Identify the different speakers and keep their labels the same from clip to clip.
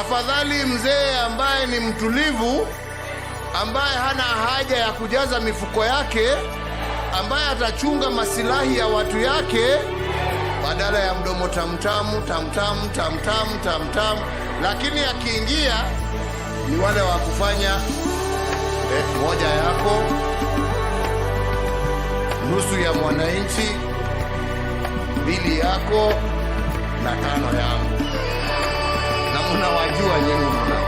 Speaker 1: Afadhali mzee ambaye ni mtulivu, ambaye hana haja ya kujaza mifuko yake, ambaye atachunga masilahi ya watu yake, badala ya mdomo tamtamu tamtamu tamtamu tamtamu. Lakini akiingia ni wale wa kufanya moja yako, nusu ya mwananchi, 2 yako na 5 yangu. Na mnawajua nyinyi mna.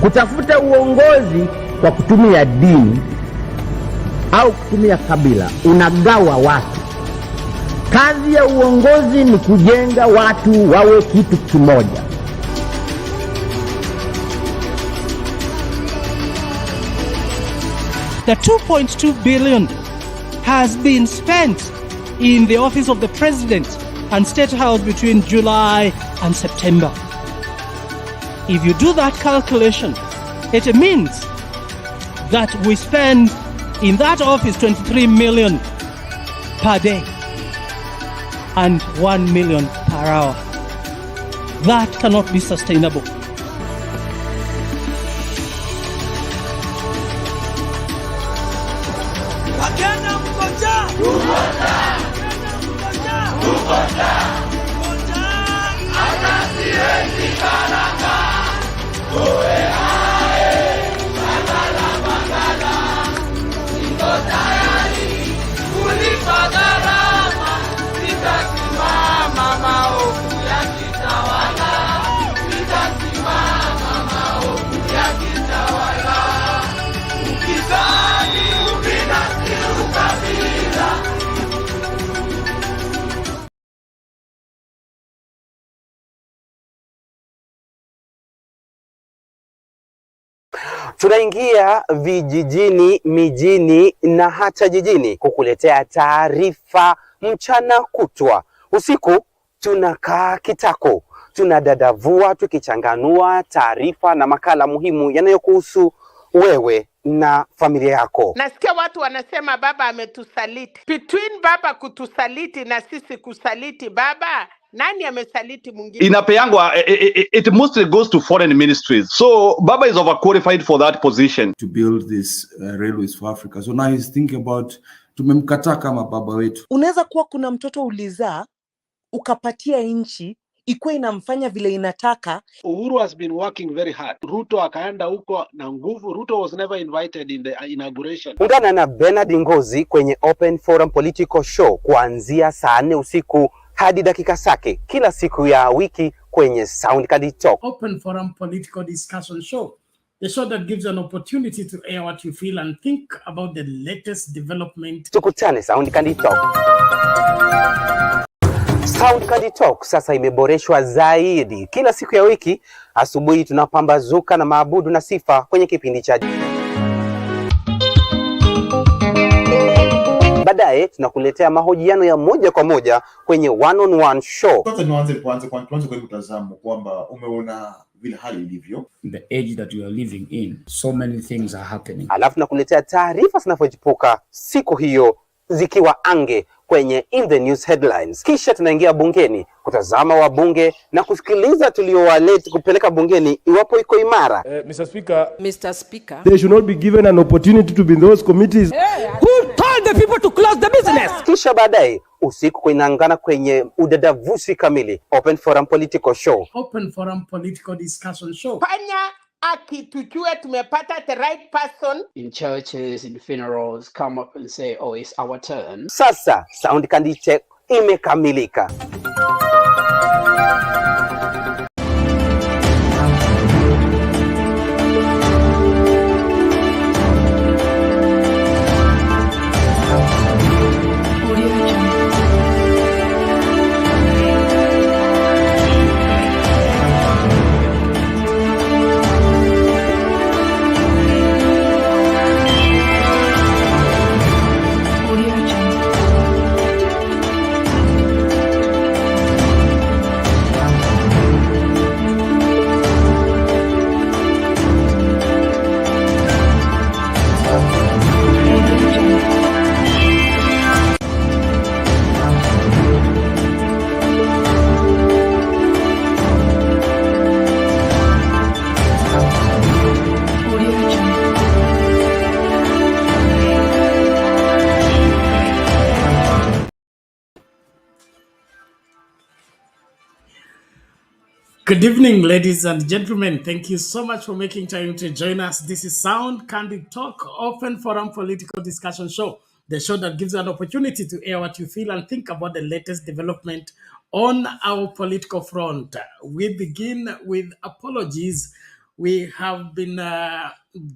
Speaker 2: Kutafuta uongozi kwa kutumia dini au kutumia kabila unagawa watu. Kazi ya uongozi ni kujenga watu wawe kitu kimoja.
Speaker 3: The 2.2 billion has been spent in the office of the president and State House between July and September. If you do that calculation, it means that we spend in that office 23 million per day and 1 million per hour. That cannot be sustainable.
Speaker 4: Tunaingia vijijini, mijini na hata jijini kukuletea taarifa mchana kutwa. Usiku tunakaa kitako, tunadadavua tukichanganua taarifa na makala muhimu yanayokuhusu wewe na familia yako.
Speaker 5: Nasikia watu wanasema baba ametusaliti. Between baba kutusaliti na sisi kusaliti baba, nani amesaliti mwingine?
Speaker 6: Inapeangwa, it mostly goes to foreign ministries. So baba is overqualified for that position.
Speaker 7: To build this railways for Africa. So now he's thinking about tumemkataa kama baba wetu.
Speaker 8: Unaweza kuwa kuna mtoto ulizaa, ukapatia nchi, ikuwe inamfanya vile inataka.
Speaker 9: Uhuru has been working very hard. Ruto akaenda huko na nguvu. Ruto was never invited in the inauguration.
Speaker 4: Ungana na Bernard Ngozi kwenye Open Forum Political Show kuanzia saa 4 usiku hadi dakika zake kila siku ya wiki kwenye Soundcard Talk.
Speaker 10: Open Forum Political Discussion Show. The show that gives you an opportunity to air what you feel and think about the latest development.
Speaker 4: Tukutane Soundcard Talk. Soundcard Talk sasa imeboreshwa zaidi. Kila siku ya wiki asubuhi tunapambazuka na maabudu na sifa kwenye kipindi cha. Baadaye tunakuletea mahojiano ya moja kwa moja kwenye one-on-one show.
Speaker 7: Kwanza nianze kwa mtazamo kwamba umeona vile hali ilivyo.
Speaker 10: The age that we are living in, so many things are happening.
Speaker 4: Alafu nakuletea taarifa zinazochipuka siku hiyo zikiwa ange kwenye In the News Headlines. Kisha tunaingia bungeni kutazama wabunge na kusikiliza tuliowaleta kupeleka bungeni iwapo iko imara.
Speaker 11: Mr. Speaker,
Speaker 12: they should not be given an opportunity to be in those committees.
Speaker 11: Who told the people to close the business?
Speaker 4: Kisha baadaye usiku kuinaangana kwenye udadavusi kamili. Open Forum Political Show.
Speaker 10: Open Forum Political Discussion Show.
Speaker 5: Fanya akitujue tumepata the right person.
Speaker 11: In churches, in funerals, come up and say, oh, it's our turn.
Speaker 4: Sasa Soundcard Talk imekamilika.
Speaker 10: Good evening, ladies and gentlemen. Thank you so much for making time to join us. This is Sound Candid Talk, open forum political discussion show, the show that gives you an opportunity to air what you feel and think about the latest development on our political front. We begin with apologies. We have been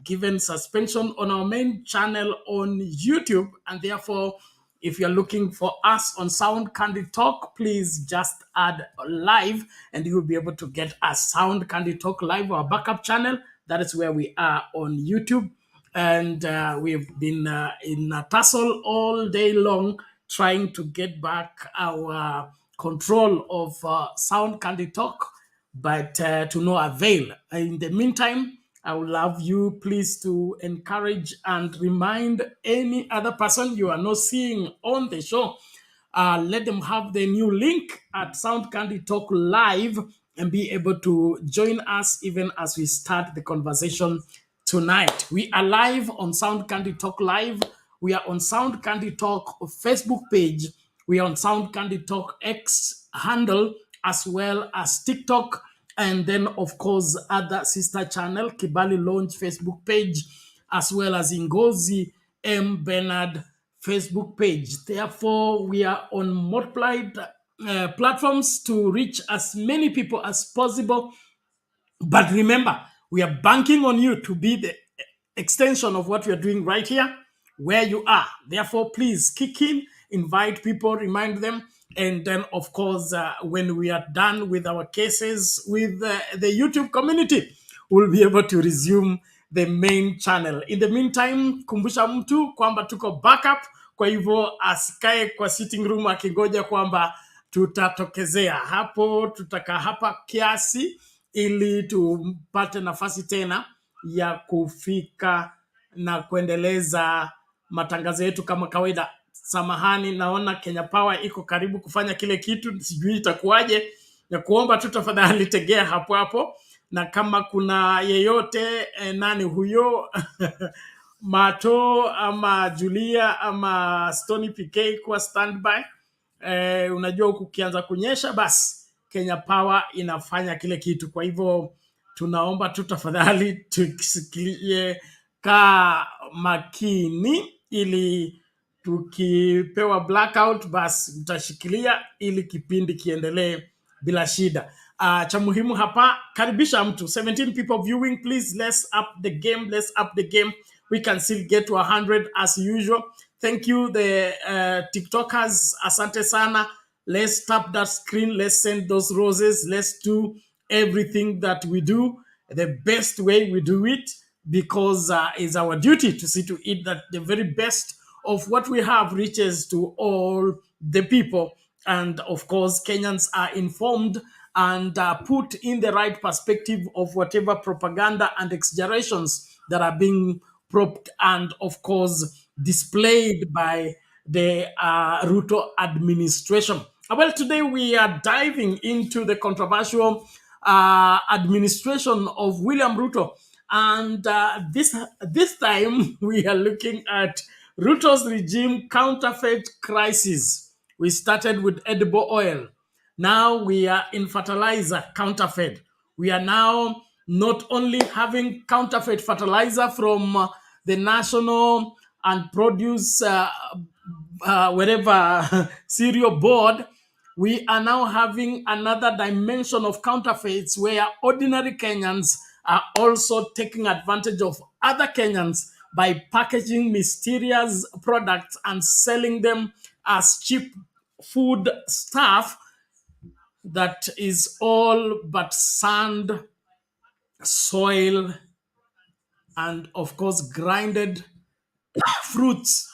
Speaker 10: given suspension on our main channel on YouTube, and therefore, if you're looking for us on Sound Candid Talk, please just add live and you will be able to get us Sound Candid Talk live, our backup channel. That is where we are on YouTube. And we've been in a tussle all day long trying to get back our control of Sound Candid Talk, but to no avail. In the meantime, I would love you please to encourage and remind any other person you are not seeing on the show. Let them have the new link at Sound Candy Talk Live and be able to join us even as we start the conversation tonight. We are live on Sound Candy Talk Live. We are on Sound Candy Talk Facebook page. We are on Sound Candy Talk X handle, as well as TikTok, and then of course other sister channel, Kibali Launch Facebook page, as well as Ngozi M. Bernard Facebook page. Therefore, we are on multiplied platforms to reach as many people as possible. But remember, we are banking on you to be the extension of what we are doing right here, where you are. Therefore, please kick in, invite people, remind them. And then, of course, when we are done with our cases with the YouTube community, we'll be able to resume the main channel. In the meantime, kumbusha mtu kwamba tuko backup, kwa hivyo asikae kwa sitting room akingoja kwamba tutatokezea. Hapo tutakaa hapa kiasi ili tupate nafasi tena ya kufika na kuendeleza matangazo yetu kama kawaida. Samahani, naona Kenya Power iko karibu kufanya kile kitu, sijui itakuwaje, na kuomba tu tafadhali tegea hapo hapo, na kama kuna yeyote nani huyo Mato ama Julia ama Stony PK kwa standby. Unajua huku kianza kunyesha, basi Kenya Power inafanya kile kitu. Kwa hivyo tunaomba tu tafadhali tusikilie ka makini, ili tukipewa blackout basi mtashikilia ili kipindi kiendelee bila shida. Cha muhimu hapa, karibisha mtu. 17 people viewing, please let's up the game, let's up the game. We can still get to 100 as usual. Thank you, the TikTokers. Asante sana. Let's tap that screen. Let's send those roses. Let's do everything that we do the best way we do it, because it's our duty to see to it that the very best of what we have reaches to all the people. And of course, Kenyans are informed and put in the right perspective of whatever propaganda and exaggerations that are being propped and, of course, displayed by the Ruto administration. Well, today we are diving into the controversial administration of William Ruto. And this time we are looking at Ruto's regime counterfeit crisis. We started with edible oil. Now we are in fertilizer counterfeit. We are now not only having counterfeit fertilizer from the national and produce whatever cereal board, we are now having another dimension of counterfeits where ordinary Kenyans are also taking advantage of other Kenyans by packaging mysterious products and selling them as cheap food stuff that is all but sand, soil, and of course grinded fruits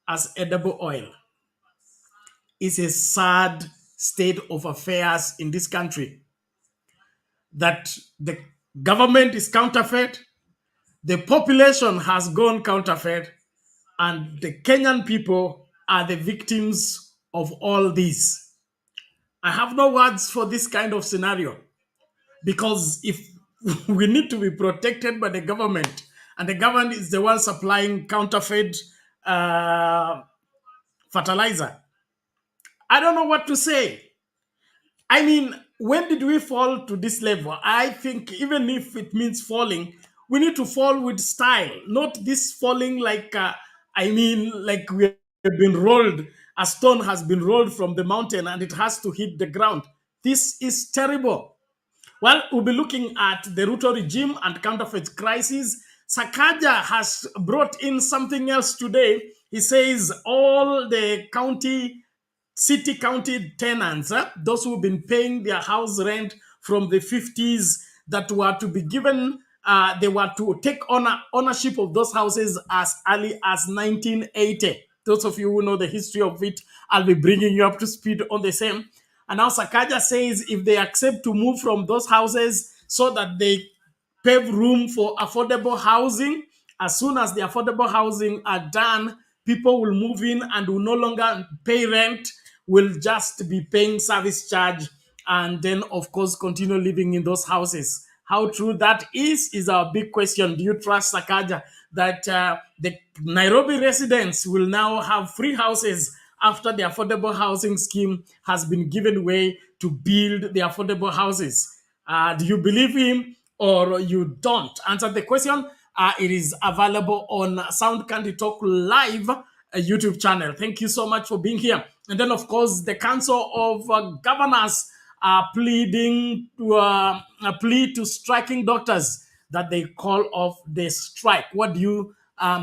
Speaker 10: as edible oil. It's a sad state of affairs in this country, that the government is counterfeit, the population has gone counterfeit, and the Kenyan people are the victims of all this. I have no words for this kind of scenario, because if we need to be protected by the government, and the government is the one supplying counterfeit fertilizer, I don't know what to say. I mean, when did we fall to this level? I think even if it means falling, we need to fall with style, not this falling like, like we have been rolled, a stone has been rolled from the mountain and it has to hit the ground. This is terrible. Well, we'll be looking at the Ruto regime and counterfeit crisis. Sakaja has brought in something else today. He says all the city county tenants, those who've been paying their house rent from the 50s, that were to be given, they were to take ownership of those houses as early as 1980. Those of you who know the history of it, I'll be bringing you up to speed on the same. And now Sakaja says if they accept to move from those houses so that they pave room for affordable housing, as soon as the affordable housing are done, people will move in and will no longer pay rent, will just be paying service charge, and then of course continue living in those houses. How true that is our big question. Do you trust Sakaja that the Nairobi residents will now have free houses after the affordable housing scheme has been given way to build the affordable houses? Do you believe him or you don't? Answer the question. It is available on Sound Candy Talk Live YouTube channel. Thank you so much for being here. And then, of course, the Council of Governors are pleading to a plea to striking doctors that they call off the strike. What do you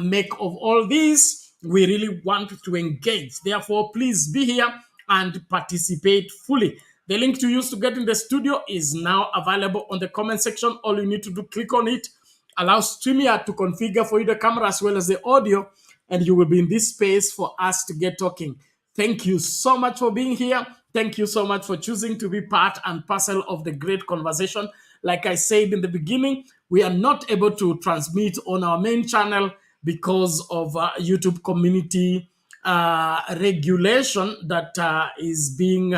Speaker 10: make of all this? We really want to engage. Therefore, please be here and participate fully. The link to use to get in the studio is now available on the comment section. All you need to do, click on it, allow StreamYard to configure for you the camera as well as the audio, and you will be in this space for us to get talking. Thank you so much for being here. Thank you so much for choosing to be part and parcel of the great conversation. Like I said in the beginning, we are not able to transmit on our main channel because of YouTube community regulation that is being,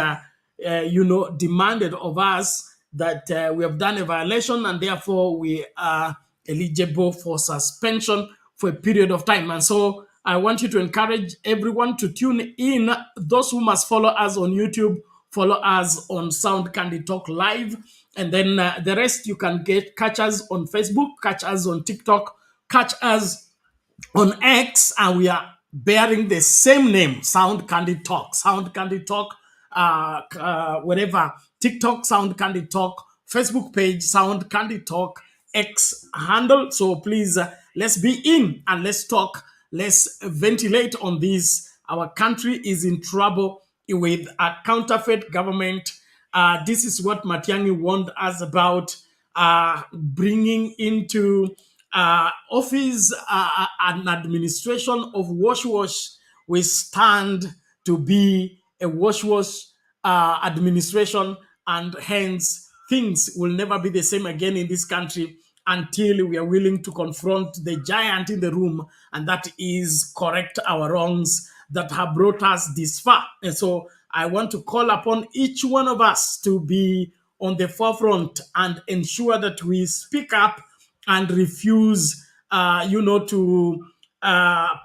Speaker 10: demanded of us, that we have done a violation and therefore we are eligible for suspension for a period of time. And so I want you to encourage everyone to tune in. Those who must follow us on YouTube, follow us on Sound Candy Talk Live. And then the rest you can catch us on Facebook, catch us on TikTok, catch us on X, and we are bearing the same name, Sound Candy Talk. Sound Candy Talk, wherever, TikTok, Sound Candy Talk, Facebook page, Sound Candy Talk, X handle. So please, let's be in and let's talk. Let's ventilate on this. Our country is in trouble with a counterfeit government. This is what Matiang'i warned us about, bringing into office an administration of wash-wash. We stand to be a wash-wash administration, and hence things will never be the same again in this country until we are willing to confront the giant in the room, and that is correct our wrongs that have brought us this far. And so I want to call upon each one of us to be on the forefront and ensure that we speak up and refuse, to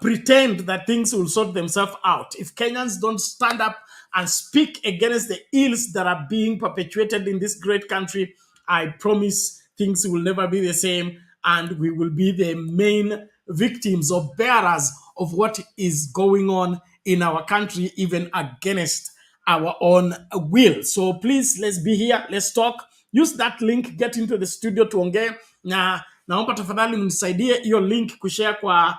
Speaker 10: pretend that things will sort themselves out. If Kenyans don't stand up and speak against the ills that are being perpetuated in this great country, I promise things will never be the same, and we will be the main victims or bearers of what is going on in our country, even against our own will. So please, let's be here, let's talk. Use that link, get into the studio tuongee, na naomba tafadhali mnisaidie hiyo link kushare kwa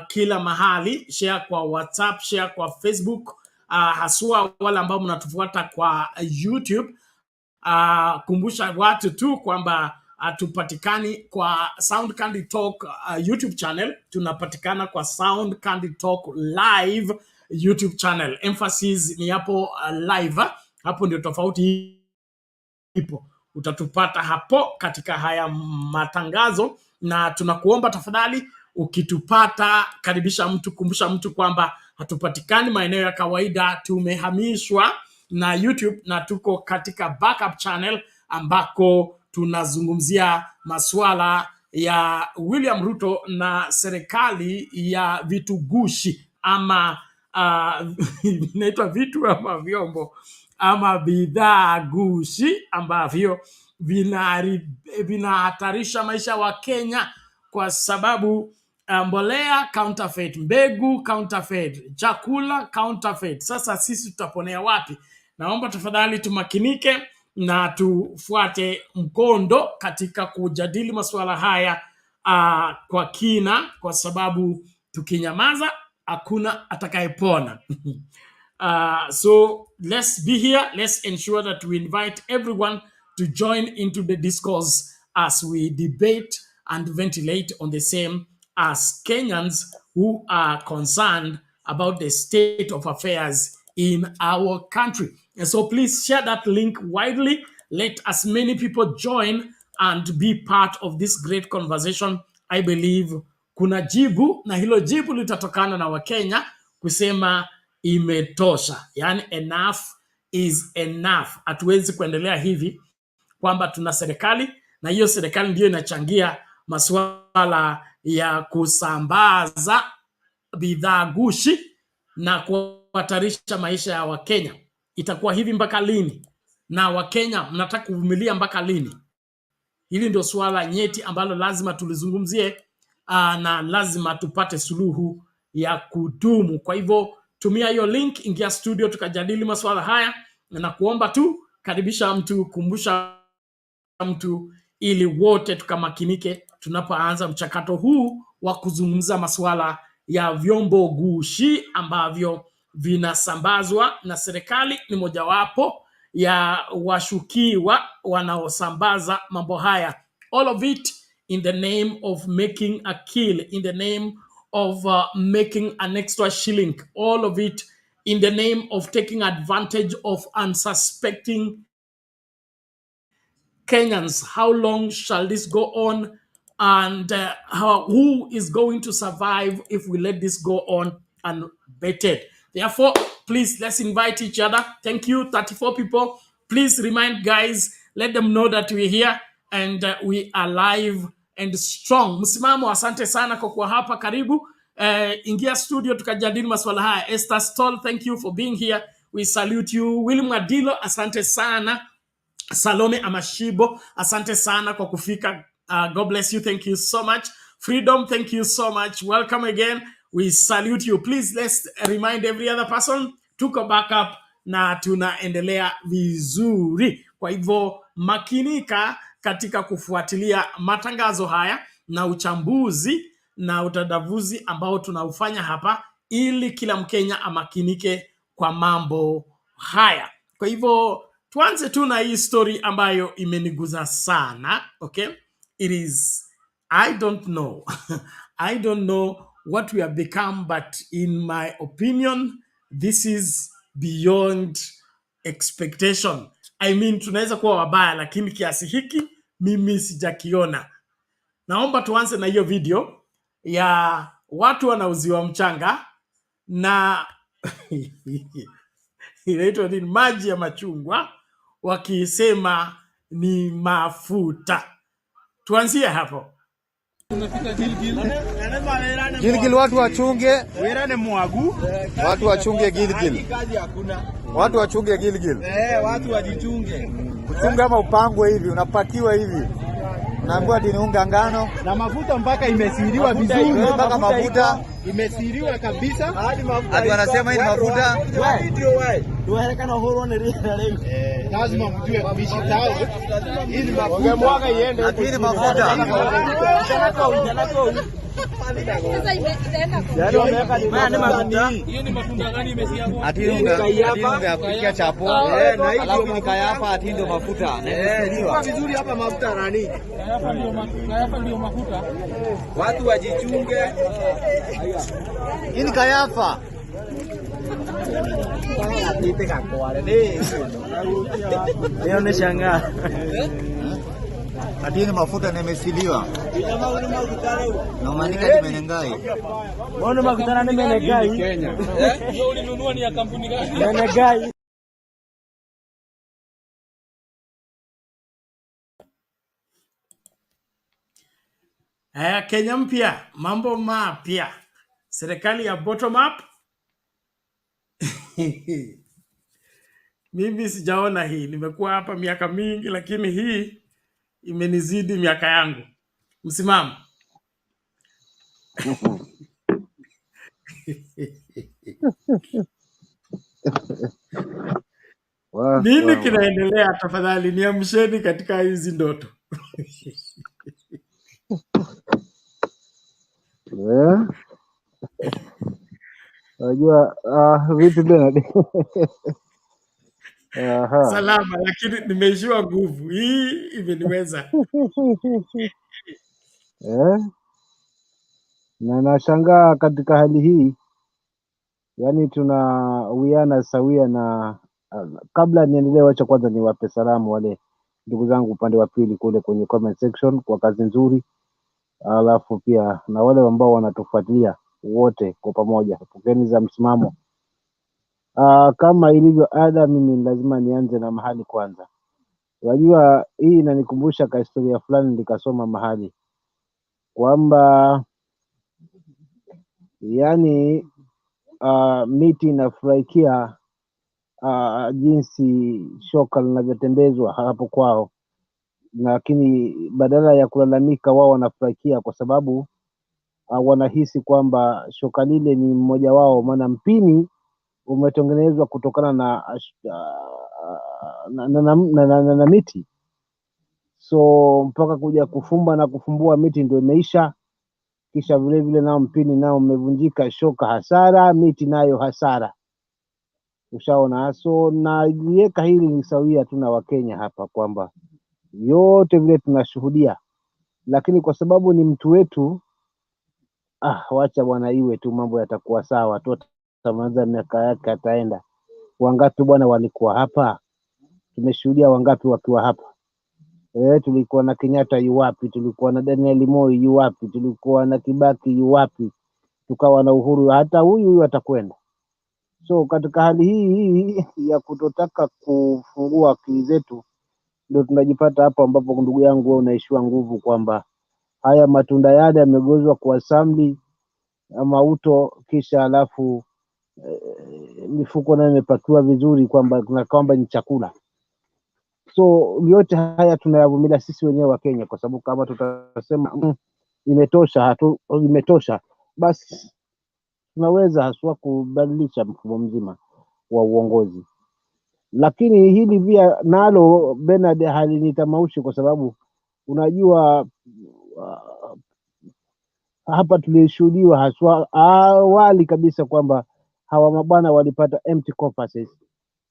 Speaker 10: kila mahali, share kwa WhatsApp, share kwa Facebook, haswa wale ambao mnatufuata kwa YouTube. Kumbusha watu tu kwamba tupatikani kwa Sound Candy Talk YouTube channel, tunapatikana kwa Sound Candy Talk Live YouTube channel. Emphasis ni hapo live, hapo ndio tofauti ipo. Utatupata hapo katika haya matangazo, na tunakuomba tafadhali ukitupata, karibisha mtu, kumbusha mtu kwamba hatupatikani maeneo ya kawaida, tumehamishwa na YouTube na tuko katika backup channel ambako tunazungumzia masuala ya William Ruto na serikali ya vitu gushi ama inaitwa vitu ama vyombo. ama bidhaa gushi ambavyo vinahatarisha maisha wa Kenya kwa sababu mbolea counterfeit, mbegu counterfeit, chakula counterfeit. Sasa sisi tutaponea wapi? Naomba tafadhali tumakinike na tufuate mkondo katika kujadili masuala haya kwa kina, kwa sababu tukinyamaza hakuna atakayepona. So let's be here. Let's ensure that we invite everyone to join into the discourse as we debate and ventilate on the same as Kenyans who are concerned about the state of affairs in our country. And so please share that link widely. Let as many people join and be part of this great conversation. I believe kuna jibu, na hilo jibu litatokana na Wakenya kusema imetosha. Yani enough is enough. Hatuwezi kuendelea hivi kwamba tuna serikali na hiyo serikali ndio inachangia masuala ya kusambaza bidhaa gushi na kuhatarisha maisha ya Wakenya. Itakuwa hivi mpaka lini? Na Wakenya mnataka kuvumilia mpaka lini? Hili ndio swala nyeti ambalo lazima tulizungumzie na lazima tupate suluhu ya kudumu. Kwa hivyo tumia hiyo link, ingia studio tukajadili masuala haya, na kuomba tu karibisha mtu, kumbusha mtu, ili wote tukamakinike tunapoanza mchakato huu wa kuzungumza masuala ya vyombo gushi ambavyo vinasambazwa na serikali. Ni mojawapo ya washukiwa wanaosambaza mambo haya. All of it in the name of making a kill, in the name of making an extra shilling. All of it in the name of taking advantage of unsuspecting Kenyans. How long shall this go on? And who is going to survive if we let this go on unabated? Therefore, please, let's invite each other. Thank you, 34 people. Please remind guys, let them know that we're here and we are live and strong. Msimamo, asante sana kwa kuwa hapa, karibu. Ingia studio tukajadili masuala haya. Esther Stoll, thank you for being here. We salute you. William Adilo, asante sana. Salome Amashibo, asante sana kwa kufika. God bless you. Thank you so much. Freedom, thank you so much. Welcome again. We salute you. Please, let's remind every other person, tuko back up na tunaendelea vizuri. Kwa hivyo makinika katika kufuatilia matangazo haya na uchambuzi na utadavuzi ambao tunaufanya hapa, ili kila Mkenya amakinike kwa mambo haya. Kwa hivyo tuanze tu na hii story ambayo imeniguza sana. Okay, it is, I don't know I don't know what we have become, but in my opinion this is beyond expectation. I mean, tunaweza kuwa wabaya, lakini kiasi hiki mimi sijakiona. Naomba tuanze na hiyo video ya watu wanauziwa mchanga na inaitwa ni maji ya machungwa, wakisema ni mafuta. Tuanzie hapo.
Speaker 13: Gilgil watu wachunge. Watu wachunge Gilgil. Watu wachunge Gilgil.
Speaker 14: Watu wajichunge.
Speaker 13: Kuchunga ama upangwe hivi, unapakiwa hivi. Unaambiwa ati ni unga ngano
Speaker 14: na mafuta mpaka imesiriwa vizuri,
Speaker 13: mpaka mafuta
Speaker 14: imesiriwa kabisa.
Speaker 13: Hadi wanasema hii ni mafuta.
Speaker 14: Tuelekana horo ni leo. Lazima mjue kuishi tao. Hii ni mafuta. Mwaka iende.
Speaker 13: Hii ni mafuta.
Speaker 14: Hiyo ni matunda gani imesiagwa?
Speaker 13: Ati unga ya kupikia chapo.
Speaker 14: Na hii
Speaker 13: alafu ni kayafa, ati ndio mafuta.
Speaker 14: Kwa vizuri hapa mafuta nani? Kayafa ndio mafuta.
Speaker 13: Watu wajichunge. Hii ni kayafa. Leo nimeshangaa. Ati ni mafuta nimesiliwa. Na maandika nimenengai.
Speaker 14: Mbona mafuta nimenengai? Kenya. Hiyo ulinunua ni ya kampuni gani? Nimenengai.
Speaker 10: Kenya mpya, mambo mapya. Serikali ya bottom up. Mimi sijaona hii, nimekuwa hapa miaka mingi, lakini hii imenizidi miaka yangu. Msimamo. Nini kinaendelea? Tafadhali niamsheni katika hizi ndoto.
Speaker 14: Unajua vipi Bernard?
Speaker 10: Salama, lakini nimeishiwa nguvu. Hii imeniweza.
Speaker 14: Na nashangaa katika hali hii, yani tunawiana sawia na kabla niendelee, wacha kwanza niwape salamu wale ndugu zangu upande wa pili kule kwenye comment section kwa kazi nzuri, alafu pia na wale ambao wanatufuatilia wote kwa pamoja, pokeni za msimamo. Kama ilivyo ada, mimi lazima nianze na mahali kwanza. Unajua hii inanikumbusha ka historia fulani nilikasoma mahali kwamba yani miti inafurahikia jinsi shoka linavyotembezwa hapo kwao, lakini badala ya kulalamika wao wanafurahikia kwa sababu wanahisi kwamba shoka lile ni mmoja wao, maana mpini umetengenezwa kutokana na miti. So mpaka kuja kufumba na kufumbua miti ndio imeisha, kisha vile vile nao mpini nao umevunjika, shoka hasara, miti nayo hasara. Ushaona? So naliweka hili ni sawia tu na Wakenya hapa kwamba yote vile tunashuhudia, lakini kwa sababu ni mtu wetu, wacha bwana iwe tu, mambo yatakuwa sawa tu, ataanza miaka yake ataenda. Wangapi bwana walikuwa hapa, tumeshuhudia wangapi wakiwa hapa. Tulikuwa na Kenyatta yuwapi, tulikuwa na Daniel Moi yuwapi, tulikuwa na Kibaki yuwapi, tukawa na Uhuru, hata huyu atakwenda. So katika hali hii ya kutotaka kufungua akili zetu, ndio tunajipata hapo ambapo ndugu yangu wewe unaishiwa nguvu kwamba haya matunda yale yamegozwa kwa samli mauto, kisha alafu mifuko nayo imepakiwa vizuri kwamba ni chakula. So yote haya tunayavumilia sisi wenyewe wa Kenya, kwa sababu kama tutasema imetosha, basi tunaweza haswa kubadilisha mfumo mzima wa uongozi. Lakini hili pia nalo Bernard halinitamaushi, kwa sababu unajua hapa tulishuhudiwa haswa awali kabisa kwamba hawa mabwana walipata empty coffers.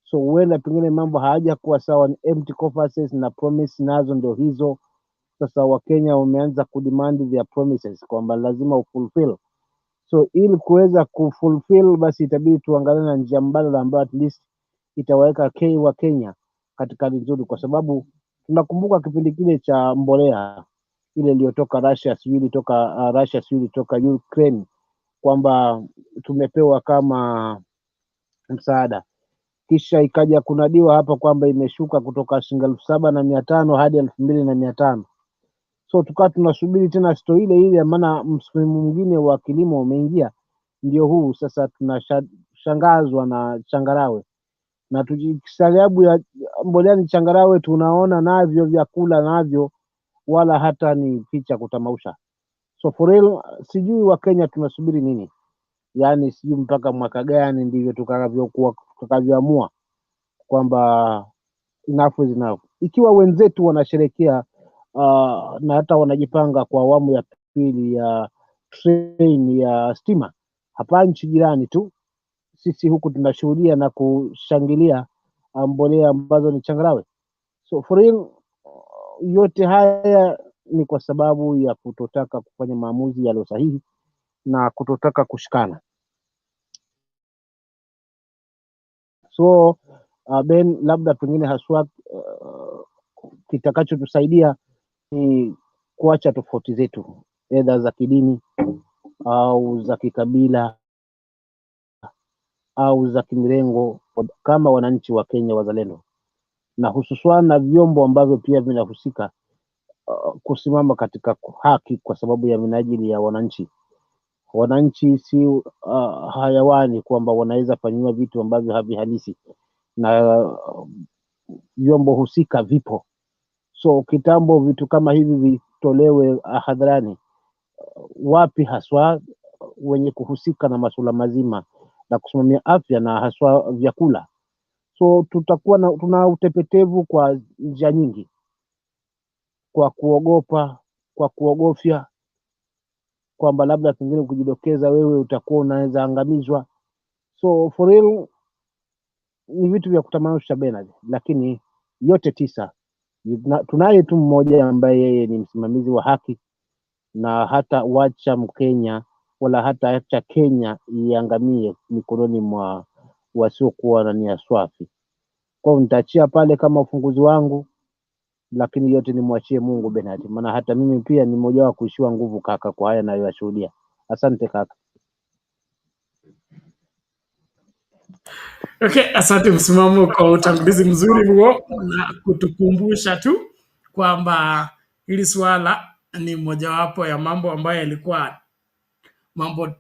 Speaker 14: So huenda pengine mambo hayaja kuwa sawa, ni empty coffers na promise nazo ndio hizo. Sasa Wakenya wameanza kudemand their promises kwamba lazima ufulfill. So ili kuweza kufulfill, basi itabidi tuangalie na njia mbadala ambayo at least itawaweka wa Kenya katika hali nzuri, kwa sababu tunakumbuka kipindi kile cha mbolea ile iliyotoka Russia, sijui toka Ukraine, kwamba tumepewa kama msaada, kisha ikaja kunadiwa hapa kwamba imeshuka kutoka shilingi 7,500 hadi 2,500. So tukawa tunasubiri tena story ile, maana msimu mwingine wa kilimo umeingia, ndio huu sasa. Tunashangazwa na changarawe, na tukisababu ya mbolea ni changarawe, tunaona navyo vyakula navyo, wala hata ni picha kutamausha. So for real, sijui wa Kenya tunasubiri nini? Yani sijui mpaka mwaka gani ndivyo tukavyoamua kwamba enough is enough. Ikiwa wenzetu wanasherekea na hata wanajipanga kwa awamu ya pili ya train ya stima hapa nchi jirani tu, sisi huku tunashuhudia na kushangilia mbolea ambazo ni changarawe. So for real, yote haya ni kwa sababu ya kutotaka kufanya maamuzi yaliyo sahihi na kutotaka kushikana. So Ben, labda pengine haswa kitakachotusaidia ni kuacha tofauti zetu, edha za kidini au za kikabila au za kimirengo, kama wananchi wa Kenya wazalendo, na hususan na vyombo ambavyo pia vinahusika kusimama katika haki kwa sababu ya minajili ya wananchi. Wananchi si hayawani kwamba wanaweza fanyiwa vitu ambavyo havihalisi. na vyombo husika vipo. So kitambo vitu kama hivi vitolewe hadharani, wapi haswa wenye kuhusika na masuala mazima na kusimamia afya na haswa vyakula. So tutakuwa tuna utepetevu kwa njia nyingi, kwa kuogopa, kwa kuogofya kwamba labda pengine kujidokeza wewe utakuwa unaweza angamizwa. So for real ni vitu vya kutamausha Bernard, lakini yote tisa tunaye tu mmoja ambaye yeye ni msimamizi wa haki, na hata wacha Mkenya wala hata acha Kenya iangamie mikononi mwa wasiokuwa na nia swafi. Kwa hiyo nitaachia pale kama ufunguzi wangu, lakini yote nimwachie Mungu Bernard, maana hata mimi pia ni mmoja wa kuishiwa nguvu kaka kwa haya nayoyashuhudia. Asante kaka.
Speaker 10: Okay, asante Msimamo kwa utangulizi mzuri huo na kutukumbusha tu kwamba hili swala ni mojawapo ya mambo ambayo yalikuwa mambo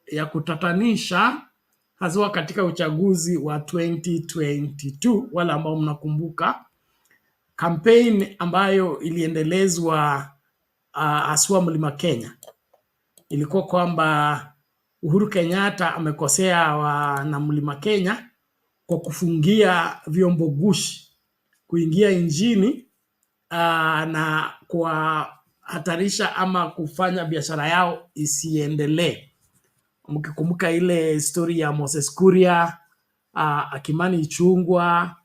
Speaker 10: ya kutatanisha haswa katika uchaguzi wa 2022. Wala ambao mnakumbuka campaign ambayo iliendelezwa haswa Mlima Kenya, ilikuwa kwamba Uhuru Kenyatta amekosea na Mlima Kenya kwa kufungia vyombo gushi kuingia nchini na kuhatarisha ama kufanya biashara yao isiendelee. Mkikumbuka ile story ya Moses Kuria, Kimani Ichung'wah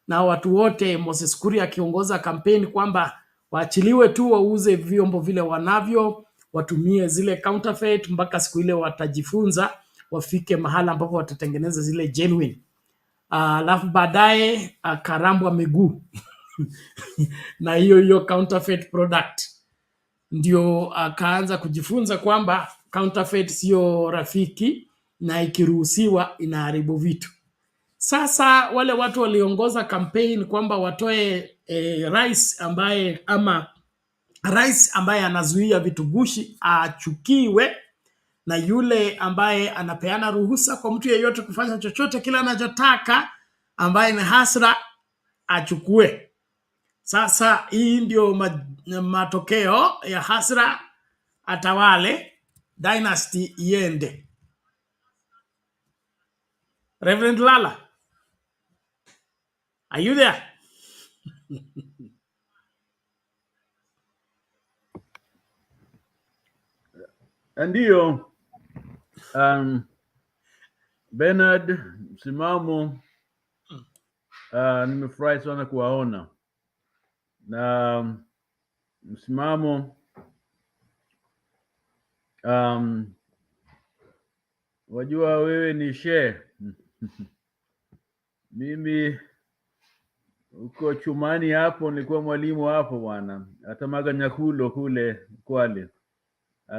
Speaker 10: na watu wote, Moses Kuria akiongoza kampeni kwamba waachiliwe tu wauze vyombo vile wanavyo, watumie zile counterfeit mpaka siku ile watajifunza wafike mahala ambapo watatengeneza zile genuine. Alafu baadaye akarambwa miguu na hiyo counterfeit product, ndio akaanza kujifunza kwamba counterfeit sio rafiki na ikiruhusiwa inaharibu vitu. Sasa wale watu waliongoza campaign kwamba watoe rais ambaye anazuia vitu gushi achukiwe, na yule ambaye anapeana ruhusa kwa mtu yeyote kufanya chochote kila anachotaka ambaye ni hasra achukue. Sasa hii ndio matokeo ya hasra atawale, dynasty iende. Reverend Lala, are you there?
Speaker 15: Ndiyo. Bernard, Msimamo, nimefurahi sana kuwaona. Na Msimamo, wajua wewe ni shehe. Mimi uko Chumani hapo nilikuwa mwalimu hapo bwana. Hata Maganyakulo kule Kwale.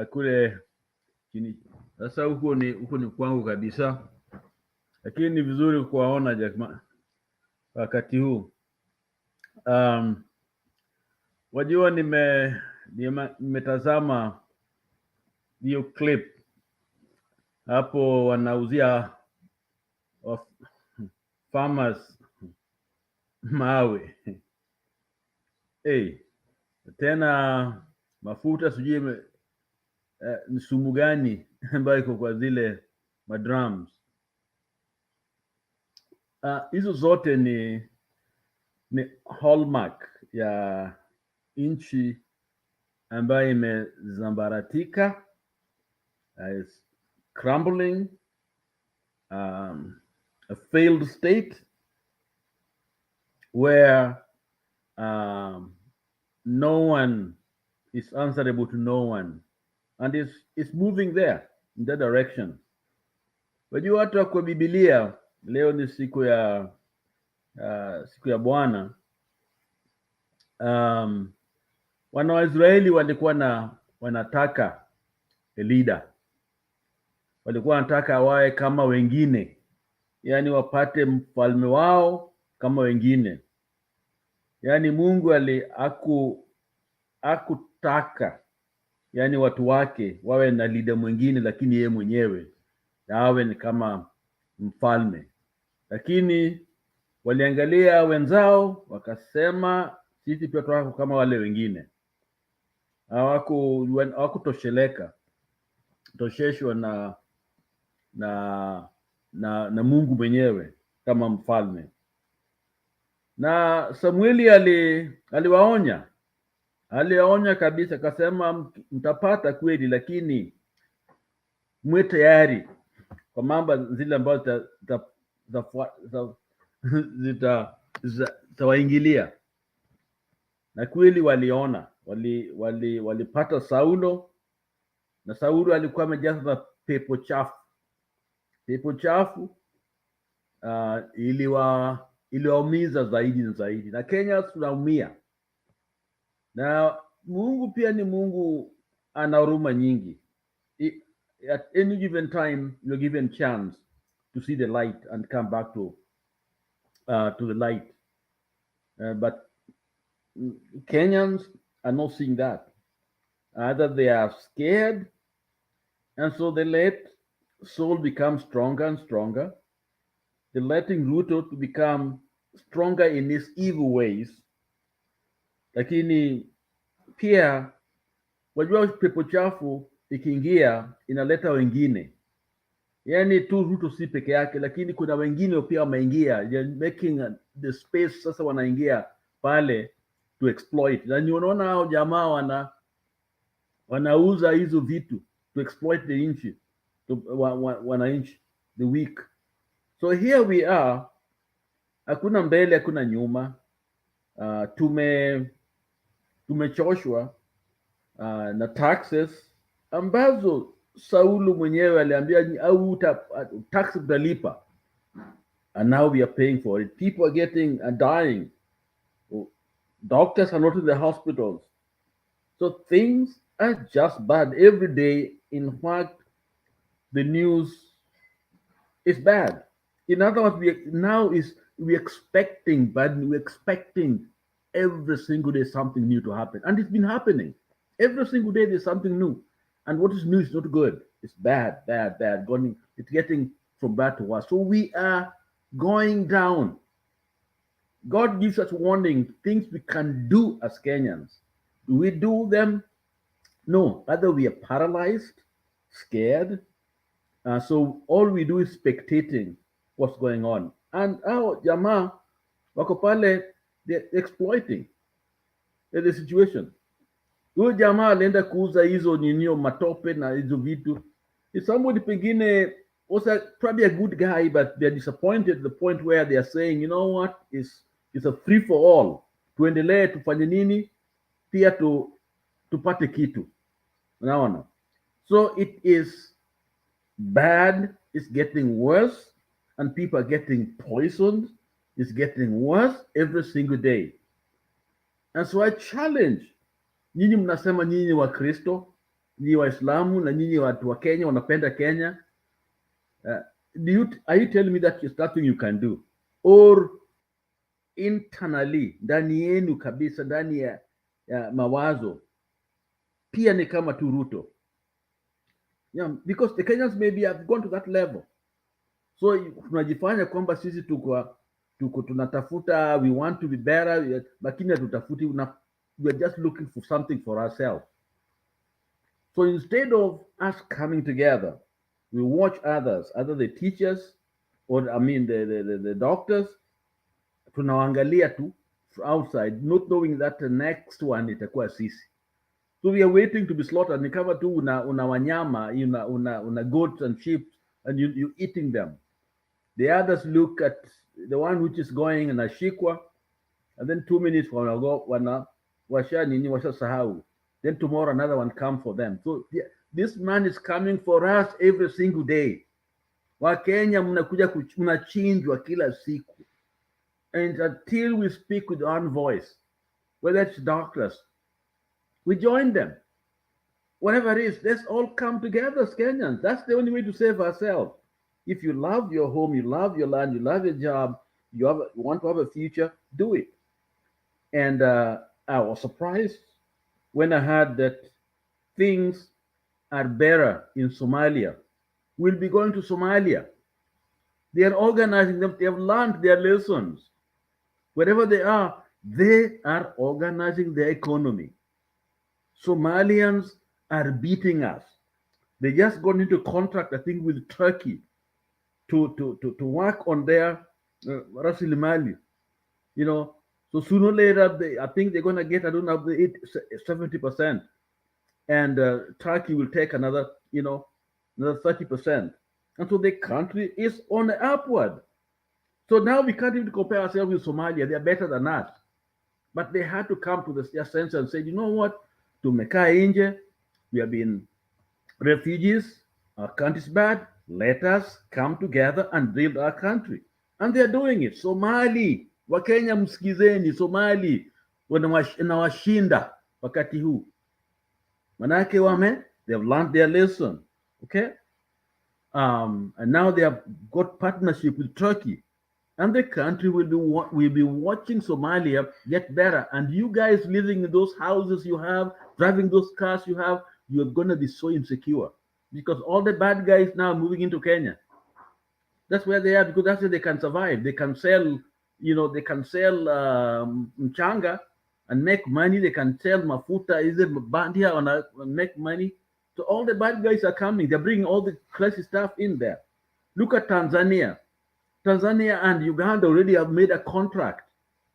Speaker 15: Kule chini. Sasa huko ni kwangu kabisa. Lakini ni vizuri kuwaona Jackman wakati huu. Wajua nimetazama hiyo clip hapo wanauzia farmers mawe. Tena mafuta sijui ni sumu gani ambayo iko kwa zile madrums. Hizo zote ni hallmark ya nchi ambayo imezambaratika, is crumbling, a failed state where no one is answerable to no one, and it's moving there in that direction. Wajua hata kwa Biblia leo ni siku ya Bwana. Wana wa Israeli walikuwa wanataka a leader. Walikuwa wanataka wawe kama wengine, yani wapate mfalme wao kama wengine. Yani Mungu hakutaka yani watu wake wawe na leader mwingine, lakini yeye mwenyewe awe ni kama mfalme. lakini waliangalia wenzao wakasema sisi pia tunataka kama wale wengine. Hawakutosheleka tosheshwa na Mungu mwenyewe kama mfalme. Na Samueli aliwaonya kabisa, akasema mtapata kweli, lakini mwe tayari kwa mambo zile ambazo zitawaingilia. Na kweli waliona, walipata Saulo, na Saulo alikuwa amejaza na pepo chafu. Pepo chafu iliwaumiza zaidi na zaidi, na Kenya tunaumia. Na Mungu pia ni Mungu ana huruma nyingi. At any given time you're given chance to see the light and come back to the light, but Kenyans are not seeing that. Either they are scared, and so they let Saul become stronger and stronger. They're letting Ruto to become stronger in his evil ways. Lakini pia wajua pepo chafu ikiingia inaleta wengine. Yani tu Ruto si peke yake, lakini kuna wengine pia wameingia. They're making the space, sasa wanaingia pale to exploit. Na ni unaona hao jamaa wanauza hizo vitu to exploit the nchi, wananchi, the weak. So here we are, hakuna mbele hakuna nyuma. Tumechoshwa na taxes ambazo Saulo mwenyewe aliambia au tax utalipa, and now we are paying for it. People are dying. Doctors are not in the hospitals. So things are just bad every day. In fact, the news is bad. In other words, we're expecting every single day something new to happen. And it's been happening. Every single day there's something new. And what is new is not good. It's bad. It's getting from bad to worse. So we are going down. God gives us warning, things we can do as Kenyans. Do we do them? No. Either we are paralyzed, scared. So all we do is spectating what's going on. And our jamaa wako pale, they're exploiting the situation. Huyo jamaa alienda kuuza hizo ninio matope na hizo vitu. If somebody pengine was probably a good guy, but they're disappointed at the point where they are saying, you know what, it's a free for all. Tuendelee tufanye nini pia tupate kitu. Unaona? So it is bad, it's getting worse, and people are getting poisoned. It's getting worse every single day. And so I challenge, nyinyi mnasema nyinyi wa Kristo, nyinyi wa Islamu, na nyinyi watu wa Kenya wanapenda Kenya. Are you telling me that there's nothing you can do? Or internally, ndani yenu kabisa, ndani ya mawazo, pia ni kama tu Ruto. Yeah, because the Kenyans maybe have gone to that level. So tunajifanya kwamba sisi tuko tunatafuta, we want to be better, lakini hatutafuti, we are just looking for something for ourselves. So instead of us coming together, we watch others, either the teachers or the doctors, tunawaangalia tu outside, not knowing that the next one itakuwa sisi. So we are waiting to be slaughtered. Ni kama tu una wanyama, una goats and sheep, and you eating them. The others look at the one which is going and ashikwa, and then 2 minutes washa sahau. Then tomorrow another one come for them. So this man is coming for us every single day. Wakenya mnakuja mnachinjwa kila siku. And until we speak with one voice, whether it's doctors, we join them. Whatever it is, let's all come together as Kenyans. That's the only way to save ourselves. If you love your home, you love your land, you love your job, you want to have a future, do it. And I was surprised when I heard that things are better in Somalia. We'll be going to Somalia. They are organizing them. They have learned their lessons. Wherever they are organizing their economy. Somalians are beating us. They just got into contract, I think, with Turkey to work on their Rasil Mali. You know, so sooner or later, I think they're going to get, I don't know, 70%. And Turkey will take another 30%. And so the country is on the upward. So now we can't even compare ourselves with Somalia. They're better than us. But they had to come to their sense and say, you know what? Tumekaa nje, we have been refugees, our country's bad, let us come together and build our country. And they're doing it. Somali, Wakenya msikizeni, Somali, wanawashinda wakati huu. Manake they've learned their lesson, okay? And now they have got partnership with Turkey. And the country will be watching Somalia get better. And you guys living in those houses you have, driving those cars you have, you're going to be so insecure. Because all the bad guys now are moving into Kenya. That's where they are, because that's where they can survive. They can sell, mchanga and make money. They can sell mafuta, bandia, and make money. So all the bad guys are coming. They're bringing all the crazy stuff in there. Look at Tanzania. Tanzania and Uganda already have made a contract,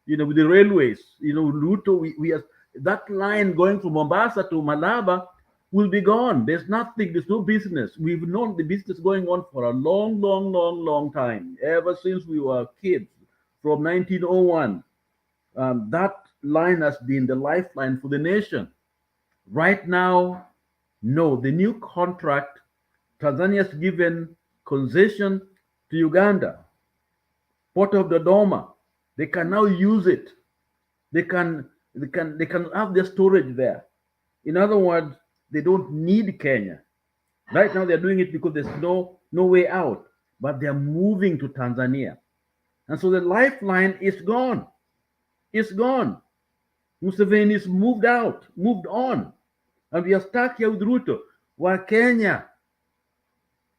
Speaker 15: with the railways. Ruto, we have that line going from Mombasa to Malaba will be gone. There's nothing, there's no business. We've known the business going on for a long time, ever since we were kids, from 1901. That line has been the lifeline for the nation. Right now, no, the new contract, Tanzania has given concession to Uganda. Port of Dodoma, they can now use it. They can have their storage there. In other words, they don't need Kenya. Right now they're doing it because there's no way out, but they're moving to Tanzania. And so the lifeline is gone. It's gone. Museveni is moved on. And we are stuck here with Ruto. While Kenya,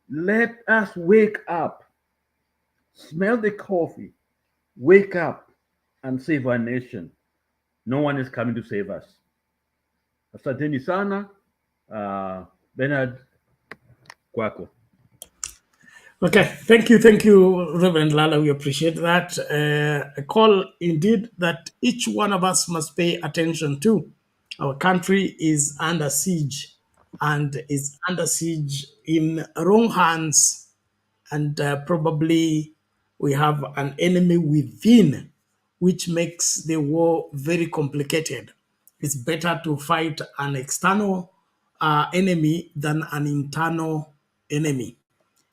Speaker 15: let us wake up. Smell the coffee, wake up, and save our nation. No one is coming to save us. Asanteni sana. Bernard, kwako.
Speaker 10: Okay, thank you, Reverend Lala. We appreciate that. A call indeed that each one of us must pay attention to. Our country is under siege, and is under siege in wrong hands, and probably we have an enemy within, which makes the war very complicated. It's better to fight an external enemy than an internal enemy.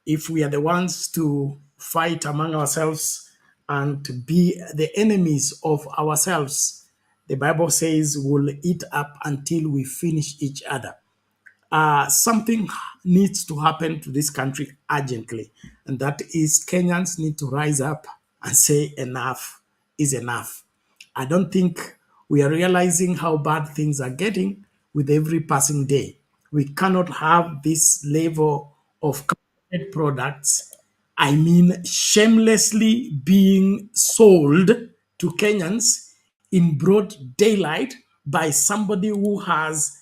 Speaker 10: If we are the ones to fight among ourselves and to be the enemies of ourselves, the Bible says we'll eat up until we finish each other. Something needs to happen to this country urgently, and that is Kenyans need to rise up and say enough is enough. I don't think we are realizing how bad things are getting with every passing day. We cannot have this level of counterfeit products, I mean shamelessly being sold to Kenyans in broad daylight by somebody who has,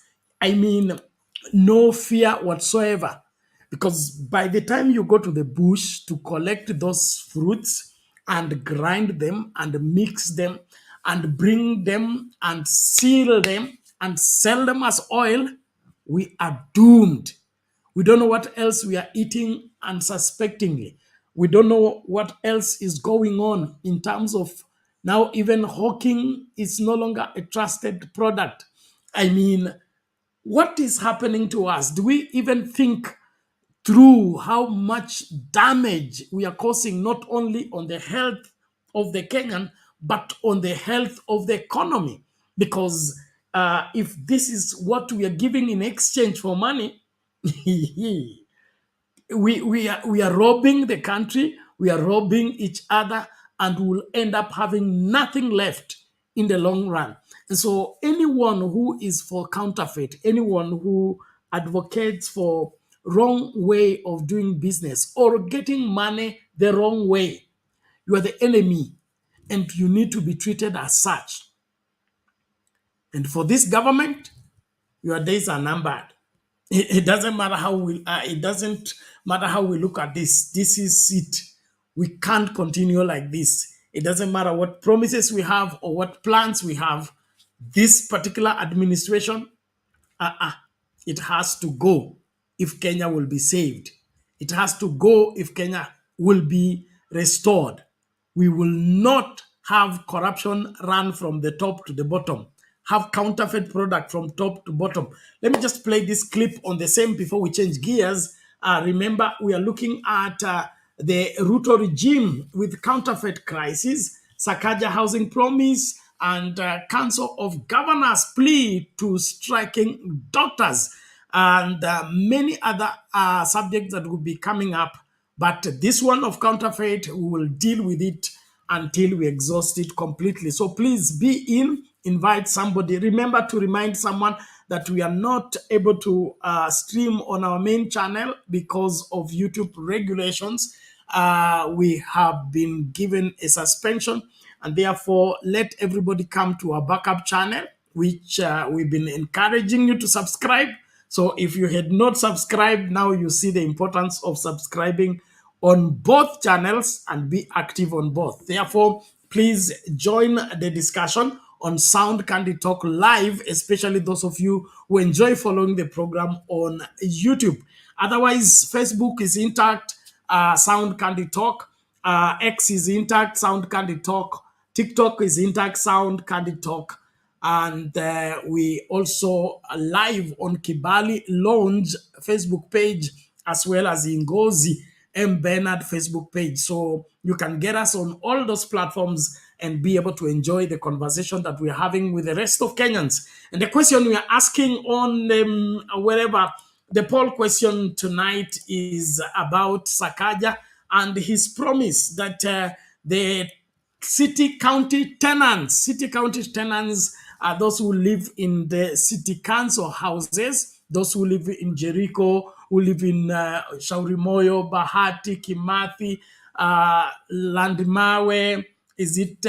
Speaker 10: no fear whatsoever. Because by the time you go to the bush to collect those fruits and grind them and mix them and bring them and seal them and sell them as oil, we are doomed. We don't know what else we are eating unsuspectingly. We don't know what else is going on in terms of now even hawking is no longer a trusted product. What is happening to us? Do we even think through how much damage we are causing, not only on the health of the Kenyan, but on the health of the economy? Because if this is what we are giving in exchange for money, we are robbing the country, we are robbing each other, and we'll end up having nothing left in the long run. And so anyone who is for counterfeit, anyone who advocates for wrong way of doing business or getting money the wrong way, you are the enemy and you need to be treated as such. And for this government, your days are numbered. It doesn't matter how we look at this. This is it. We can't continue like this. It doesn't matter what promises we have or what plans we have. This particular administration, it has to go if Kenya will be saved. It has to go if Kenya will be restored. We will not have corruption run from the top to the bottom, have counterfeit product from top to bottom. Let me just play this clip on the same before we change gears. Remember, we are looking at the Ruto regime with counterfeit crisis, Sakaja housing promise, and Council of Governors plea to striking doctors, and many other subjects that will be coming up. But this one of counterfeit, we will deal with it until we exhaust it completely. So please be in, invite somebody. Remember to remind someone that we are not able to stream on our main channel because of YouTube regulations. We have been given a suspension, and therefore let everybody come to our backup channel, which we've been encouraging you to subscribe. So if you had not subscribed, now you see the importance of subscribing on both channels and be active on both. Therefore, please join the discussion on Sound Candy Talk Live, especially those of you who enjoy following the program on YouTube. Otherwise, Facebook is intact, Sound Candy Talk. X is intact, Sound Candy Talk. TikTok is intact, Sound Candy Talk. And we also are live on Kibali Lounge Facebook page, as well as Ngozi M. Bernard Facebook page. So you can get us on all those platforms and be able to enjoy the conversation that we're having with the rest of Kenyans. And the question we are asking on wherever, the poll question tonight is about Sakaja and his promise that the city county tenants are those who live in the city council houses, those who live in Jericho, who live in Shaurimoyo, Bahati, Kimathi, Landmawe, is it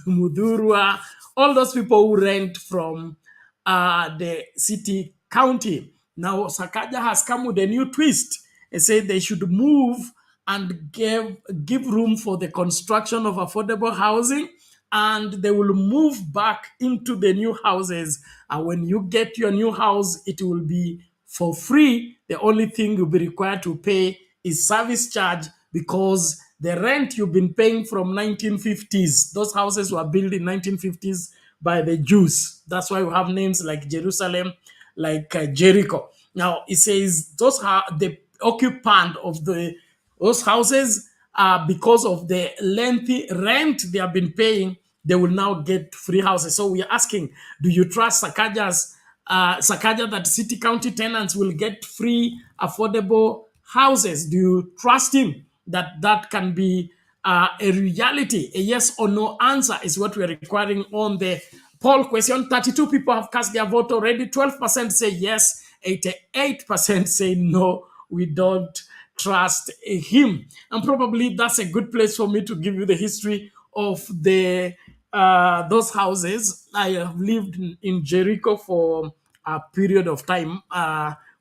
Speaker 10: Mudurwa, all those people who rent from the city county. Now, Sakaja has come with a new twist and said they should move and give room for the construction of affordable housing, and they will move back into the new houses. And when you get your new house, it will be for free. The only thing you'll be required to pay is service charge, because the rent you've been paying from 1950s, those houses were built in 1950s by the Jews. That's why we have names like Jerusalem, like Jericho. Now, it says those are the occupant of those houses, because of the lengthy rent they have been paying, they will now get free houses. So we are asking, do you trust Sakaja that city county tenants will get free, affordable houses? Do you trust him that that can be a reality? A yes or no answer is what we are requiring on the poll question. 32 people have cast their vote already. 12% say yes, 88% say no, we don't trust him. And probably that's a good place for me to give you the history of those houses. I have lived in Jericho for a period of time.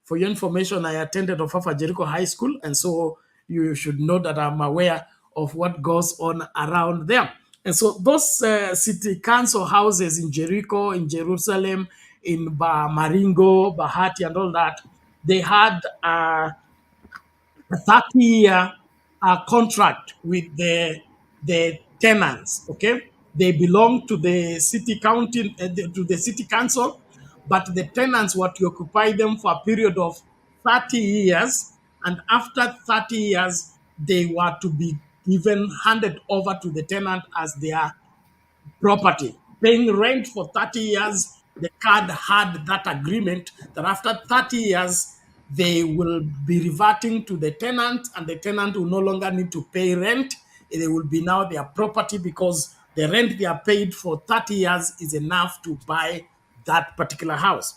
Speaker 10: For your information, I attended Ofafa Jericho High School, and so you should know that I'm aware of what goes on around there. And so those city council houses in Jericho, in Jerusalem, in Maringo, Bahati, and all that, they had a 30-year contract with the tenants. Okay, they belong to the city county, to the city council, but the tenants were to occupy them for a period of 30 years, and after 30 years, they were to be handed over to the tenant as their property. Paying rent for 30 years, the card had that agreement that after 30 years, they will be reverting to the tenant, and the tenant will no longer need to pay rent. They will be now their property, because the rent they are paid for 30 years is enough to buy that particular house.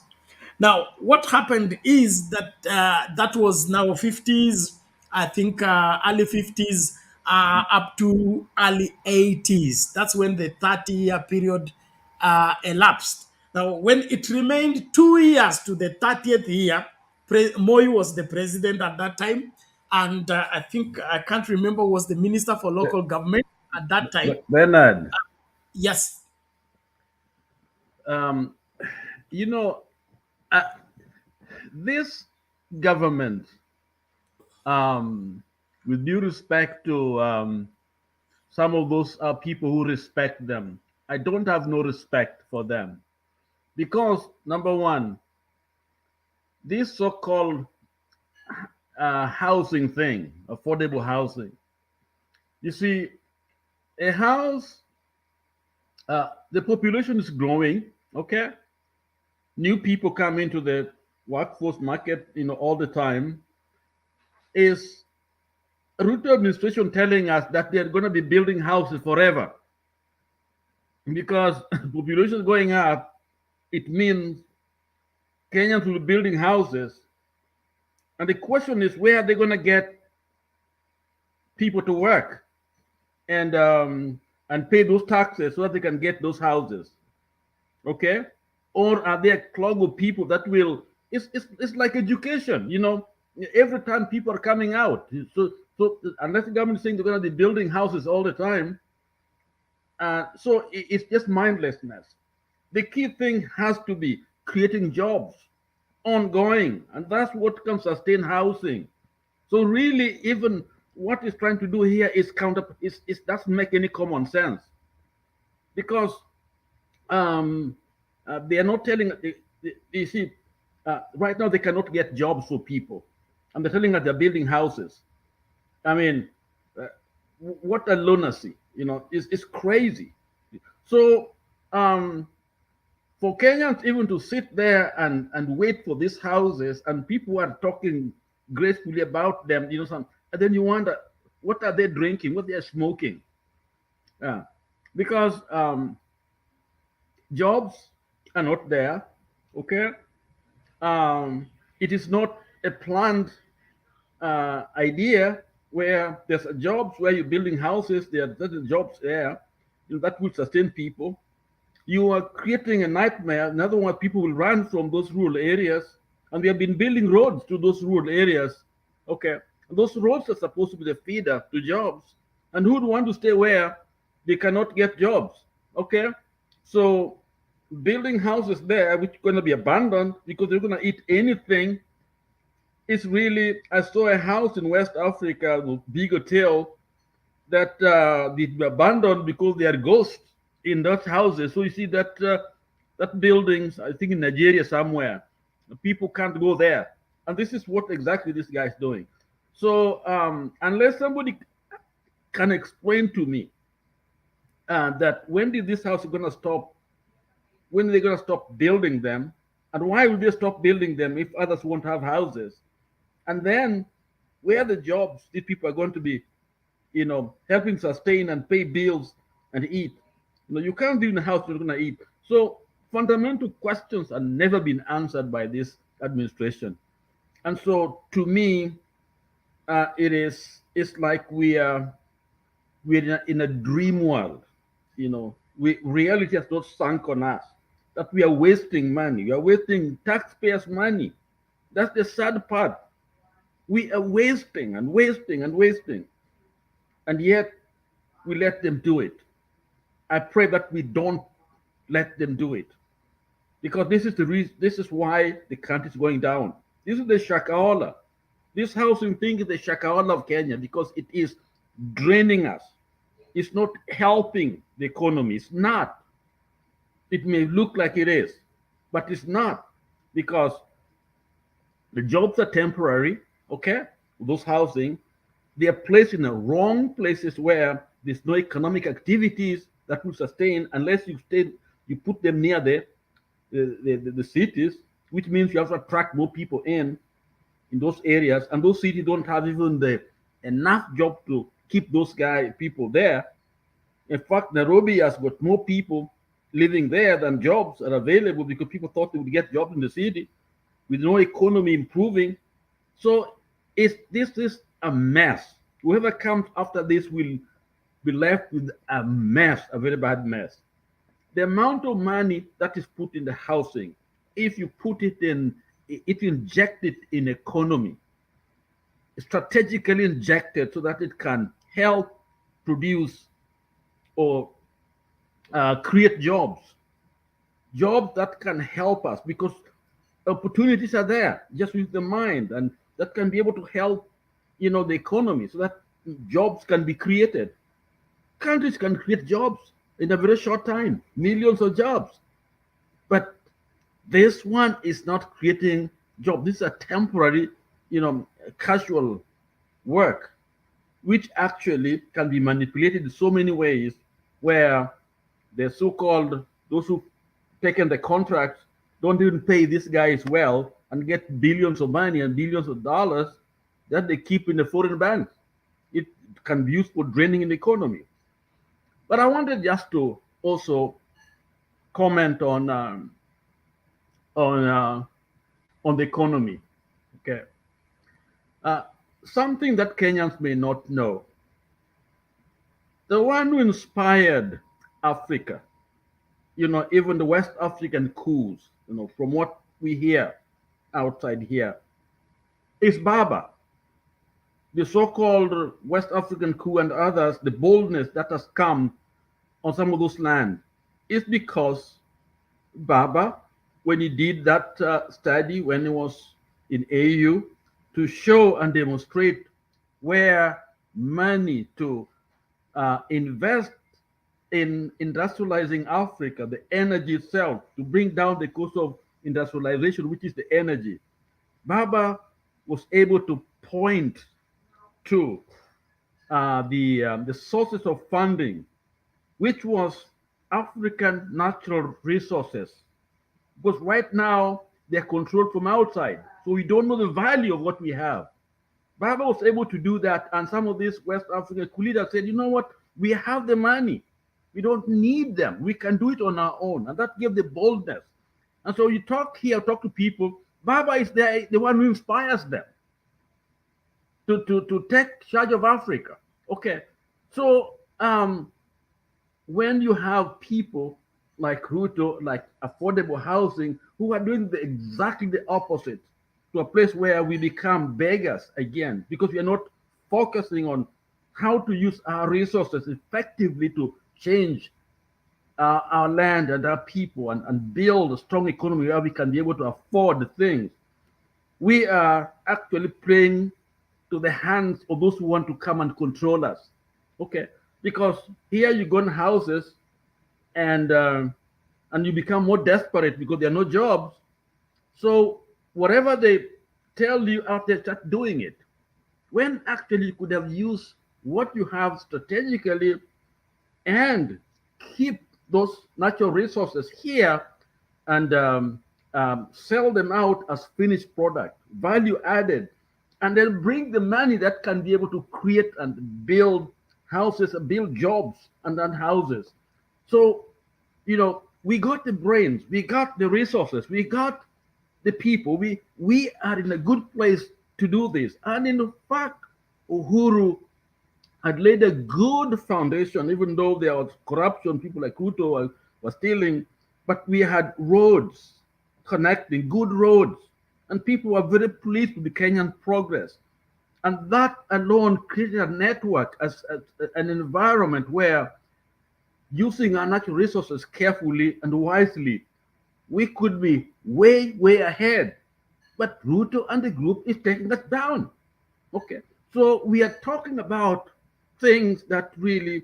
Speaker 10: Now, what happened is that that was now 50s, I think early 50s up to early 80s. That's when the 30-year period elapsed. Now, when it remained 2 years to the 30th year, Moi was the president at that time. And I think, I can't remember, was the minister for local government at that time.
Speaker 15: Bernard,
Speaker 10: Yes.
Speaker 15: you know, this government, with due respect to some of those people who respect them, I don't have no respect for them. Because, number one, this so-called housing thing, affordable housing, you see, a house, the population is growing, okay? New people come into the workforce market, all the time. Is Ruto administration telling us that they're going to be building houses forever? Because population is going up, it means Kenyans will be building houses. And the question is, where are they going to get people to work and pay those taxes so that they can get those houses? Okay? Or are there a clog of people that will, it's like education, every time people are coming out. So unless the government is saying they're going to be building houses all the time, so it's just mindlessness. The key thing has to be creating jobs, ongoing, and that's what can sustain housing. So really, even what it's trying to do here is it doesn't make any common sense, because they are not telling. You see, right now they cannot get jobs for people, and they're telling us they're building houses. I mean, what a lunacy! It's crazy. So for Kenyans even to sit there and wait for these houses, and people are talking gracefully about them, and then you wonder, what are they drinking? What they are smoking? Because jobs are not there, okay? It is not a planned idea where there's jobs where you're building houses, there's jobs there that will sustain people. You are creating a nightmare. In other words, people will run from those rural areas, and we have been building roads to those rural areas. Okay, and those roads are supposed to be the feeder to jobs, and who would want to stay where they cannot get jobs? Okay, so building houses there, which are going to be abandoned because they're going to eat anything, is really. I saw a house in West Africa with big hotel that they were abandoned because they are ghosts in those houses. So you see that that buildings, I think in Nigeria somewhere, people can't go there, and this is what exactly this guy is doing. So unless somebody can explain to me that when did this house going to stop? When are they going to stop building them, and why will they stop building them if others won't have houses? And then where are the jobs these people are going to be, helping sustain and pay bills and eat? You can't live in a house you're going to eat. So fundamental questions have never been answered by this administration. And so to me, it's like we're in a dream world. Reality has not sunk on us, that we are wasting money. We are wasting taxpayers' money. That's the sad part. We are wasting and wasting and wasting. And yet we let them do it. I pray that we don't let them do it, because this is the reason. This is why the country is going down. This is the shakaola. This housing thing is the shakaola of Kenya, because it is draining us. It's not helping the economy. It's not. It may look like it is, but it's not, because the jobs are temporary. Okay, those housing, they are placed in the wrong places where there's no economic activities that will sustain unless you put them near the cities, which means you have to attract more people in those areas, and those cities don't have even enough job to keep those people there. In fact, Nairobi has got more people living there than jobs are available, because people thought they would get jobs in the city. with no economy improving. So this is a mess. Whoever comes after this will be left with a mess, a very bad mess. The amount of money that is put in the housing, if you put it in, if you inject it in economy, strategically injected so that it can help produce or create jobs that can help us, because opportunities are there just with the mind, and that can be able to help the economy so that jobs can be created. Countries can create jobs in a very short time, millions of jobs. But this one is not creating jobs. This is a temporary, casual work, which actually can be manipulated in so many ways, where the so-called, those who've taken the contracts don't even pay these guys well and get billions of money and billions of dollars that they keep in the foreign banks. It can be used for draining in the economy. But I wanted just to also comment on the economy. Okay, something that Kenyans may not know: the one who inspired Africa, even the West African coups, from what we hear outside here, is Baba. The so-called West African coup and others, the boldness that has come on some of those lands is because Baba, when he did that study when he was in AU, to show and demonstrate where money to invest in industrializing Africa, the energy itself, to bring down the cost of industrialization, which is the energy. Baba was able to point to the sources of funding, which was African natural resources. Because right now they're controlled from outside, so we don't know the value of what we have. Baba was able to do that, and some of these West African leaders said, you know what, we have the money. We don't need them. We can do it on our own. And that gave the boldness. And so you talk to people, Baba is the one who inspires them to take charge of Africa. Okay, so when you have people like Ruto, like affordable housing, who are doing exactly the opposite, to a place where we become beggars again, because we are not focusing on how to use our resources effectively to change our land and our people, and build a strong economy where we can be able to afford the things. We are actually playing to the hands of those who want to come and control us. Okay, because here you go in houses and you become more desperate because there are no jobs. So whatever they tell you out there, start doing it, when actually you could have used what you have strategically and keep those natural resources here and sell them out as finished product, value added, and then bring the money that can be able to create and build houses, build jobs, and then houses. So, we got the brains, we got the resources, we got the people. We are in a good place to do this. And in fact, Uhuru had laid a good foundation, even though there was corruption, people like Ruto were stealing, but we had roads connecting, good roads, and people were very pleased with the Kenyan progress. And that alone created a network, as an environment where, using our natural resources carefully and wisely, we could be way, way ahead. But Ruto and the group is taking us down. Okay, so we are talking about things that really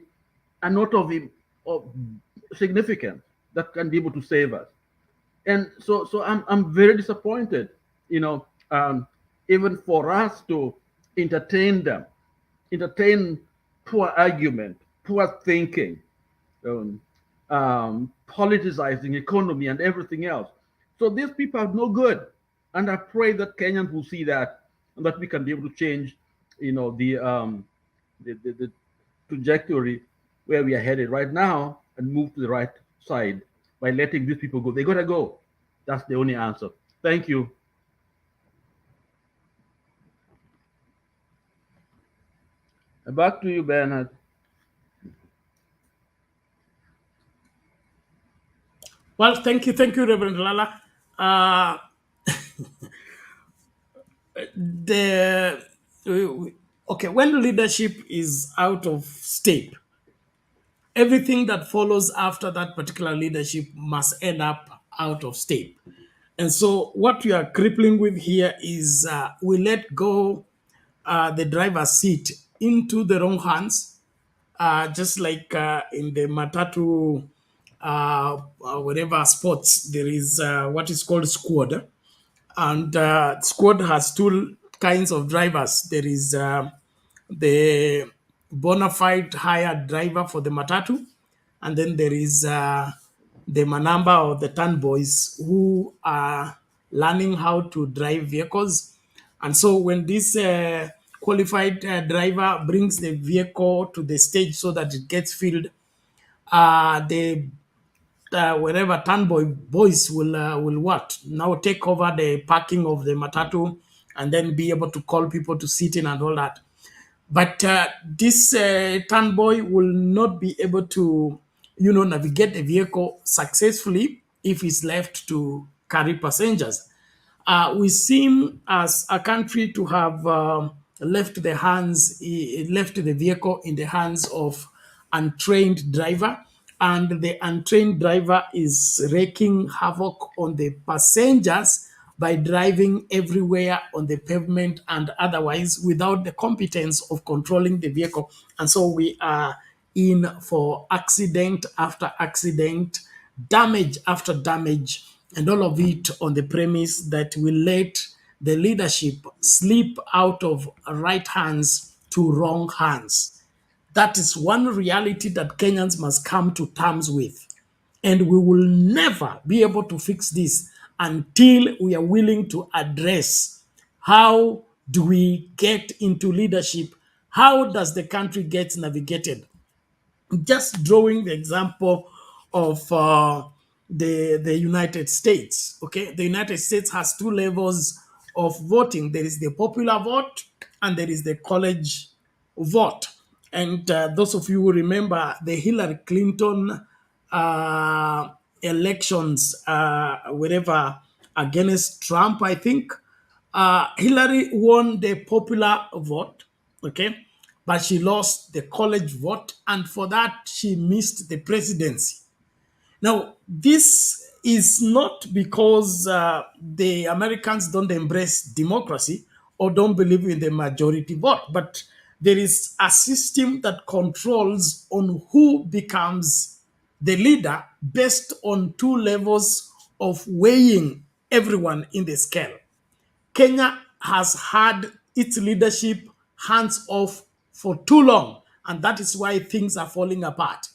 Speaker 15: are not of significance, that can be able to save us. And so I'm very disappointed, even for us to entertain them, entertain poor argument, poor thinking, politicizing economy and everything else. So these people are no good. And I pray that Kenyans will see that, and that we can be able to change, the trajectory where we are headed right now, and move to the right side by letting these people go. They gotta go. That's the only answer. Thank you. Back to you, Bernard.
Speaker 10: Well, thank you, Reverend Lala. Uh, the okay, when leadership is out of step, everything that follows after that particular leadership must end up out of step. And so, what we are crippling with here is we let go the driver's seat into the wrong hands, just like in the matatu, whatever sports, there is what is called squad. And squad has two kinds of drivers. There is the bona fide hired driver for the matatu, and then there is the manamba or the turn boys who are learning how to drive vehicles. And so when this qualified driver brings the vehicle to the stage so that it gets filled, the wherever boys will what now take over the parking of the matatu and then be able to call people to sit in and all that. But this turn boy will not be able to, navigate the vehicle successfully if he's left to carry passengers. We seem as a country to have left the vehicle in the hands of untrained driver, and the untrained driver is wreaking havoc on the passengers by driving everywhere on the pavement and otherwise without the competence of controlling the vehicle. And so we are in for accident after accident, damage after damage, and all of it on the premise that we let the leadership slip out of right hands to wrong hands. That is one reality that Kenyans must come to terms with. And we will never be able to fix this until we are willing to address how do we get into leadership? How does the country get navigated? Just drawing the example of the United States. Okay, the United States has two levels of voting. There is the popular vote and there is the college vote. And those of you who remember the Hillary Clinton elections, whatever, against Trump, I think, Hillary won the popular vote, okay, but she lost the college vote, and for that she missed the presidency. Now, this is not because the Americans don't embrace democracy or don't believe in the majority vote, but there is a system that controls on who becomes the leader based on two levels of weighing everyone in the scale. Kenya has had its leadership hands off for too long, and that is why things are falling apart.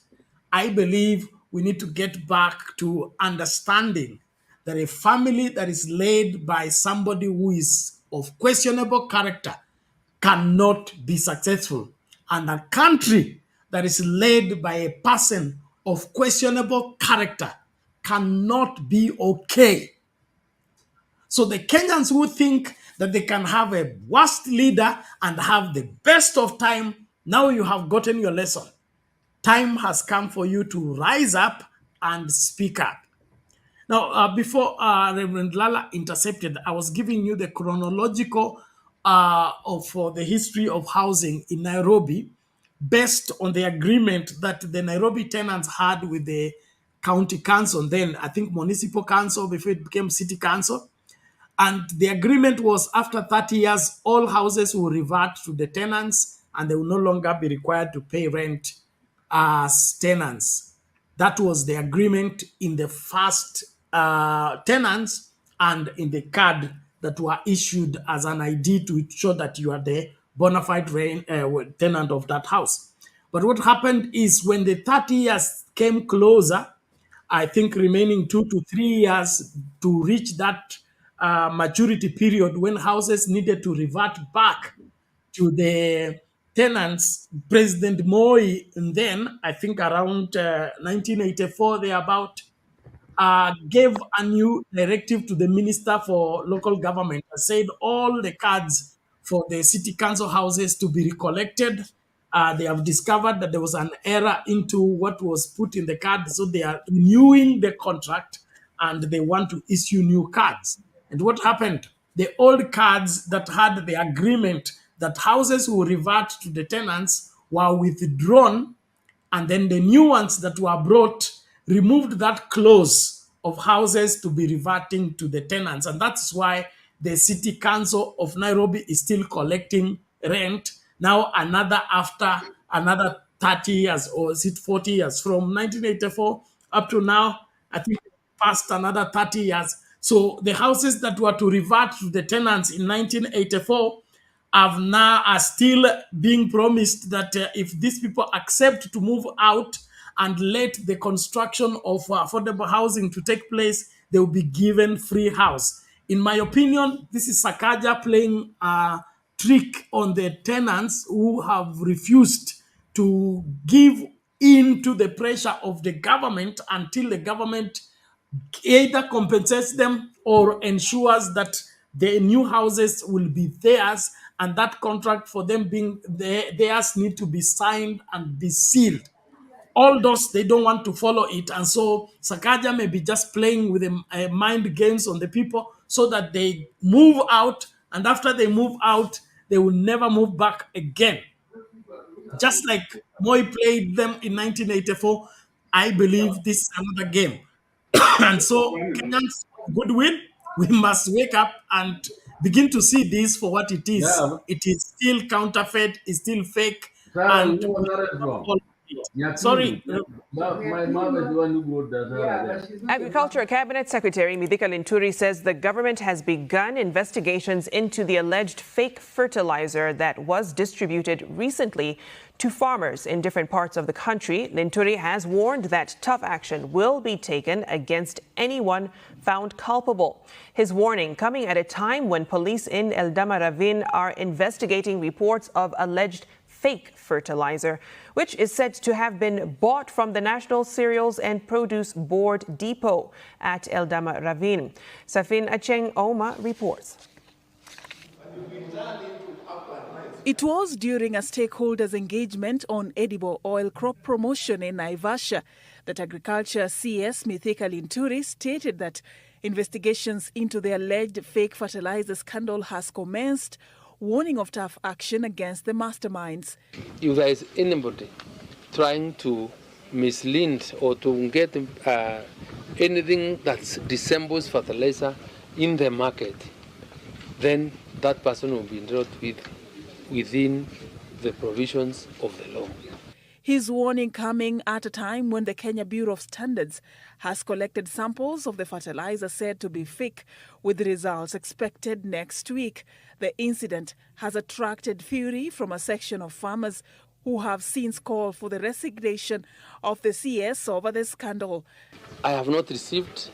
Speaker 10: I believe we need to get back to understanding that a family that is led by somebody who is of questionable character cannot be successful. And a country that is led by a person of questionable character cannot be okay. So the Kenyans who think that they can have a worst leader and have the best of time, now you have gotten your lesson. Time has come for you to rise up and speak up. Now, before Reverend Lala intercepted, I was giving you the chronological of the history of housing in Nairobi based on the agreement that the Nairobi tenants had with the county council, then I think municipal council before it became city council. And the agreement was after 30 years, all houses will revert to the tenants and they will no longer be required to pay rent as tenants. That was the agreement in the first tenants and in the card that were issued as an ID to show that you are the bona fide tenant of that house. But what happened is when the 30 years came closer, I think remaining 2 to 3 years to reach that maturity period when houses needed to revert back to the tenants, President Moi, and then I think around 1984, thereabout, gave a new directive to the Minister for Local Government and said all the cards for the city council houses to be recollected They have discovered that there was an error into what was put in the card, so they are renewing the contract and they want to issue new cards. And what happened? The old cards that had the agreement that houses will revert to the tenants were withdrawn, and then the new ones that were brought removed that clause of houses to be reverting to the tenants. And that's why the city council of Nairobi is still collecting rent now, after another 30 years, or is it 40 years, from 1984 up to now. I think past another 30 years. So the houses that were to revert to the tenants in 1984 are still being promised that if these people accept to move out and let the construction of affordable housing to take place, they will be given free house. In my opinion, this is Sakaja playing a trick on the tenants who have refused to give in to the pressure of the government until the government either compensates them or ensures that the new houses will be theirs, and that contract for them being theirs need to be signed and be sealed. All those, they don't want to follow it, and so Sakaja may be just playing with mind games on the people so that they move out, and after they move out, they will never move back again. Just like Moi played them in 1984, I believe this is another game. And so, Kenyans of goodwill, we must wake up and begin to see this for what it is.
Speaker 15: Yeah.
Speaker 10: It is still counterfeit, it's still fake,
Speaker 15: Sarah,
Speaker 10: and
Speaker 15: who was
Speaker 10: we
Speaker 15: that
Speaker 10: cannot
Speaker 15: from?
Speaker 10: fall for it.
Speaker 15: Nyakini.
Speaker 10: Sorry.
Speaker 15: My mom is the one who wrote that. Sarah.
Speaker 16: Agriculture Cabinet Secretary Mithika Linturi says the government has begun investigations into the alleged fake fertilizer that was distributed recently to farmers in different parts of the country. Linturi has warned that tough action will be taken against anyone found culpable. His warning coming at a time when police in Eldama Ravine are investigating reports of alleged fake fertilizer, which is said to have been bought from the National Cereals and Produce Board Depot at Eldama Ravine. Safin Acheng Oma reports.
Speaker 17: It was during a stakeholders' engagement on edible oil crop promotion in Naivasha that Agriculture CS Mithika Linturi stated that investigations into the alleged fake fertilizer scandal has commenced, warning of tough action against the masterminds.
Speaker 18: If there is anybody trying to mislead or to get anything that resembles fertilizer in the market, then that person will be dealt with within the provisions of the law.
Speaker 17: His warning coming at a time when the Kenya Bureau of Standards has collected samples of the fertilizer said to be fake, with results expected next week. The incident has attracted fury from a section of farmers who have since called for the resignation of the CS over the scandal.
Speaker 18: I have not received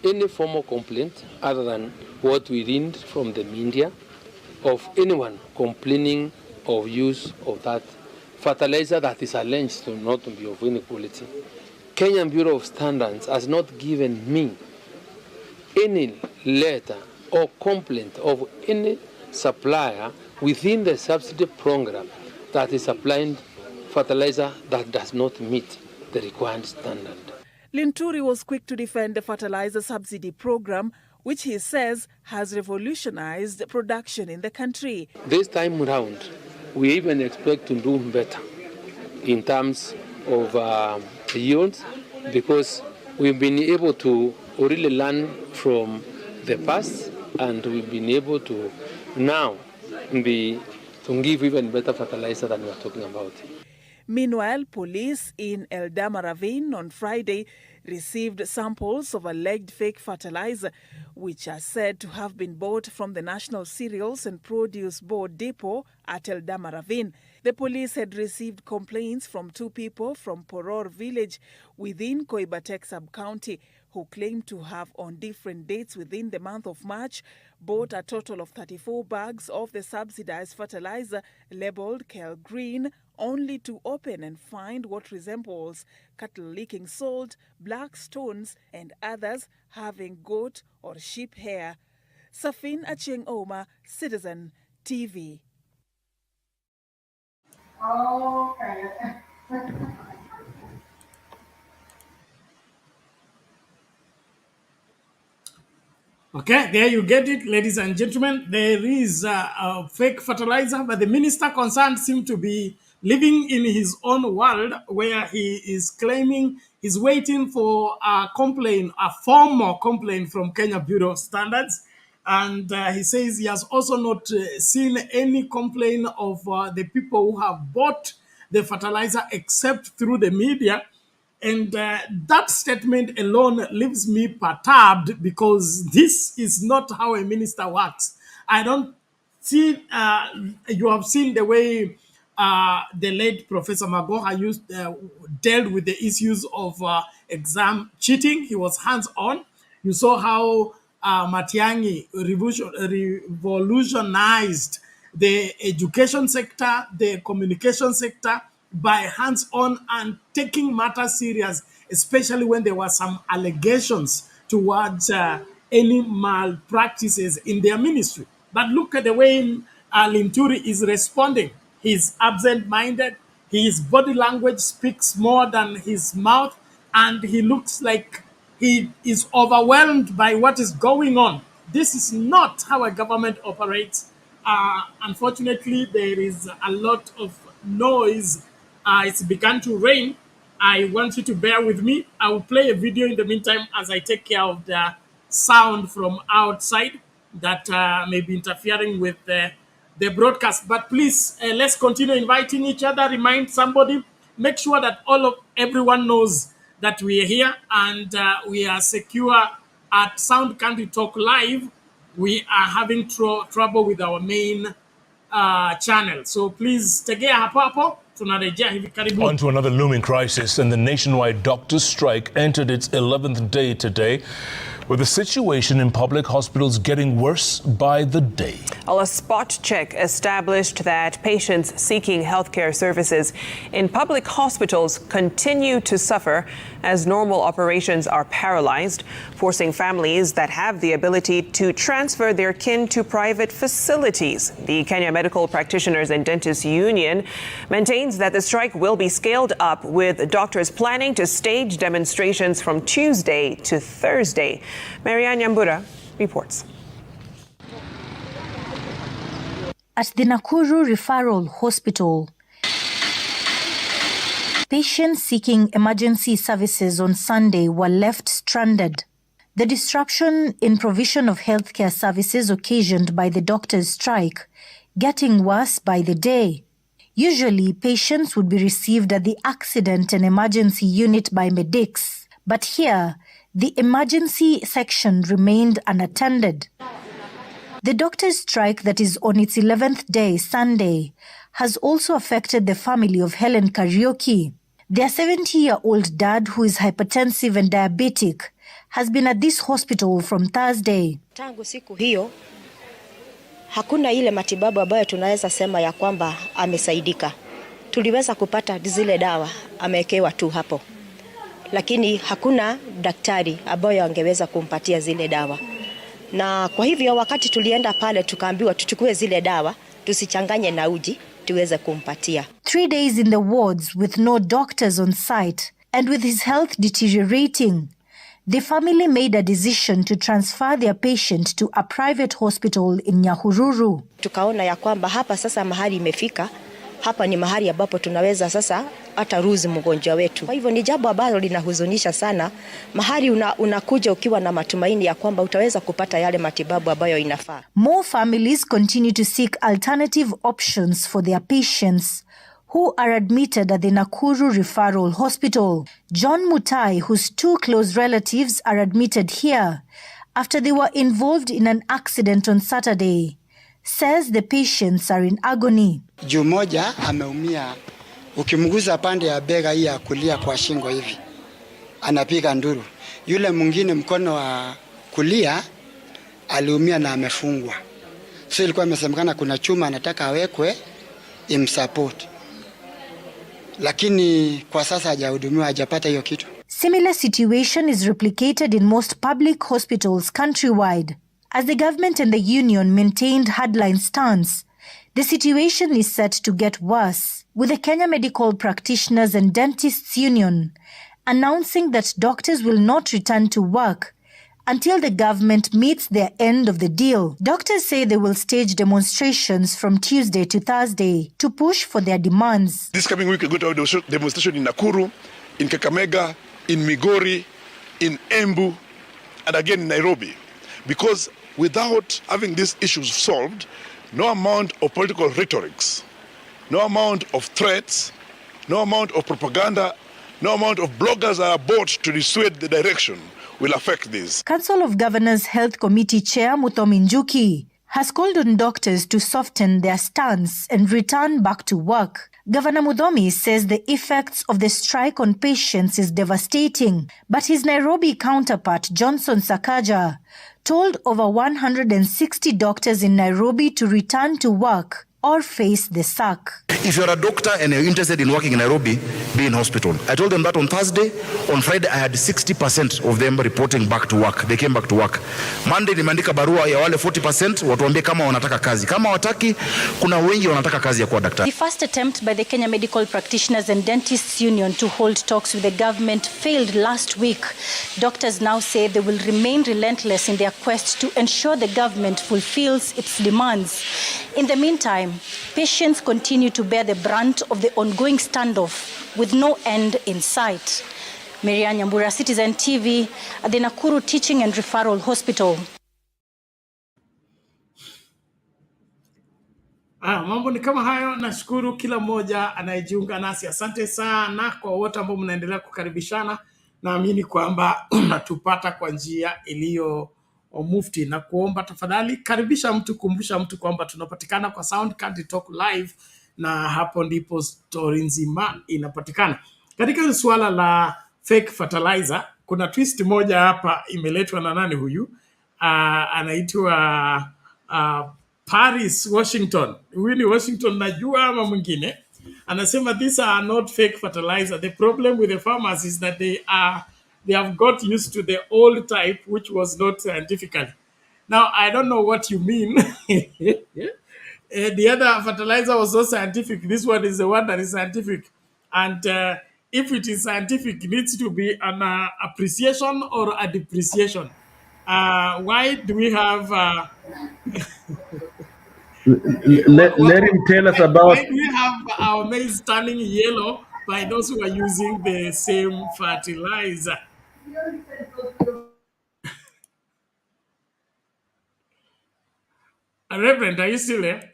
Speaker 18: any formal complaint other than what we read from the media of anyone complaining of use of that fertilizer that is alleged to not be of inequality. Kenyan Bureau of Standards has not given me any letter or complaint of any supplier within the subsidy program that is supplying fertilizer that does not meet the required standard.
Speaker 17: Linturi was quick to defend the fertilizer subsidy program, which he says has revolutionized production in the country.
Speaker 18: This time round, we even expect to do better in terms of yields, because we've been able to really learn from the past, and we've been able to now to give even better fertilizer than we're talking about.
Speaker 17: Meanwhile, police in Eldama Ravine on Friday received samples of alleged fake fertilizer, which are said to have been bought from the National Cereals and Produce Board Depot at Eldama Ravine. The police had received complaints from two people from Poror village within Koibatek sub-county who claimed to have, on different dates within the month of March, bought a total of 34 bags of the subsidized fertilizer labeled Kel Green, only to open and find what resembles cattle-licking salt, black stones, and others having goat or sheep hair. Safin Acheng Oma, Citizen TV.
Speaker 10: Okay, there you get it, ladies and gentlemen. There is a fake fertilizer, but the minister concerned seems to be living in his own world where he is claiming he's waiting for a complaint, a formal complaint from Kenya Bureau of Standards. And he says he has also not seen any complaint of the people who have bought the fertilizer except through the media. And that statement alone leaves me perturbed because this is not how a minister works. I don't see, you have seen the way the late Professor Magoha dealt with the issues of exam cheating. He was hands-on. You saw how Matiang'i revolutionized the education sector, the communication sector, by hands-on and taking matters serious, especially when there were some allegations towards any malpractices in their ministry. But look at the way Linturi is responding. He's absent-minded. His body language speaks more than his mouth, and he looks like he is overwhelmed by what is going on. This is not how a government operates. Unfortunately, there is a lot of noise. It's begun to rain. I want you to bear with me. I will play a video in the meantime as I take care of the sound from outside that may be interfering with the broadcast. But please, let's continue inviting each other. Remind somebody. Make sure that everyone knows that we are here and we are secure at Sound Country Talk Live. We are having trouble with our main channel. So please, tegea hapo tunarejea hivi karibuni.
Speaker 19: On to another looming crisis, and the nationwide doctors' strike entered its 11th day today, with the situation in public hospitals getting worse by the day.
Speaker 16: A spot check established that patients seeking healthcare services in public hospitals continue to suffer as normal operations are paralyzed, forcing families that have the ability to transfer their kin to private facilities. The Kenya Medical Practitioners and Dentists Union maintains that the strike will be scaled up, with doctors planning to stage demonstrations from Tuesday to Thursday. Marianne Nyambura reports.
Speaker 20: At the Nakuru Referral Hospital, patients seeking emergency services on Sunday were left stranded. The disruption in provision of healthcare services occasioned by the doctors' strike getting worse by the day. Usually, patients would be received at the accident and emergency unit by medics, but here, the emergency section remained unattended. The doctors' strike that is on its 11th day, Sunday, has also affected the family of Helen Kariuki. Their 70-year-old dad, who is hypertensive and diabetic, has been at this hospital from Thursday.
Speaker 21: Tangu siku hiyo, hakuna ile matibabu ambayo tunaweza sema ya kwamba amesaidika. Tuliweza kupata zile dawa, amewekewa tu hapo. Lakini hakuna daktari ambaye angeweza kumpatia zile dawa. Na kwa hivyo wakati tulienda pale tukaambiwa tuchukue zile dawa, tusichanganye na uji, tuweze kumpatia.
Speaker 20: 3 days in the wards with no doctors on site and with his health deteriorating, the family made a decision to transfer their patient to a private hospital in Nyahururu.
Speaker 21: Tukaona ya kwamba hapa sasa mahali imefika, hapa ni mahali ambapo tunaweza sasa hata ruzi mgonjwa wetu. Kwa hivyo ni jambo ambalo linahuzunisha sana. Mahali unakuja ukiwa na matumaini ya kwamba utaweza kupata yale matibabu ambayo inafaa.
Speaker 20: More families continue to seek alternative options for their patients who are admitted at the Nakuru Referral Hospital. John Mutai, whose 2 close relatives are admitted here after they were involved in an accident on Saturday, says the patients are in agony.
Speaker 22: Juu moja ameumia, ukimguza pande ya bega hii ya kulia kwa shingo hivi, anapiga nduru. Yule mwingine mkono wa kulia aliumia na amefungwa. So ilikuwa imesemekana kuna chuma anataka awekwe imsupport. Lakini kwa sasa hajahudumiwa, hajapata hiyo kitu.
Speaker 20: Similar situation is replicated in most public hospitals countrywide. As the government and the union maintained hardline stance, the situation is set to get worse. with the Kenya Medical Practitioners and Dentists Union announcing that doctors will not return to work until the government meets their end of the deal. Doctors say they will stage demonstrations from Tuesday to Thursday to push for their demands.
Speaker 1: This coming week, we're going to have a demonstration in Nakuru, in Kakamega, in Migori, in Embu, and again in Nairobi. Because without having these issues solved, no amount of political rhetorics, no amount of threats, no amount of propaganda, no amount of bloggers are bought to dissuade the direction will affect this.
Speaker 20: Council of Governors Health Committee Chair Muthomi Njuki has called on doctors to soften their stance and return back to work. Governor Muthomi says the effects of the strike on patients is devastating, but his Nairobi counterpart Johnson Sakaja told over 160 doctors in Nairobi to return to work or face the sack.
Speaker 2: If you're a doctor and you're interested in working in Nairobi, be in hospital. I told them that on Thursday. On Friday, I had 60% of them reporting back to work. They came back to work. Monday, nimeandika barua ya wale 40% watuambie kama wanataka kazi. Kama wataki, kuna wengi wanataka kazi ya kuwa daktari.
Speaker 20: The first attempt by the Kenya Medical Practitioners and Dentists Union to hold talks with the government failed last week. Doctors now say they will remain relentless in their quest to ensure the government fulfills its demands. In the meantime, patients continue to bear the brunt of the ongoing standoff with no end in sight. Myriad Nyambura, Citizen TV, at the Nakuru Teaching and Referral Hospital.
Speaker 10: Mambo ni kama hayo. Nashukuru kila mmoja anayejiunga nasi. Asante sana kwa wote ambao mnaendelea kukaribishana. Naamini kwamba unatupata kwa njia iliyo mufti, na kuomba tafadhali karibisha mtu, kumbusha mtu kwamba tunapatikana kwa Sound Candy Talk Live, na hapo ndipo story nzima inapatikana. Katika suala la fake fertilizer, kuna twist moja hapa imeletwa na nani huyu? Anaitwa Paris Washington. Huyu ni Washington najua ama mwingine. Anasema these are not fake fertilizer. The problem with the farmers is that they have got used to the old type, which was not scientific. Now, I don't know what you mean. The other fertilizer was not scientific. This one is the one that is scientific. And if it is scientific, it needs to be an appreciation or a depreciation. Why do we have...
Speaker 15: let him tell us about...
Speaker 10: Why do we have our maize turning yellow by those who are using the same fertilizer? Reverend, are you still there?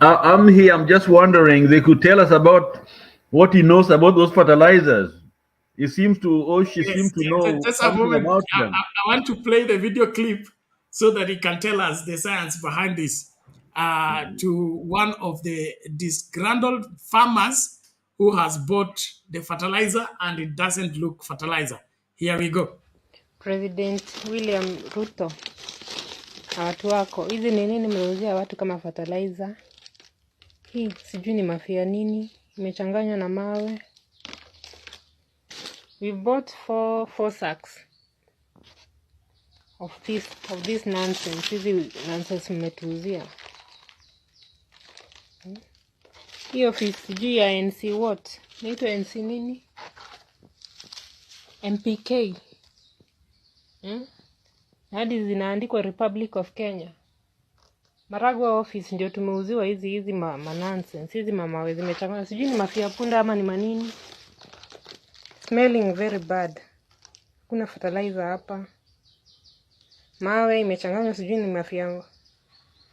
Speaker 15: I'm here. I'm just wondering, they could tell us about what he knows about those fertilizers. He seems to, she seems to know
Speaker 10: just a
Speaker 15: something
Speaker 10: moment.
Speaker 15: about them.
Speaker 10: I want to play the video clip so that he can tell us the science behind this, to one of the disgruntled farmers who has bought the fertilizer and it doesn't look fertilizer. Here we go.
Speaker 23: President William Ruto, watu wako, hizi ni nini mmeuzia watu kama fertilizer? Hii sijui ni mafia nini, imechanganywa na mawe. We bought four sacks of this nonsense. Hizi nonsense mmetuuzia. Hii office sijui ya NC what? Naitwa NC nini? MPK. Hadi zinaandikwa Republic of Kenya. Maragwa office ndio tumeuziwa hizi nonsense. Hizi mamawe zimechanganywa. Sijui ni mafia punda ama ni manini. Smelling very bad. Kuna fertilizer hapa. Mawe imechanganywa, sijui ni mafia.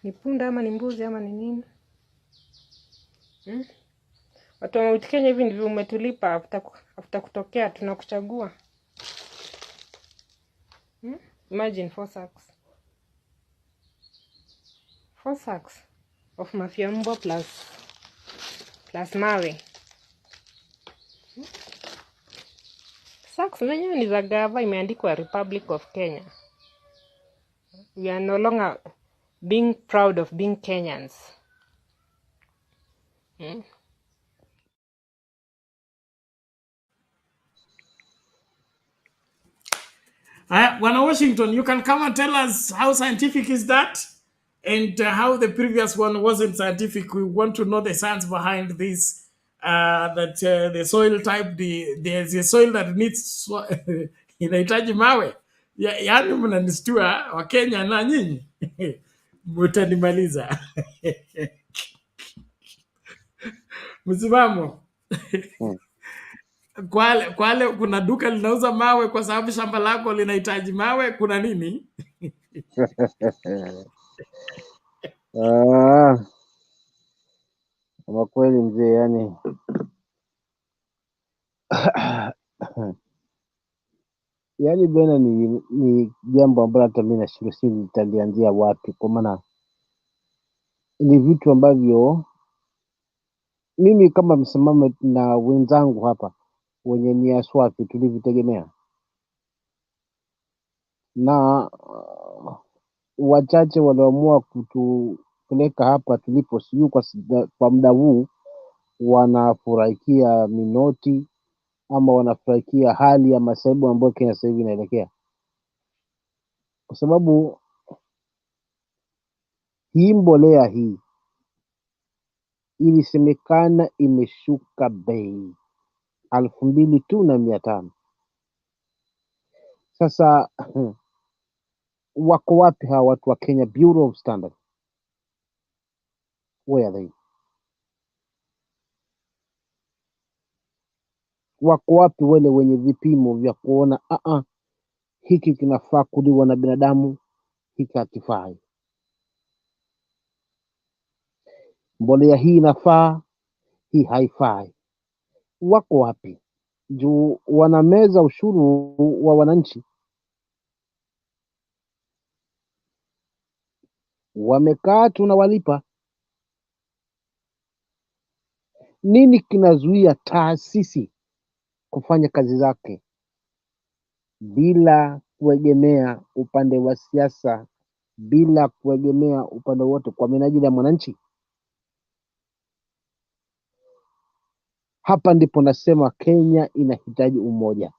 Speaker 23: Ni punda ama ni mbuzi ama ni nini? Watu wa Mount Kenya hivi ndivyo umetulipa after kutokea tunakuchagua. Imagine 4 sacks. 4 sacks of mafia mbwa plus mawe. Sacks zenyewe ni za gava, imeandikwa Republic of Kenya. We are no longer being proud of being Kenyans.
Speaker 10: Wana Washington, you can come and tell us how scientific is that? and how the previous one wasn't scientific. We want to know the science behind this. That the soil type, there's a soil that needs inahitaji mawe. Yaani mnanistua Wakenya na nyinyi mtanimaliza. Msimamo. Kwale kuna duka linauza mawe kwa sababu shamba lako linahitaji mawe, kuna nini?
Speaker 14: Kwa kweli mzee, yani yani bwana, ni jambo ambalo hata mimi nashindwa si nitalianzia wapi, kwa maana ni vitu ambavyo mimi kama msimamo na wenzangu hapa wenye nia swafi tulivitegemea, na wachache walioamua kutupeleka hapa tulipo, sijui kwa muda huu wanafurahikia minoti ama wanafurahikia hali ya masaibu ambayo Kenya sasa hivi inaelekea, kwa sababu hii mbolea hii ilisemekana imeshuka bei 2,500. Sasa wako wapi hawa watu wa Kenya Bureau of Standards? Where are they? Wako wapi wale wenye vipimo vya kuona hiki kinafaa kuliwa na binadamu, hiki hakifai? Mbolea hii inafaa, hii haifai. Wako wapi? Juu wanameza ushuru wa wananchi, wamekaa tunawalipa. Nini kinazuia taasisi kufanya kazi zake bila kuegemea upande wa siasa, bila kuegemea upande wote, kwa minajili ya mwananchi? Hapa ndipo nasema Kenya inahitaji umoja,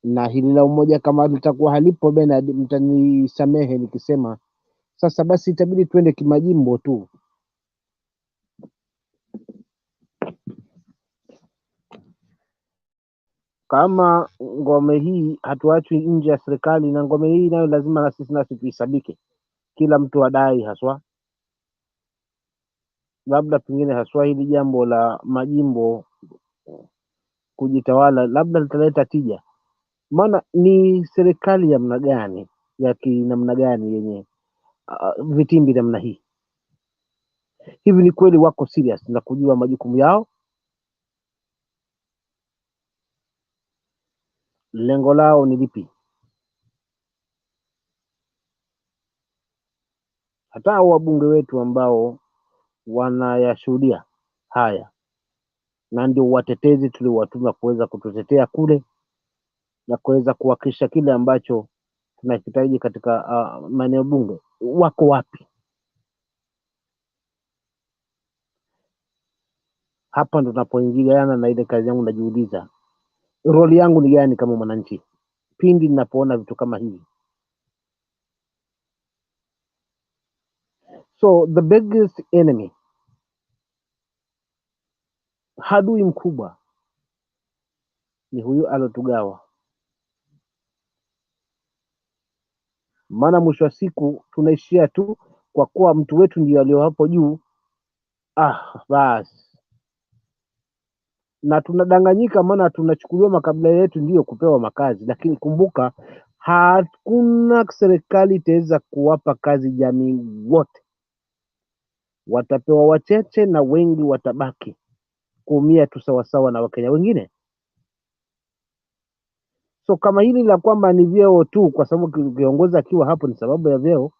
Speaker 14: na hili la umoja kama litakuwa halipo, Bernard, mtanisamehe nikisema sasa basi itabidi twende kimajimbo tu. Kama ngome hii hatuachwi nje ya serikali, na ngome hii nayo lazima na sisi nasi tuisabike, kila mtu adai haswa, labda pengine haswa hili jambo la majimbo kujitawala labda litaleta tija. Maana ni serikali ya namna gani, ya kinamna gani yenye vitimbi namna hii? Hivi ni kweli wako serious na kujua majukumu yao? Lengo lao ni lipi? Hata wabunge wetu ambao wanayashuhudia haya na ndio watetezi tuliowatuma kuweza kututetea kule na kuweza kuhakikisha kile ambacho tunahitaji katika maeneo bunge, wako wapi? Hapa ndo tunapoingiliana na ile kazi yangu. Najiuliza roli yangu ni gani kama mwananchi pindi ninapoona vitu kama hivi. So the biggest enemy, hadui mkubwa ni huyu alotugawa. Maana mwisho wa siku tunaishia tu kwa kuwa mtu wetu ndio alio hapo juu, basi, na tunadanganyika, maana tunachukuliwa makabila yetu ndiyo kupewa makazi, lakini kumbuka hakuna serikali itaweza kuwapa kazi jamii wote. Watapewa wachache na wengi watabaki kuumia tu sawasawa na Wakenya wengine. So kama hili la kwamba ni vyeo tu, kwa sababu kiongozi akiwa hapo ni sababu ya vyeo,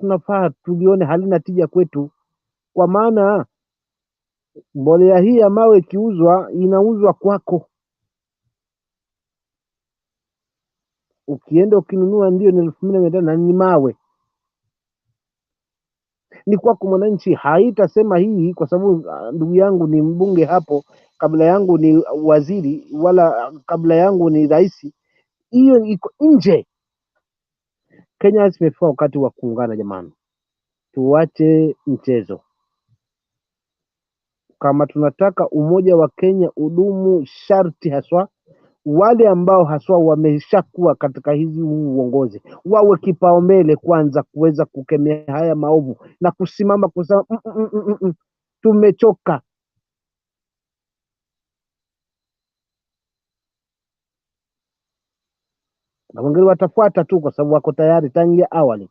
Speaker 14: tunafaa tulione halina tija kwetu, kwa maana mbolea hii ya mawe ikiuzwa inauzwa kwako. Ukienda ukinunua ndio ni 1,500 na ni mawe, ni kwako mwananchi. Haitasema hii kwa sababu ndugu yangu ni mbunge hapo, kabla yangu ni waziri, wala kabla yangu ni rais. Hiyo iko nje. Kenya imefika wakati wa kuungana jamani. Tuache mchezo. Kama tunataka umoja wa Kenya udumu, sharti haswa wale ambao haswa wameshakuwa katika hizi uongozi wawe kipaumbele kwanza kuweza kukemea haya maovu na kusimama kusema tumechoka. Na wengine watafuata tu kwa sababu wako tayari tangia awali.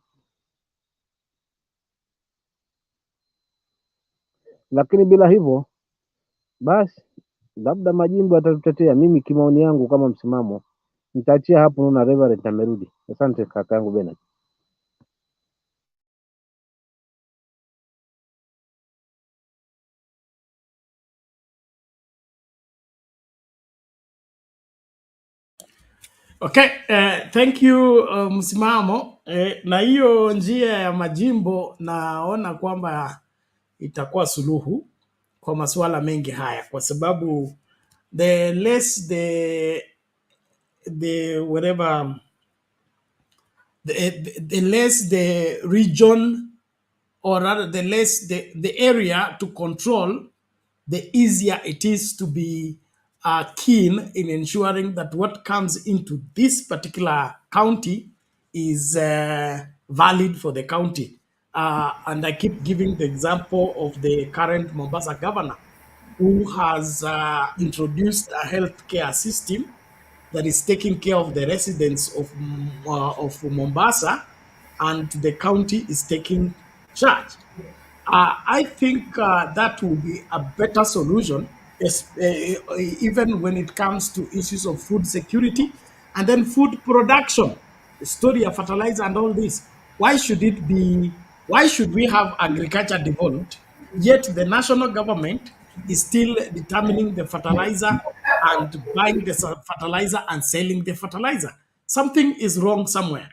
Speaker 14: Lakini bila hivyo basi labda majimbo yatatutetea. Mimi kimaoni yangu kama msimamo nitaachia hapo, na Reverend amerudi. Asante kaka yangu Bernard.
Speaker 10: Okay, thank you msimamo. Na hiyo njia ya majimbo naona kwamba itakuwa suluhu kwa masuala mengi haya, kwa sababu the less the whatever the less the region, or rather the less the area to control, the easier it is to be keen in ensuring that what comes into this particular county is valid for the county. And I keep giving the example of the current Mombasa governor, who has introduced a healthcare system that is taking care of the residents of Mombasa, and the county is taking charge. I think that will be a better solution, even when it comes to issues of food security and then food production, the story of fertilizer and all this. Why should we have agriculture devolved, yet the national government is still determining the fertilizer and buying the fertilizer and selling the fertilizer? Something is wrong somewhere.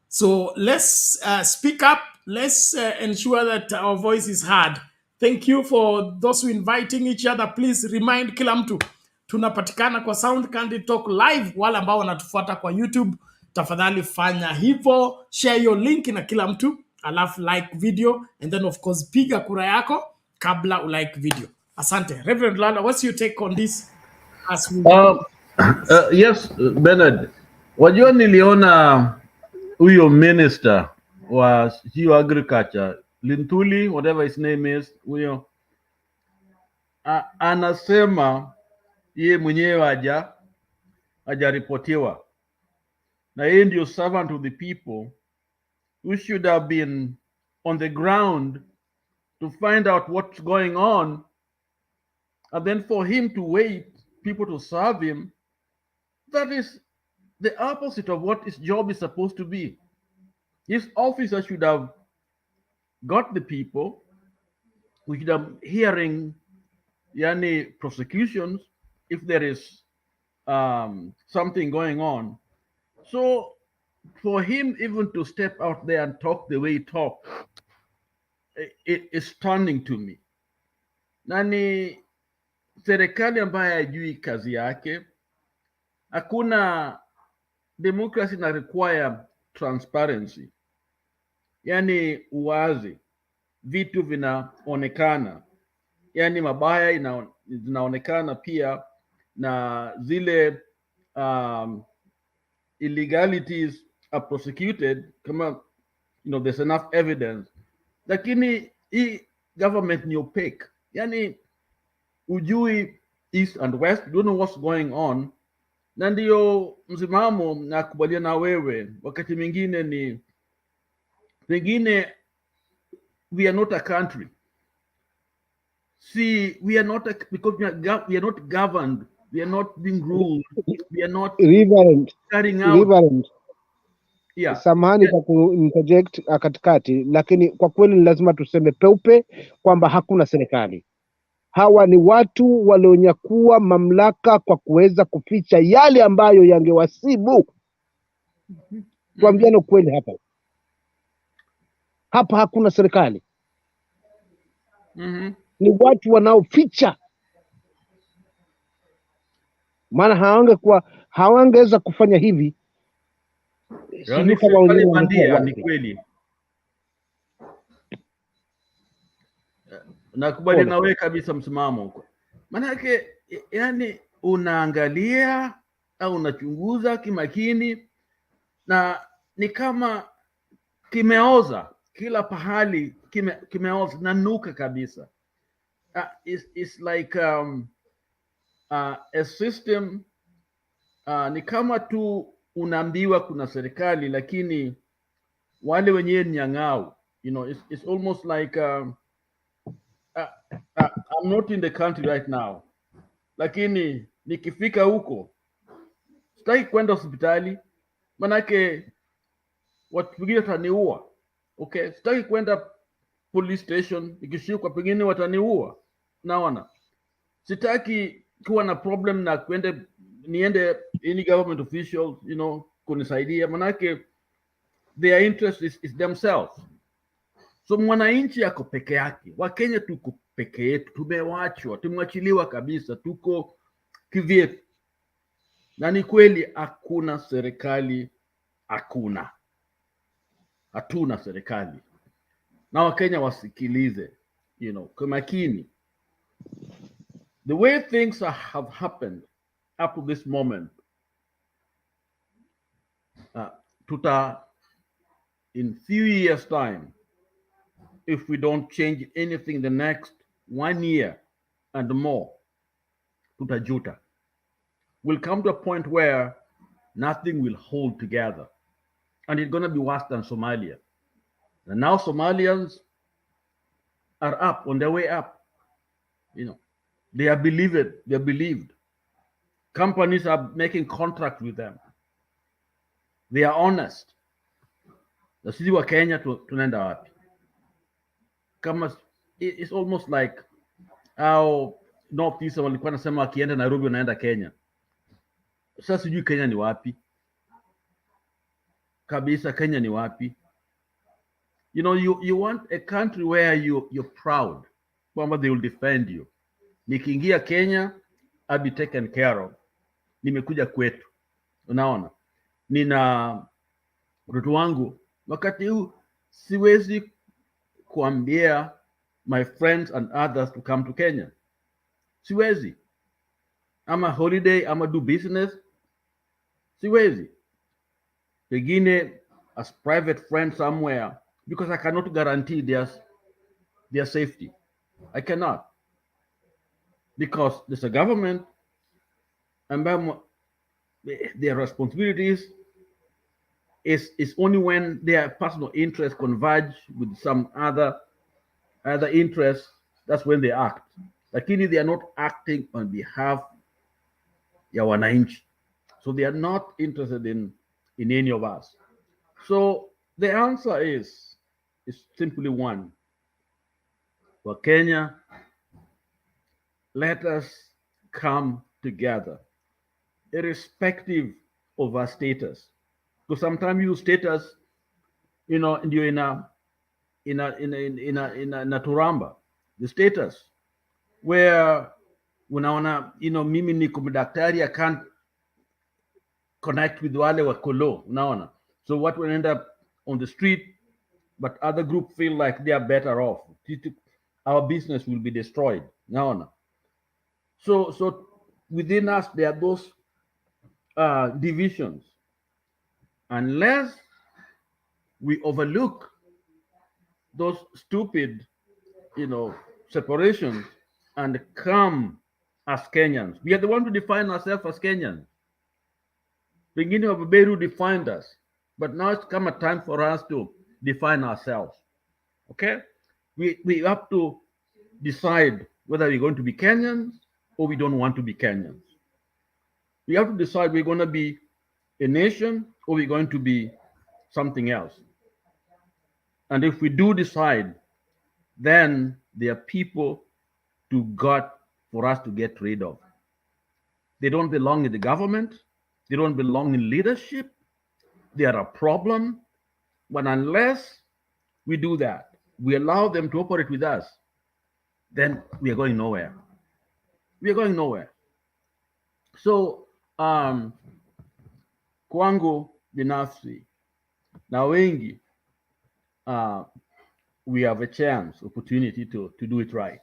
Speaker 10: So let's speak up. Let's ensure that our voice is heard. Thank you for those who inviting each other. Please remind kila mtu tunapatikana kwa Sound Candid Talk live. Wale ambao wanatufuata kwa YouTube, tafadhali fanya hivyo, share your link na kila mtu, alafu like video, and then of course piga kura yako kabla ulike video. Asante. Reverend Lala, what's your take on this? As we
Speaker 15: Yes, Bernard. Wajua niliona huyo minister wa hiyo agriculture, Lintuli, whatever his name is, huyo anasema yeye mwenyewe hajaripotiwa, na yeye ndio servant of the people who should have been on the ground to find out what's going on, and then for him to wait people to serve him. That is the opposite of what his job is supposed to be. His officer should have got the people. We should have hearing prosecutions if there is something going on. So for him even to step out there and talk the way he talked, it is stunning to me. Nani serikali ambayo hajui kazi yake. Hakuna democracy na require transparency, yani uwazi, vitu vinaonekana, yani mabaya zinaonekana pia, na zile illegalities are prosecuted kama there's enough evidence. Lakini hii government ni opaque, yani ujui east and west, you don't know what's going on. Na ndio msimamo nakubaliana na wewe, wakati mwingine ni pengine we are not a country. See, we are not because we are not governed, we are not being ruled, we are not carrying out.
Speaker 14: Yeah. Samahani kwa ku-interject katikati, lakini kwa kweli ni lazima tuseme peupe kwamba hakuna serikali. Hawa ni watu walionyakua mamlaka kwa kuweza kuficha yale ambayo yangewasibu. Tuambiane ukweli hapa. Hapa hakuna serikali. Ni watu wanaoficha. Maana hawangeweza kufanya hivi
Speaker 15: Yaani
Speaker 14: kama wengine
Speaker 15: serikali
Speaker 14: wangekuwa
Speaker 15: bandia, ni
Speaker 14: wapi?
Speaker 15: kweli. Nakubali
Speaker 14: Pole.
Speaker 15: na wewe kabisa msimamo. Manake yani unaangalia au unachunguza kimakini na ni kama kimeoza kila pahali, kimeoza na nuka kabisa. It's like a system ni kama tu unaambiwa kuna serikali lakini wale wenyewe ni nyang'au. You know, it's almost like I'm not in the country right now, lakini nikifika huko sitaki kwenda hospitali, manake watu wengine wataniua. Okay, sitaki kwenda police station, nikishikwa pengine wataniua. Naona sitaki kuwa na problem na niende any government officials, you know, kunisaidia, manake their interest is themselves. So mwananchi yako peke yake, Wakenya tuko peke yetu, tumewachwa, tumewachiliwa kabisa, tuko kivyetu. Na ni kweli hakuna serikali, hatuna serikali. Na Wakenya wasikilize, you know, kwa makini. The way things have happened up to this moment, in few years time, if we don't change anything the next 1 year and more, tutajuta. We'll come to a point where nothing will hold together. And it's going to be worse than Somalia. And now Somalians are up, on their way up. You know, they are believed. Companies are making contracts with them. They are honest. Na sisi wa Kenya tunaenda wapi? Kama it's almost like how Northeast walikuwa nasema wakienda Nairobi wanaenda Kenya. Sasa sijui Kenya ni wapi kabisa. Kenya ni wapi? You know, you want a country where you're proud, kwamba they will defend you. Nikiingia Kenya, I'll be taken care of. Nimekuja kwetu, unaona. Nina mtoto wangu, wakati huu siwezi kuambia my friends and others to come to Kenya. Siwezi. Ama holiday, ama do business. Siwezi. Pengine as private friend somewhere, because I cannot guarantee their safety. I cannot. Because there's a government, and their responsibilities is only when their personal interests converge with some other interests, that's when they act. Lakini they are not acting on behalf ya wananchi. So they are not interested in any of us. So the answer is simply one. For Kenya, let us come together, irrespective of our status. Because sometimes you status, you know, and you're in a turamba, the status where unaona, you know, mimi niko mdaktari, I can't connect with wale wa kolo, unaona. So what will end up on the street, but other group feel like they are better off. Our business will be destroyed, unaona. So within us there are those divisions. Unless we overlook those stupid, you know, separations and come as Kenyans. We are the one to define ourselves as Kenyans. Beginning of Beru defined us, but now it's come a time for us to define ourselves. Okay? We have to decide whether we're going to be Kenyans or we don't want to be Kenyans. We have to decide we're going to be a nation or we're going to be something else. And if we do decide, then there are people to God for us to get rid of. They don't belong in the government. They don't belong in leadership. They are a problem. But unless we do that, we allow them to operate with us, then we are going nowhere. We are going nowhere. So, kwangu, binafsi na wengi, we have a chance, opportunity to do it right.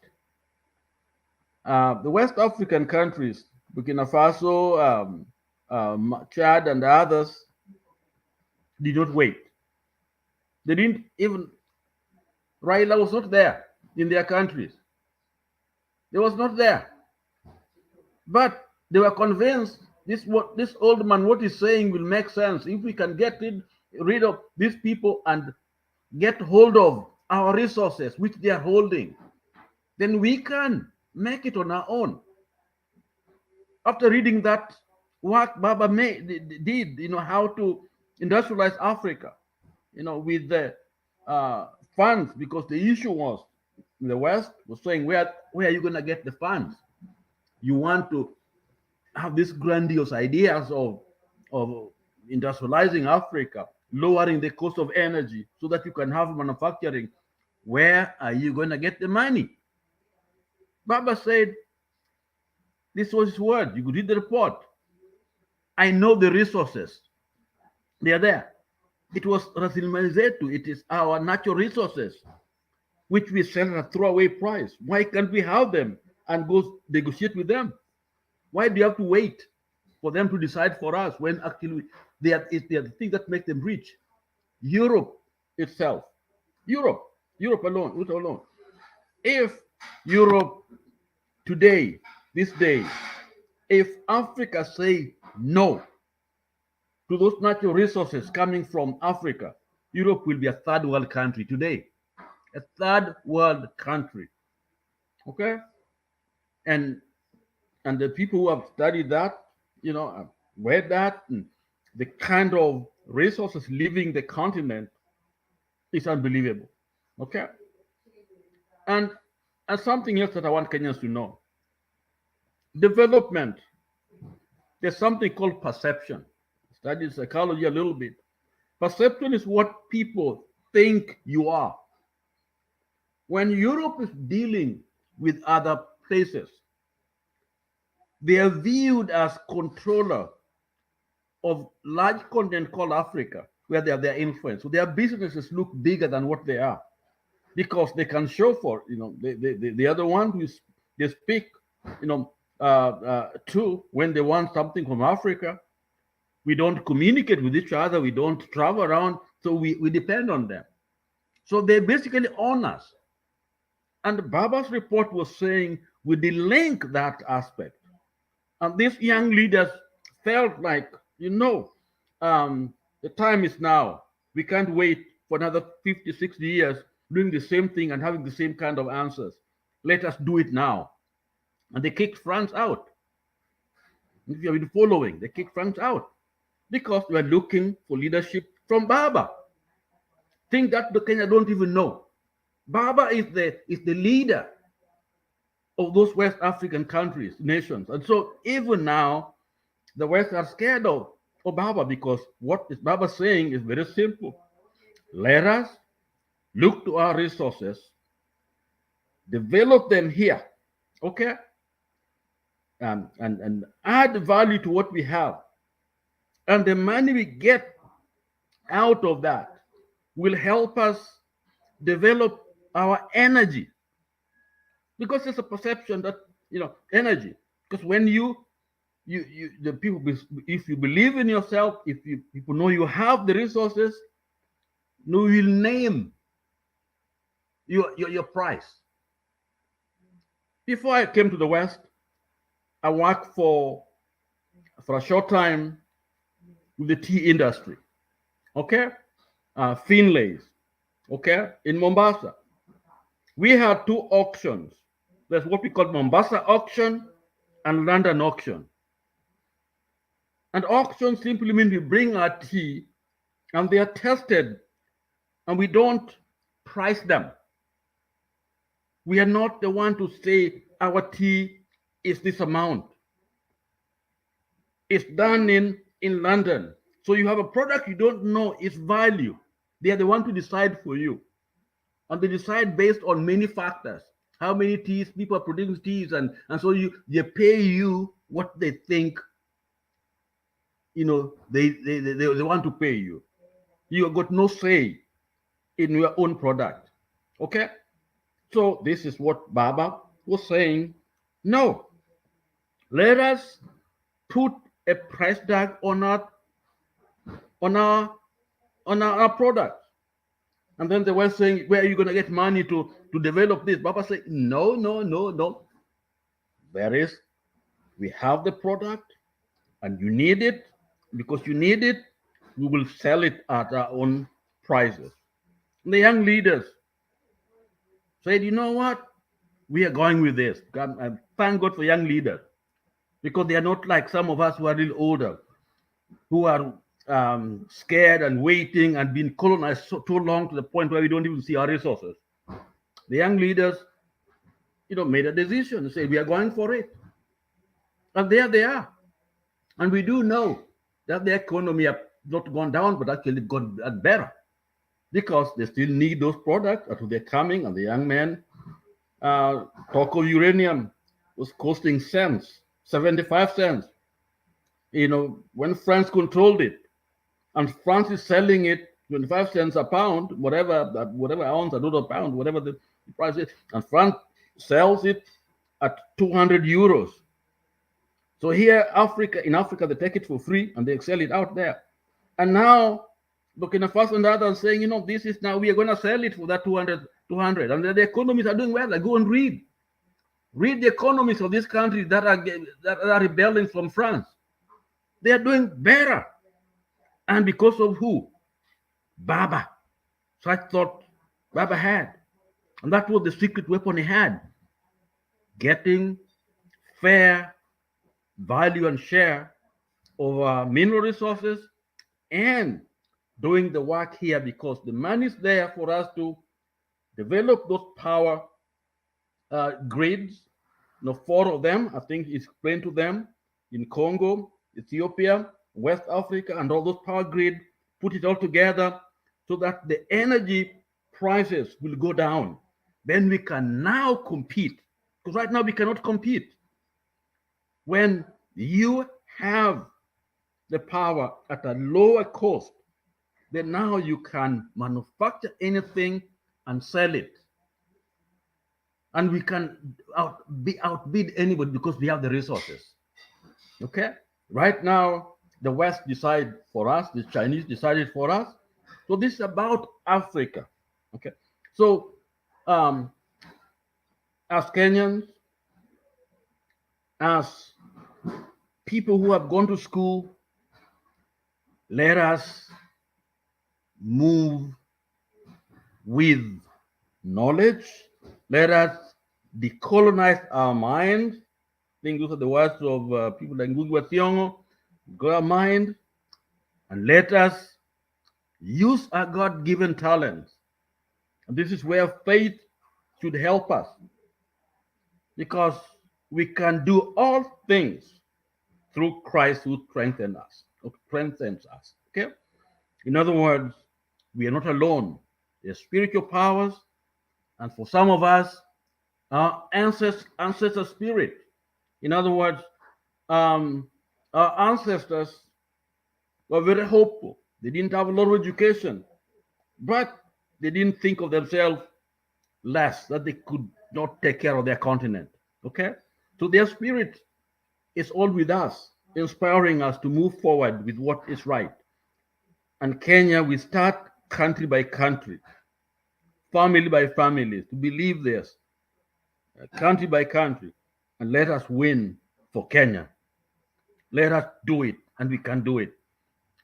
Speaker 15: The West African countries, Burkina Faso, Chad, and others, did not wait. They didn't even, Raila was not there in their countries. He was not there. But they were convinced this old man, what he's saying will make sense. If we can get rid of these people and get hold of our resources, which they are holding, then we can make it on our own. After reading that, what Baba did, how to industrialize Africa, with the funds, because the issue was the West was saying, where are you going to get the funds? You want to have these grandiose ideas of industrializing Africa, lowering the cost of energy so that you can have manufacturing. Where are you going to get the money? Baba said, this was his word. You could read the report. I know the resources. They are there. It was Rasilmalizetu. It is our natural resources, which we sell at a throwaway price. Why can't we have them and go negotiate with them? Why do you have to wait for them to decide for us when actually they are the thing that make them rich? Europe itself, Europe alone. If Europe today, this day, if Africa say no to those natural resources coming from Africa, Europe will be a third world country today. A third world country. Okay? And the people who have studied that, read that, and the kind of resources leaving the continent is unbelievable. Okay? And something else that I want Kenyans to know. Development. There's something called perception. Study psychology a little bit. Perception is what people think you are. When Europe is dealing with other places, they are viewed as controller of large continent called Africa, where they have their influence. So their businesses look bigger than what they are, because they can show for, the other one who is, they speak, to when they want something from Africa. We don't communicate with each other. We don't travel around. So we depend on them. So they basically own us. And Baba's report was saying we delink that aspect. And these young leaders felt like, the time is now. We can't wait for another 50, 60 years doing the same thing and having the same kind of answers. Let us do it now. And they kicked France out. If you have been following, they kicked France out because they were looking for leadership from Baba. Think that the Kenya don't even know. Baba is the leader of those West African countries, nations. And so even now, the West are scared of Baba, because what is Baba saying is very simple. Let us look to our resources, develop them here, okay? And add value to what we have. And the money we get out of that will help us develop our energy. Because there's a perception that, energy. Because when the people, if you believe in yourself, if people know you have the resources, you will name your price. Before I came to the West, I worked for a short time with the tea industry, okay? Finlays, okay? In Mombasa. We had two auctions. There's what we call Mombasa auction and London auction. And auction simply means we bring our tea and they are tested and we don't price them. We are not the one to say our tea is this amount. It's done in London. So you have a product you don't know its value. They are the one to decide for you. And they decide based on many factors. How many teas people are producing teas, and so they pay you what they think they want to pay you. You got no say in your own product. Okay? So this is what Baba was saying. No, let us put a price tag on our product. And then they were saying, where are you going to get money to develop this? Baba said, no. We have the product and you need it. Because you need it, we will sell it at our own prices. And the young leaders said, you know what? We are going with this. Thank God for young leaders. Because they are not like some of us who are a little older, who are scared and waiting and being colonized too long to the point where we don't even see our resources. The young leaders, made a decision and said, we are going for it. And there they are. And we do know that the economy have not gone down, but actually gone better because they still need those products until they're coming. And the young man, talk of uranium was costing cents, 75 cents. When France controlled it, and France is selling it 25 cents a pound, whatever ounce, a pound, whatever the price is, and France sells it at 200 euros. So here, in Africa, they take it for free and they sell it out there. And now, Burkina Faso and others saying, this is now, we are going to sell it for that 200. And the economies are doing well. Go and read. Read the economies of these countries that are rebelling from France. They are doing better. And because of who? Baba. Such thought Baba had. And that was the secret weapon he had. Getting fair value and share of mineral resources and doing the work here because the money is there for us to develop those power grids. 4 of them, I think, explained to them in Congo, Ethiopia, West Africa, and all those power grid, put it all together so that the energy prices will go down. Then we can now compete. Because right now we cannot compete. When you have the power at a lower cost, then now you can manufacture anything and sell it. And we can outbid anybody because we have the resources. Okay? Right now, the West decided for us, the Chinese decided for us. So this is about Africa. Okay? So as Kenyans, as people who have gone to school, let us move with knowledge. Let us decolonize our mind. I think those are the words of people like Ngugi Thiong'o. Go our mind and let us use our God-given talents. And this is where faith should help us, because we can do all things through Christ who strengthens us. Okay? In other words, we are not alone. There's spiritual powers, and for some of us, our ancestor spirit. In other words, our ancestors were very hopeful. They didn't have a lot of education, but they didn't think of themselves less, that they could not take care of their continent. Okay? So their spirit is all with us, inspiring us to move forward with what is right. And Kenya, we start country by country, family by family, to believe this, country by country, and let us win for Kenya. Let us do it, and we can do it.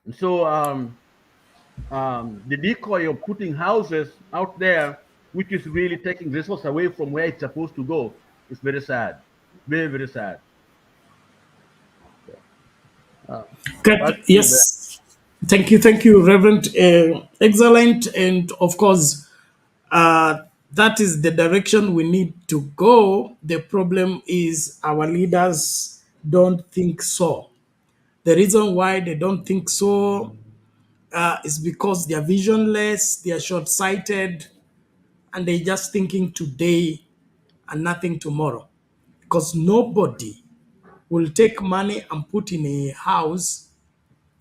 Speaker 15: And so the decoy of putting houses out there, which is really taking resources away from where it's supposed to go, is very sad. Very, very sad.
Speaker 10: Yes. Thank you, Reverend. Excellent. And of course, that is the direction we need to go. The problem is our leaders don't think so. The reason why they don't think so is because they are visionless, they are short-sighted, and they're just thinking today and nothing tomorrow. Because nobody will take money and put in a house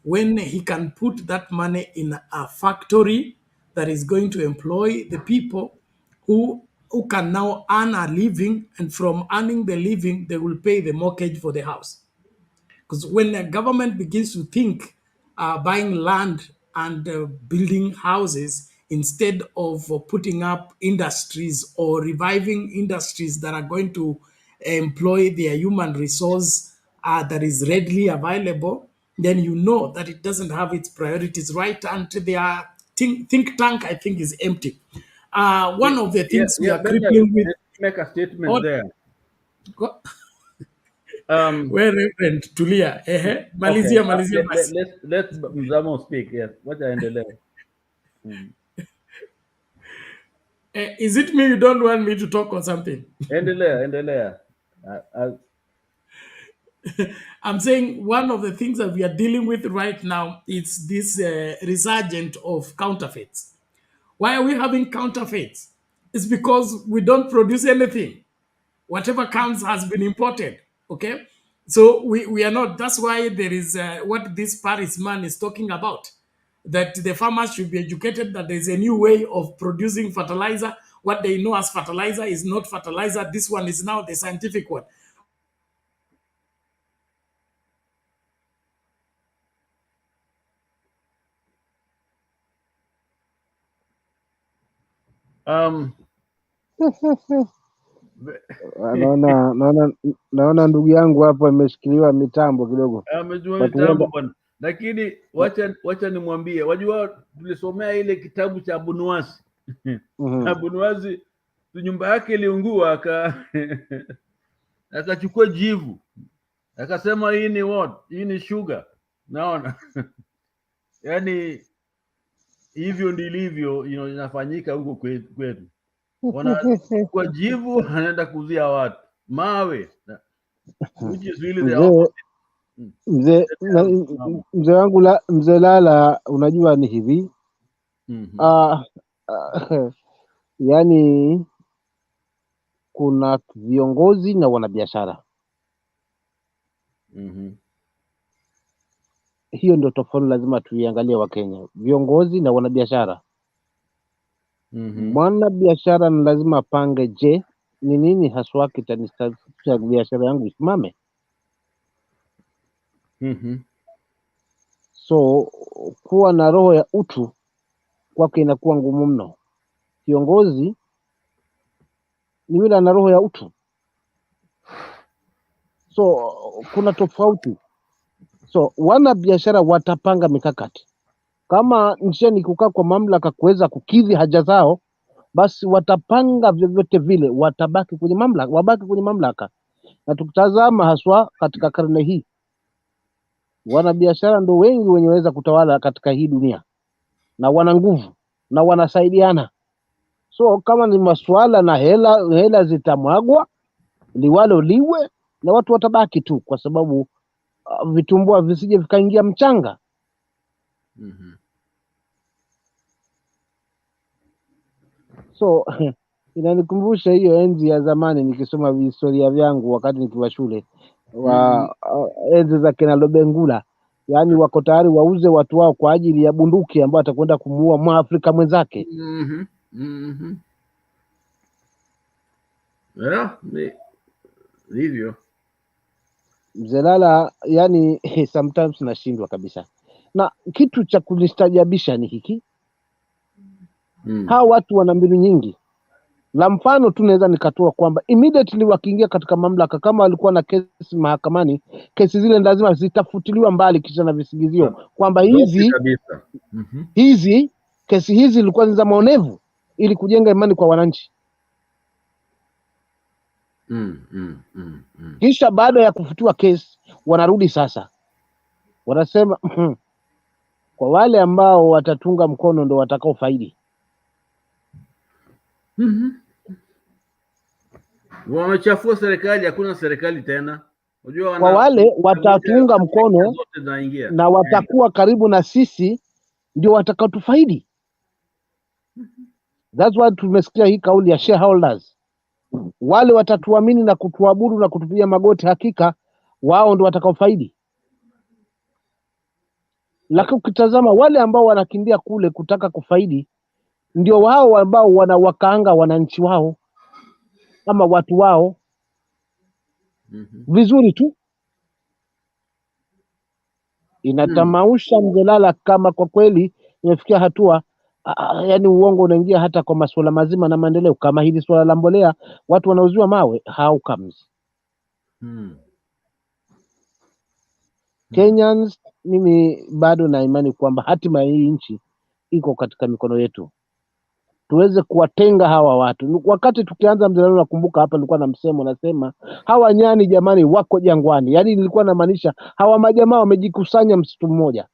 Speaker 10: when he can put that money in a factory that is going to employ the people who can now earn a living, and from earning the living, they will pay the mortgage for the house. Because when the government begins to think buying land and building houses instead of putting up industries or reviving industries that are going to employ their human resource that is readily available, then you know that it doesn't have its priorities right, and their think tank, I think, is empty. One of the things we are crippling with...
Speaker 15: Make a statement there.
Speaker 10: Where Reverend Tulia, Malizia,
Speaker 15: let's Mzamo speak. Yes, what I endelea.
Speaker 10: Is it me you don't want me to talk or something?
Speaker 15: Endelea.
Speaker 10: I'm saying one of the things that we are dealing with right now is this resurgent of counterfeits. Why are we having counterfeits? It's because we don't produce anything. Whatever comes has been imported, okay? So we are not, that's why there is what this Paris man is talking about, that the farmers should be educated that there's a new way of producing fertilizer. What they know as fertilizer is not fertilizer. This one is now the scientific one.
Speaker 14: Naona ndugu yangu hapo ameshikiliwa mitambo kidogo.
Speaker 15: Amejua mitambo bwana. Lakini wacha nimwambie, wajua tulisomea ile kitabu cha Abunuwasi. Abunuwasi nyumba yake iliungua akachukua jivu. Akasema hii ni what? Hii ni sugar. Naona. Yaani hivyo ndilivyo inafanyika huko kwetu. Wanachukua jivu anaenda kuuzia watu mawe. Which is really the opposite.
Speaker 14: Mzee wangu mzee Lala, unajua ni hivi. Yani kuna viongozi na wanabiashara. Hiyo ndio tofauti lazima tuiangalie wa Kenya. Viongozi na wanabiashara. Mwanabiashara ni lazima pange, je, ni nini haswa kitanisababisha biashara yangu isimame? So kuwa na roho ya utu kwake inakuwa ngumu mno. Kiongozi ni yule ana roho ya utu. So kuna tofauti. So wana biashara watapanga mikakati. Kama nchini kukaa kwa mamlaka kuweza kukidhi haja zao, basi watapanga vyovyote vile, wabaki kwenye mamlaka. Na tukitazama haswa katika karne hii, wanabiashara ndio wengi wenye waweza kutawala katika hii dunia, na wana nguvu na wanasaidiana. So kama ni masuala na hela zitamwagwa liwalo liwe, na watu watabaki tu, kwa sababu vitumbua visije vikaingia mchanga. So inanikumbusha hiyo enzi ya zamani nikisoma historia vyangu wakati nikiwa shule enzi za kina Lobengula. Yaani wako tayari wauze watu wao kwa ajili ya bunduki ambayo atakwenda kumuua Mwafrika mwenzake.
Speaker 15: Hivyo.
Speaker 14: Mzee Lala, yani sometimes nashindwa kabisa. Na kitu cha kunistajabisha ni hiki. Hawa watu wana mbinu nyingi. La mfano tu naweza nikatoa kwamba immediately wakiingia katika mamlaka, kama walikuwa na kesi mahakamani, kesi zile lazima zitafutiliwa mbali kisha na visingizio kwamba kesi hizi zilikuwa ni za maonevu ili kujenga imani kwa wananchi. Kisha baada ya kufutiwa kesi wanarudi sasa. Wanasema kwa wale ambao watatunga mkono ndo watakao faidi.
Speaker 15: Wamechafua serikali, hakuna serikali tena. Unajua
Speaker 14: kwa wale watatunga mkono na watakuwa karibu na sisi ndio watakao tufaidi. That's why tumesikia hii kauli ya shareholders. Wale watatuamini na kutuabudu na kutupigia magoti, hakika wao ndio watakao faidi. Lakini ukitazama wale ambao wanakimbia kule kutaka kufaidi ndio wao ambao wanawakaanga wananchi wao ama watu wao vizuri tu. Inatamausha Mzelala kama kwa kweli imefikia hatua yani uongo unaingia hata kwa masuala mazima na maendeleo. Kama hili swala la mbolea, watu wanauziwa mawe, how comes? Kenyans, mimi bado na imani kwamba hatima ya hii nchi iko katika mikono yetu. Tuweze kuwatenga hawa watu. Wakati tukianza Mzelala, nakumbuka hapa nilikuwa na msemo nasema hawa nyani jamani wako jangwani. Yaani nilikuwa namaanisha hawa majamaa wamejikusanya msitu mmoja.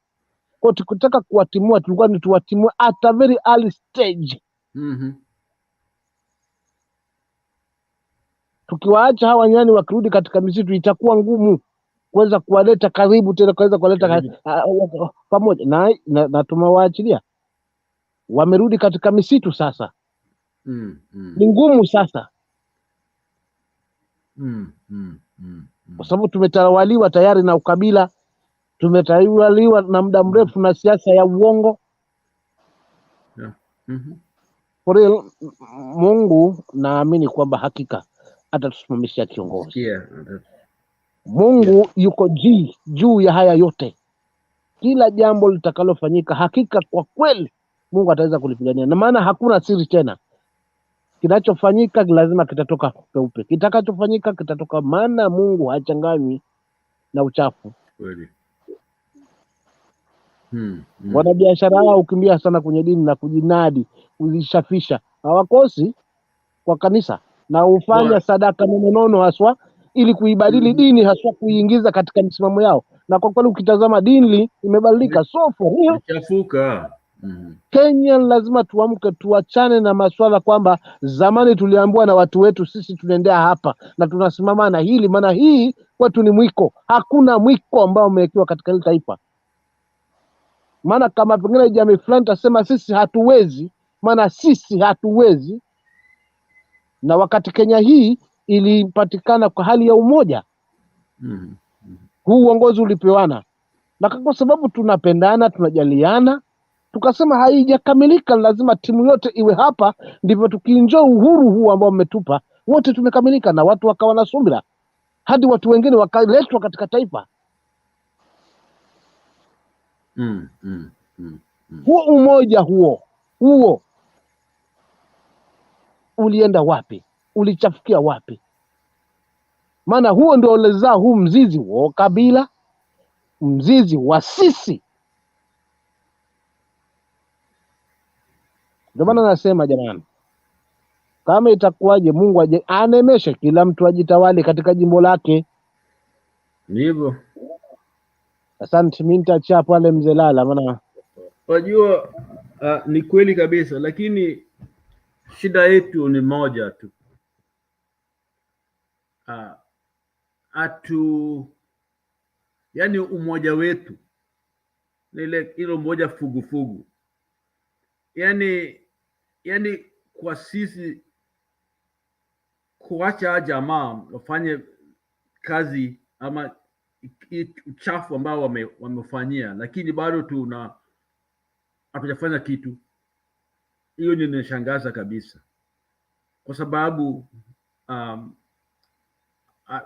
Speaker 14: Kwa tukitaka kuwatimua tulikuwa ni tuwatimue at a very early stage. Tukiwaacha hawa nyani wakirudi katika misitu itakuwa ngumu kuweza kuwaleta karibu tena, kuweza kuwaleta pamoja na tumewaachilia. Wamerudi katika misitu sasa. Ni ngumu sasa. Kwa sababu tumetawaliwa tayari na ukabila, tumetawaliwa na muda mrefu na siasa ya uongo. For real, Mungu naamini kwamba hakika atatusimamisha kiongozi. Mungu yuko juu ya haya yote. Kila jambo litakalofanyika hakika kwa kweli Mungu ataweza kulipigania. Na maana hakuna siri tena. Kinachofanyika lazima kitatoka peupe. Kitakachofanyika kitatoka, maana Mungu hachanganywi na uchafu.
Speaker 15: Kweli.
Speaker 14: Wanabiashara hao ukimbia sana kwenye dini na kujinadi, kujishafisha. Hawakosi kwa kanisa na ufanya sadaka nono haswa ili kuibadili dini haswa kuiingiza katika misimamo yao. Na kwa kweli ukitazama dini imebadilika. So for real,
Speaker 15: chafuka.
Speaker 14: Kenya lazima tuamke, tuachane na maswala kwamba zamani tuliambiwa na watu wetu, sisi tunaendea hapa na tunasimama na hili, maana hii kwetu ni mwiko. Hakuna mwiko ambao umewekewa katika hili taifa. Maana kama pengine jamii fulani tasema sisi hatuwezi, maana sisi hatuwezi, na wakati Kenya hii ilipatikana kwa hali ya umoja. Huu uongozi ulipewana. Na kwa sababu tunapendana, tunajaliana, tukasema haijakamilika, lazima timu yote iwe hapa, ndivyo tukienjoy uhuru huu ambao umetupa. Wote tumekamilika na watu wakawa na subira. Hadi watu wengine wakaletwa katika taifa. Huo umoja huo ulienda wapi? Ulichafukia wapi? Maana huo ndio ulizaa huu mzizi wa kabila, mzizi wa sisi. Ndio maana nasema jamani, kama itakuwaje Mungu anemeshe kila mtu ajitawali katika jimbo lake.
Speaker 15: Ndivyo.
Speaker 14: Asante, mimi nitaacha pale Mzelala maana
Speaker 15: wajua ni kweli kabisa, lakini shida yetu ni moja tu. Yani umoja wetu ile umoja fugu. Yani kwa sisi kuacha jamaa wafanye kazi ama uchafu ambao wamefanyia, lakini bado hatujafanya kitu. Hiyo ni nishangaza kabisa, kwa sababu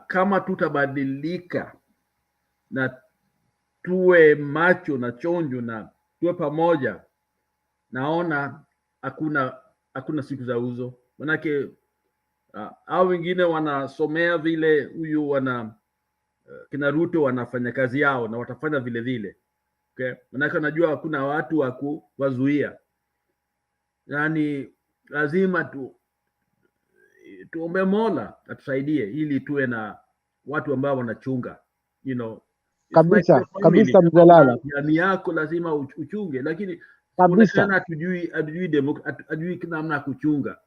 Speaker 15: kama tutabadilika na tuwe macho na chonjo na tuwe pamoja, naona hakuna siku za uzo. Manake hao wengine wanasomea vile huyu kina Ruto wanafanya kazi yao na watafanya vile. Okay? Manake najua hakuna watu wa kuwazuia. Yani lazima tuombe Mola atusaidie ili tuwe na watu ambao wanachunga,
Speaker 14: kabisa Mzelala.
Speaker 15: Jamii yako lazima uchunge, lakini
Speaker 14: kabisa
Speaker 15: hatujui namna kuchunga,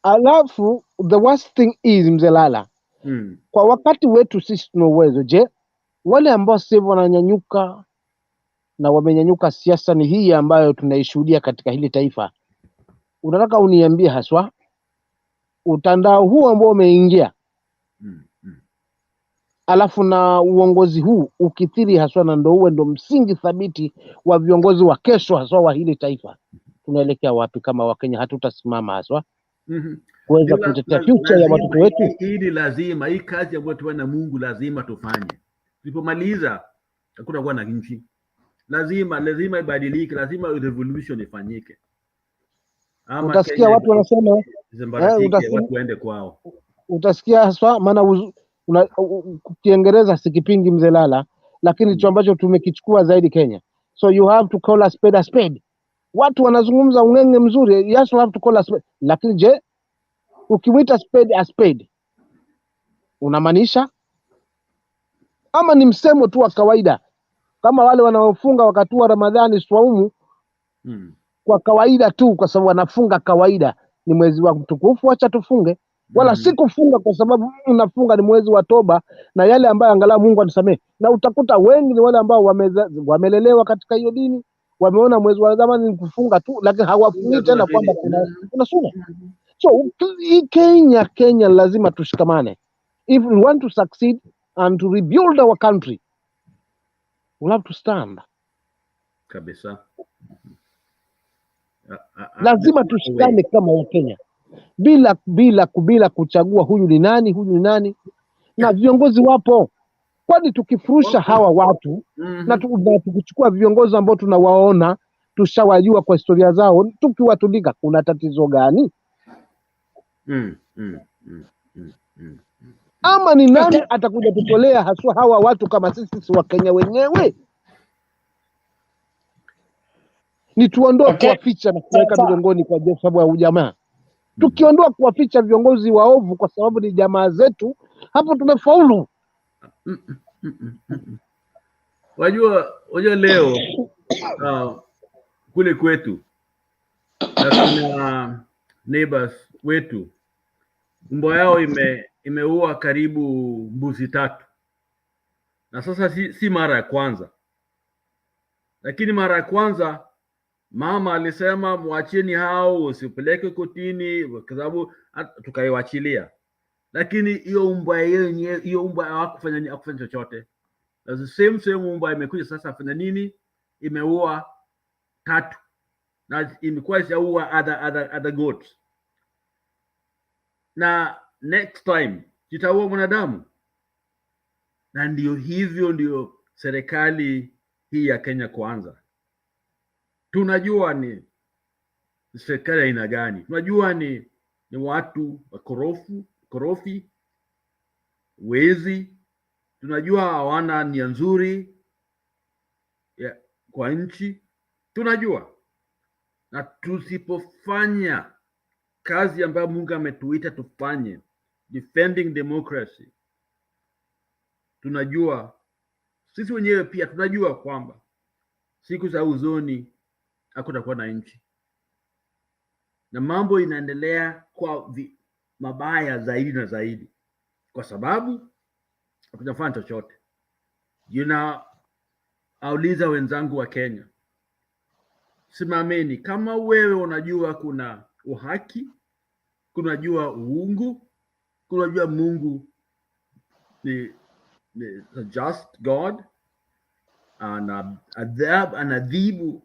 Speaker 14: Alafu the worst thing is Mzelala, kwa wakati wetu sisi tuna uwezo. Je, wale ambao sasa wananyanyuka na wamenyanyuka, siasa ni hii ambayo tunaishuhudia katika hili taifa. Unataka uniambie haswa utandao huu ambao umeingia alafu na uongozi huu ukithiri haswa, na ndo uwe ndo msingi thabiti wa viongozi wa kesho haswa wa hili taifa, tunaelekea wapi kama Wakenya hatutasimama haswa kuweza kutetea future ya watoto wetu?
Speaker 15: Hii ni lazima, hii kazi ambayo tuwe na Mungu lazima tufanye. Tulipomaliza hakutakuwa na nchi. Lazima ibadilike, lazima revolution ifanyike. Ama
Speaker 14: Utasikia watu wanasema
Speaker 15: watu waende kwao.
Speaker 14: Utasikia haswa, maana Kiingereza sikipingi mzee Lala, lakini hicho ambacho tumekichukua zaidi Kenya. So you have to call a spade a spade. Watu wanazungumza ungenge mzuri, yes you have to call a spade. Lakini je, ukimwita spade a spade unamaanisha, ama ni msemo tu wa kawaida kama wale wanaofunga wakati wa Ramadhani swaumu kwa kawaida tu, kwa sababu wanafunga kawaida, ni mwezi wa mtukufu, acha tufunge. Wala si kufunga kwa sababu unafunga ni mwezi wa toba na yale ambayo angalau Mungu anisamee. Na utakuta wengi ni wale ambao wamelelewa katika hiyo dini, wameona mwezi wa Ramadhani ni kufunga tu, lakini hawafungi tena kwamba kuna sunna. So Kenya lazima tushikamane. If we want to succeed and to rebuild our country, we'll have to stand.
Speaker 15: Kabisa.
Speaker 14: Lazima tushikane kama Wakenya, bila kuchagua huyu ni nani, na viongozi wapo. Kwani tukifurusha hawa watu na tukichukua viongozi ambao tunawaona tushawajua kwa historia zao, tukiwatundika, kuna tatizo gani? Ama ni nani atakuja kutolea haswa hawa watu kama sisi wa Kenya wenyewe? Ni tuondoe kuwaficha na kuweka migongoni kwa sababu ya ujamaa. Tukiondoa kuwaficha viongozi waovu kwa sababu ni jamaa zetu, hapo tumefaulu.
Speaker 15: Wajua leo kule kwetu na kuna neighbors wetu, mbwa yao imeua karibu mbuzi 3, na sasa si mara ya kwanza, lakini mara ya kwanza mama alisema mwacheni hao, usipeleke kotini, kwa sababu tukaiwachilia. Lakini hiyo mbwa hakufanya chochote. The same mbwa imekuja sasa afanya nini? Imeua 3 na imekuwa ishaua other goats. Na next time itaua mwanadamu. Na ndio serikali hii ya Kenya Kwanza. Tunajua ni serikali aina gani. Tunajua ni watu wakorofi, wezi. Tunajua hawana nia nzuri kwa nchi. Tunajua. Na tusipofanya kazi ambayo Mungu ametuita tufanye, defending democracy, tunajua sisi wenyewe pia tunajua kwamba siku za uzoni hakutakuwa na nchi, na mambo inaendelea kwa mabaya zaidi na zaidi, kwa sababu hakujafanya chochote. Auliza wenzangu wa Kenya, simameni. Kama wewe unajua kuna uhaki, kunajua uungu, kunajua Mungu ni a just God, anadhibu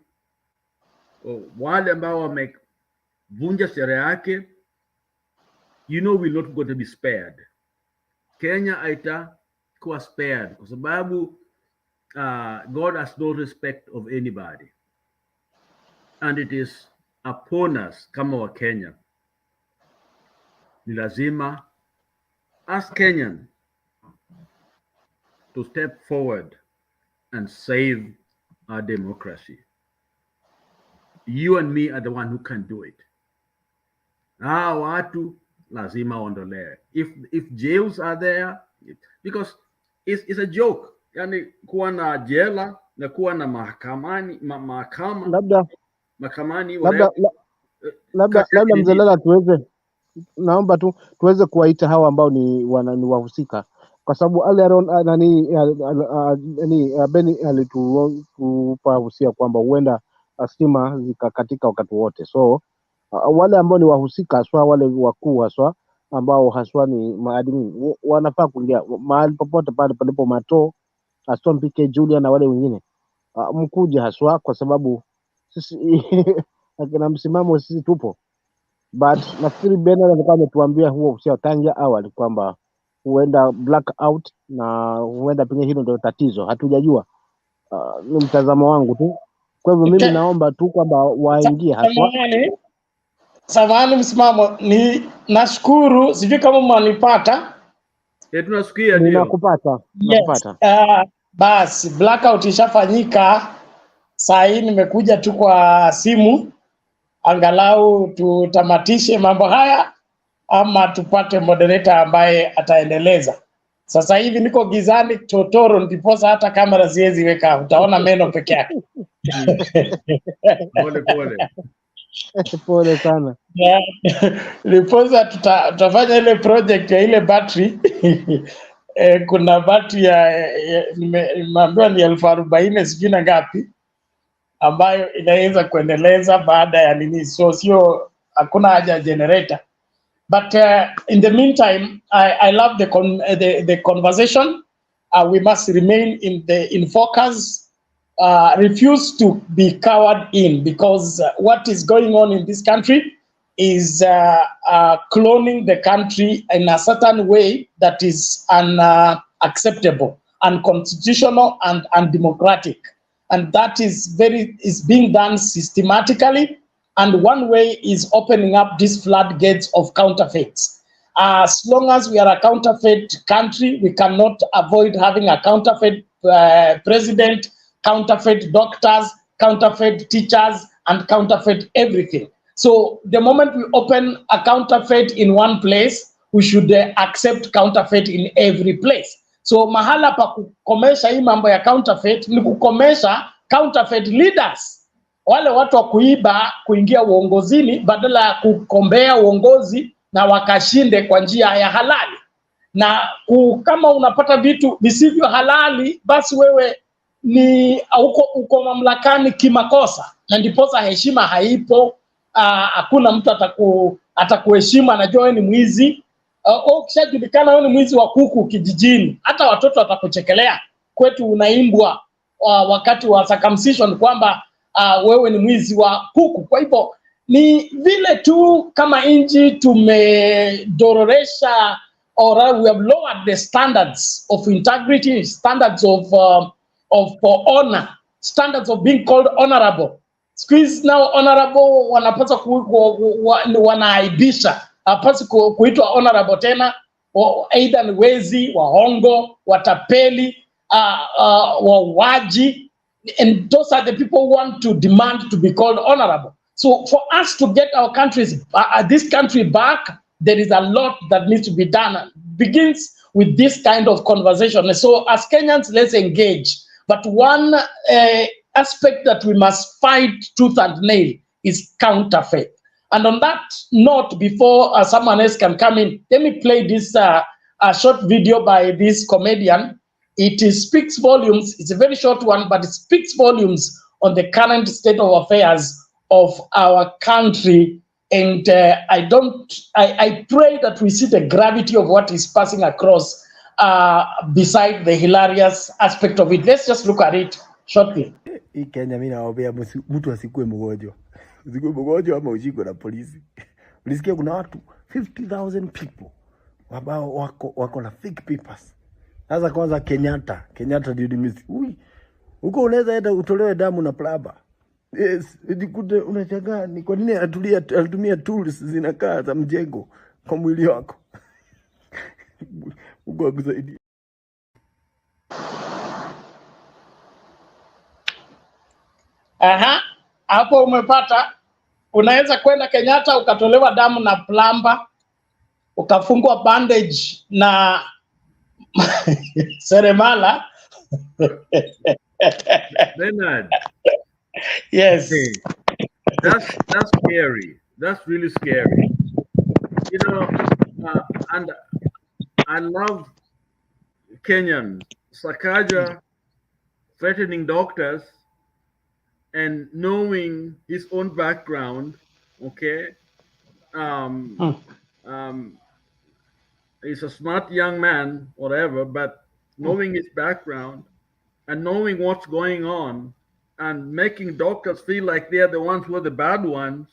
Speaker 15: wale ambao wamevunja sheria yake, we're not going to be spared. Kenya haitakuwa spared kwa sababu God has no respect of anybody, and it is upon us kama wa Kenya, ni lazima as Kenyan to step forward and save our democracy. You and me are the one who can do it. Watu lazima ondolewe. If jails are there, because it's a joke. Yani kuwa na jela na kuwa na mahakamani
Speaker 14: labda mzee Lala, naomba tuweze kuwaita hawa ambao ni wahusika, kwa sababu Beni alitupa husia kwamba huenda stima zikakatika wakati wote. So wale ambao ni wahusika haswa, wale wakuu haswa, ambao haswa ni maadmin wanafaa kuingia mahali popote pale palipo Mato, Aston PK Julia na wale wengine mkuje haswa, kwa sababu sisi akina msimamo sisi tupo, but nafikiri Bernard alikuwa ametuambia huo sio tangia awali kwamba huenda blackout na huenda pengine hilo ndio tatizo, hatujajua. Ni mtazamo wangu tu. Kwa hivyo mimi naomba tu kwamba waingie haswa.
Speaker 10: Samahani msimamo, ni nashukuru, sijui kama mwanipata.
Speaker 15: Tunasikia ndio.
Speaker 14: Ninakupata.
Speaker 10: Yes. Basi blackout ishafanyika. Saa hii nimekuja tu kwa simu angalau tutamatishe mambo haya ama tupate moderator ambaye ataendeleza. Sasa hivi niko gizani totoro, ndiposa hata kamera siwezi weka, utaona meno peke yake.
Speaker 14: Pole sana.
Speaker 10: Ndiposa tutafanya ile project ya ile battery. Kuna battery nimeambiwa ni 40,000 sijui na ngapi, ambayo inaweza kuendeleza baada ya nini, so sio, hakuna haja ya generator. But in the meantime, I love the conversation. We must remain in focus. Refuse to be cowered in, because what is going on in this country is cloning the country in a certain way that is unacceptable, unconstitutional, and undemocratic. And that is being done systematically. And one way is opening up these floodgates of counterfeits. As long as we are a counterfeit country, we cannot avoid having a counterfeit president, counterfeit doctors, counterfeit teachers, and counterfeit everything. So the moment we open a counterfeit in one place, we should accept counterfeit in every place. So mahala pa kukomesha hii mambo ya counterfeit ni kukomesha counterfeit leaders. Wale watu wa kuiba kuingia uongozini badala ya kukombea uongozi na wakashinde kwa njia ya halali. Na kama unapata vitu visivyo halali, basi wewe ni uko mamlakani kimakosa, na ndiposa heshima haipo. Hakuna mtu atakuheshimu, anajua wewe ni mwizi. Ukishajulikana wewe ni mwizi wa kuku kijijini, hata watoto watakuchekelea. Kwetu unaimbwa wakati wa circumcision kwamba wewe ni mwizi wa kuku. Kwa hivyo ni vile tu kama nchi tumedororesha, or we have lowered the standards of integrity, standards of honor, standards of being called honorable. Squeeze now honorable wanapaswa wanaaibisha, hapaswi kuitwa honorable tena. Either ni wezi, waongo, watapeli, wauaji, and those are the people who want to demand to be called honorable. So for us to get our this country back, there is a lot that needs to be done. It begins with this kind of conversation. So as Kenyans, let's engage. But one aspect that we must fight tooth and nail is counterfeit. And on that note, before someone else can come in, let me play this short video by this comedian. It speaks volumes. It's a very short one, but it speaks volumes on the current state of affairs of our country. And I pray that we see the gravity of what is passing across beside the hilarious aspect of it. Let's just look at it shortly.
Speaker 12: Hii Kenya mimi nawaambia mtu asikue mgonjwa. Usikue mgonjwa ama ushikwe na polisi. Ulisikia kuna watu 50,000 people ambao wako na fake papers. Sasa kwanza Kenyatta ndio nimesi. Huko unaweza enda utolewe damu na plaba. Yes, ukute unashangaa ni kwa nini alitumia tools zinakaa za mjengo kwa mwili wako. Mungu akusaidie.
Speaker 10: Hapo umepata. Unaweza kwenda Kenyatta ukatolewa damu na plamba, ukafungwa bandage na seremala.
Speaker 15: Bernard.
Speaker 10: Yes.
Speaker 15: That's scary. That's really scary. You know, and I love Kenyans. Sakaja threatening doctors and knowing his own background, okay? he's a smart young man, whatever, but knowing his background and knowing what's going on and making doctors feel like they're the ones who are the bad ones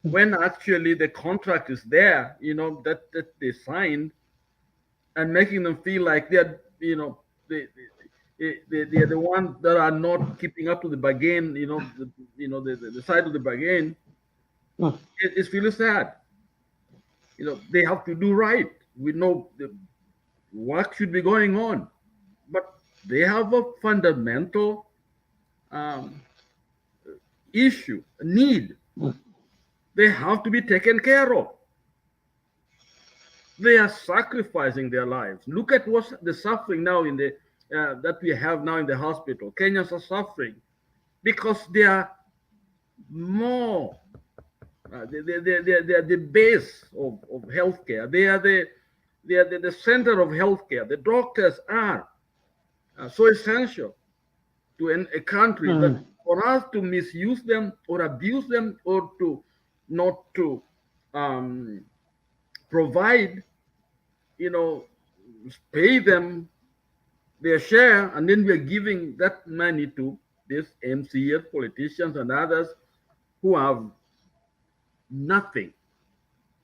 Speaker 15: when actually the contract is there, that they signed, and making them feel like they're, they're the ones that are not keeping up to the bargain, the side of the bargain. It's really sad. They have to do right. We know the work should be going on, but they have a fundamental issue, a need. They have to be taken care of. They are sacrificing their lives. Look at what's the suffering now in the that we have now in the hospital. Kenyans are suffering because they are more. They are the base of healthcare. They are the center of healthcare. The doctors are so essential to a country that for us to misuse them or abuse them or to not to provide, pay them their share, and then we are giving that money to these MCS, politicians, and others who have nothing,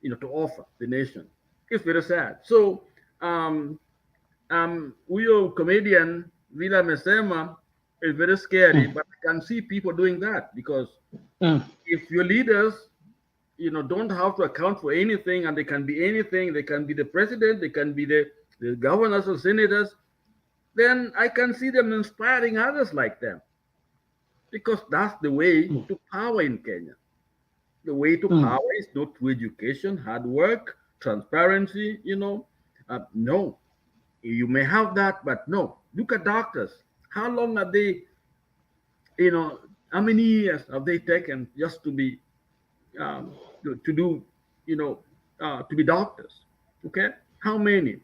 Speaker 15: to offer the nation. It's very sad. So, huyo comedian vile amesema is very scary, but I can see people doing that because if your leaders, don't have to account for anything, and they can be anything, they can be the president, they can be the governors or senators, then I can see them inspiring others like them, because that's the way to power in Kenya. The way to power is not through education, hard work, transparency, no. You may have that, but no. Look at doctors. How long have they, how many years have they taken just to be, to do, to be doctors? Okay? How many?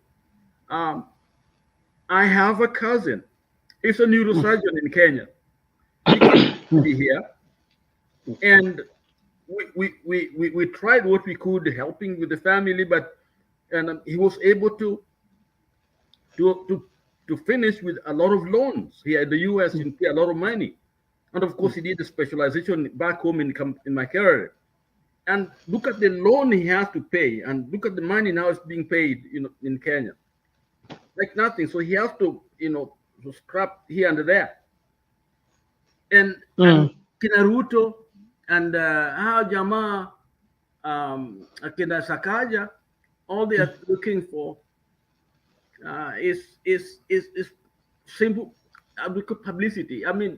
Speaker 15: I have a cousin. He's a neurosurgeon in Kenya. He can be here. And we tried what we could helping with the family, but he was able to finish with a lot of loans here in the US and pay a lot of money. And of course, he did a specialization back home in Makerere. And look at the loan he has to pay, and look at the money now is being paid, in Kenya, like nothing. So he has to, to scrap here and there. And Ruto and Jama, Sakaja, all they are looking for is simple publicity. I mean,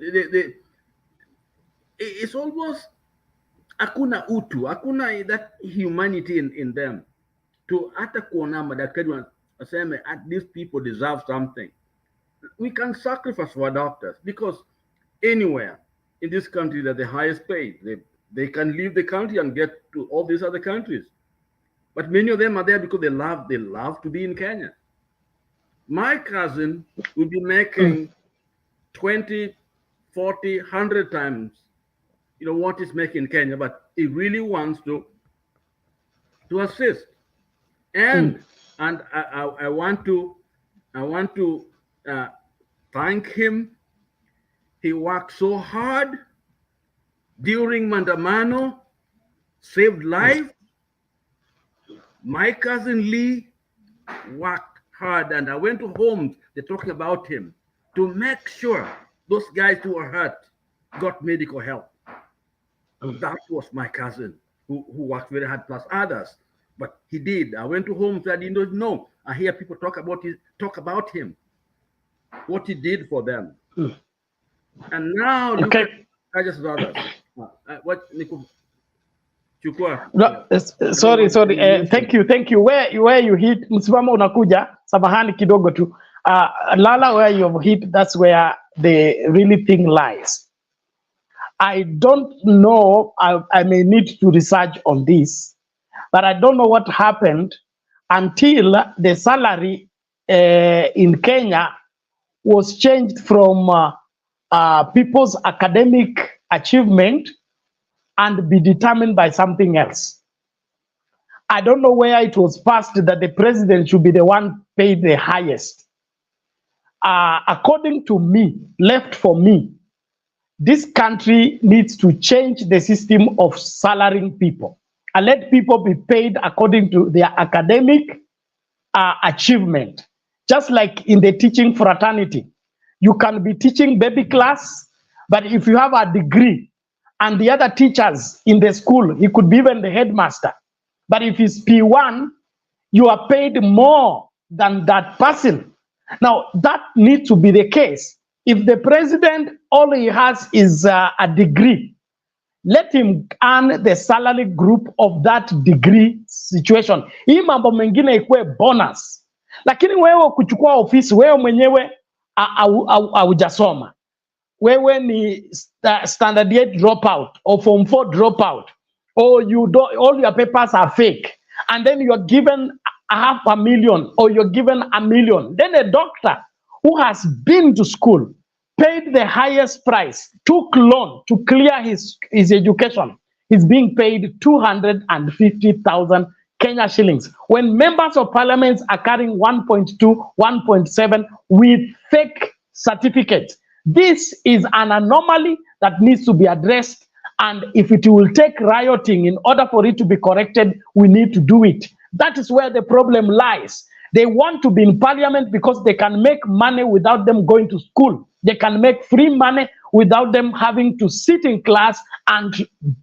Speaker 15: it's almost hakuna utu, hakuna that humanity in them. To hata kuona madaktari waseme at these people deserve something. We can sacrifice for doctors because anywhere in this country they're the highest paid. They can leave the country and get to all these other countries. But many of them are there because they love to be in Kenya. My cousin will be making 20, 40, 100 times, what he's making in Kenya, but he really wants to assist. And I want to thank him. He worked so hard during Mandamano, saved life. My cousin Lee worked hard, and I went to homes, they're talking about him, to make sure those guys who were hurt got medical help. That was my cousin who worked very hard, plus others. But he did. I went to homes that I didn't know. I hear people talk about him, what he did for them. And now look at Sakaja's brothers. What Nico?
Speaker 10: No, sorry. Thank you. Where you hit, msimamo unakuja. Samahani kidogo tu. Lala, where you've hit, that's where the really thing lies. I don't know. I may need to research on this, but I don't know what happened until the salary in Kenya was changed from people's academic achievement and be determined by something else. I don't know where it was passed that the president should be the one paid the highest. According to me, left for me, this country needs to change the system of salarying people and let people be paid according to their academic achievement. Just like in the teaching fraternity, you can be teaching baby class, but if you have a degree and the other teachers in the school, he could be even the headmaster. But if he's P1, you are paid more than that person. Now, that needs to be the case. If the president, all he has is a degree, let him earn the salary group of that degree situation. Hii mambo mengine ikuwe bonus. Lakini wewe kuchukua ofisi, wewe mwenyewe haujasoma. Wewe ni standard 8 dropout or form 4 dropout, or you don't, all your papers are fake, and then you're given $500,000 or you're given $1 million. Then a doctor who has been to school, paid the highest price, took loan to clear his education, is being paid 250,000 Kenya shillings. When members of parliament are carrying 1.2, 1.7 with fake certificates, this is an anomaly that needs to be addressed. And if it will take rioting in order for it to be corrected, we need to do it. That is where the problem lies. They want to be in parliament because they can make money without them going to school. They can make free money without them having to sit in class and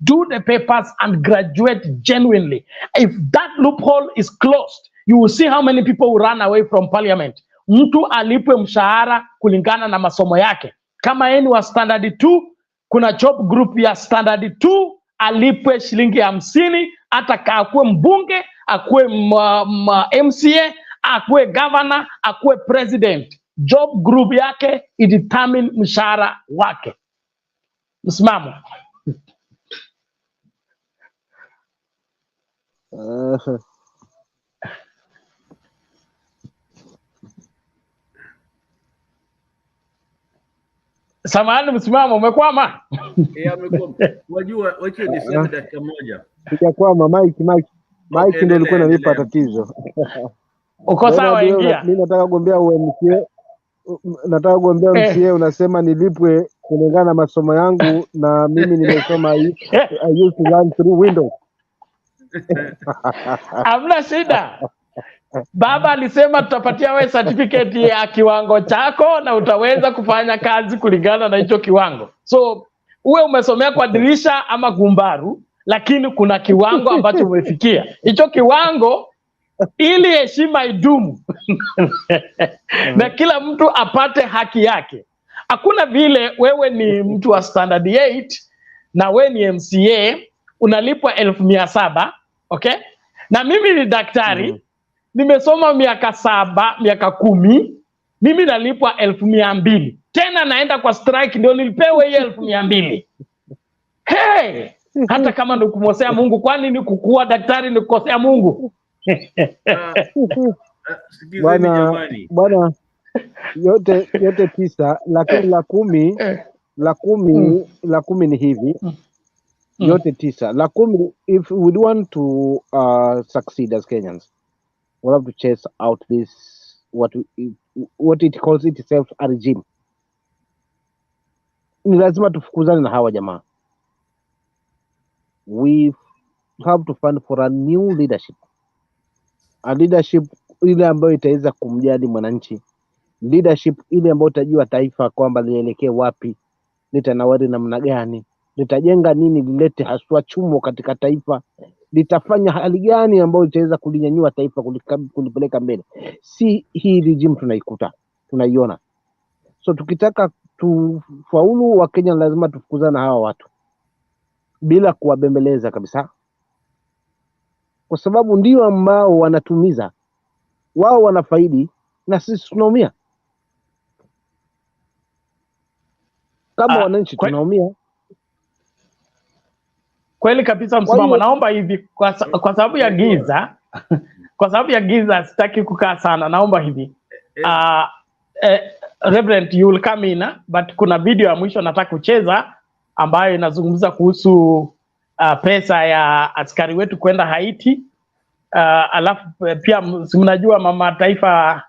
Speaker 10: do the papers and graduate genuinely. If that loophole is closed, you will see how many people will run away from parliament. Mtu alipwe mshahara kulingana na masomo yake. Kama yeye ni wa standard 2, kuna job group ya standard 2, alipwe shilingi 50, hata akuwe mbunge, akuwe MCA, akuwe governor, akuwe president. Job group yake idetermine mshahara wake. Msimamo. Samahani, msimamo umekwama?
Speaker 15: Amekwama. Wajua, wacha niseme dakika moja.
Speaker 14: Sijakwama, Mike ndio alikuwa ananipa tatizo.
Speaker 10: Uko sawa, ingia.
Speaker 14: Mimi nataka kugombea UMCA. Nataka kugombea MCA, unasema nilipwe kulingana na masomo yangu, na mimi nimesoma I used to learn through Windows.
Speaker 10: Hamna shida. Baba alisema tutapatia wewe certificate ya kiwango chako na utaweza kufanya kazi kulingana na hicho kiwango. So uwe umesomea kwa dirisha ama gumbaru, lakini kuna kiwango ambacho umefikia. Hicho kiwango ili heshima idumu na kila mtu apate haki yake. Hakuna vile wewe ni mtu wa standard 8 na wewe ni MCA unalipwa 1,700, okay? Na mimi ni daktari, nimesoma miaka 10, mimi nalipwa 1,200. Tena naenda kwa strike ndio nilipewe hiyo 1,200. Hey, hata kama ni kumkosea Mungu, kwani ni kukua daktari ni kukosea Mungu? Bwana
Speaker 14: yote 9, lakini la kumi ni hivi. Yote 9. La 10, if we want to succeed as Kenyans, we have to chase out this what it calls itself a regime. Ni lazima tufukuzane na hawa jamaa. We have to find for a new leadership. A leadership ile ambayo itaweza kumjali mwananchi. Leadership ile ambayo itajua taifa kwamba lielekee wapi, litanawari namna gani, litajenga nini, lilete haswa chumo katika taifa, litafanya hali gani ambayo itaweza kulinyanyua taifa kulipeleka mbele. Si hii regime tunaiona. So tukitaka tufaulu wa Kenya, lazima tufukuzane na hawa watu bila kuwabembeleza kabisa, kwa sababu ndio ambao wanatumiza. Wao wanafaidi na sisi tunaumia. Kama wananchi tunaumia.
Speaker 10: Kweli kabisa msimamo. Naomba hivi kwa sababu ya giza kwa sababu ya giza sitaki kukaa sana. Naomba hivi Reverend, you will come in, but kuna video ya mwisho nataka kucheza ambayo inazungumza kuhusu pesa ya askari wetu kwenda Haiti Alafu pia mnajua mama taifa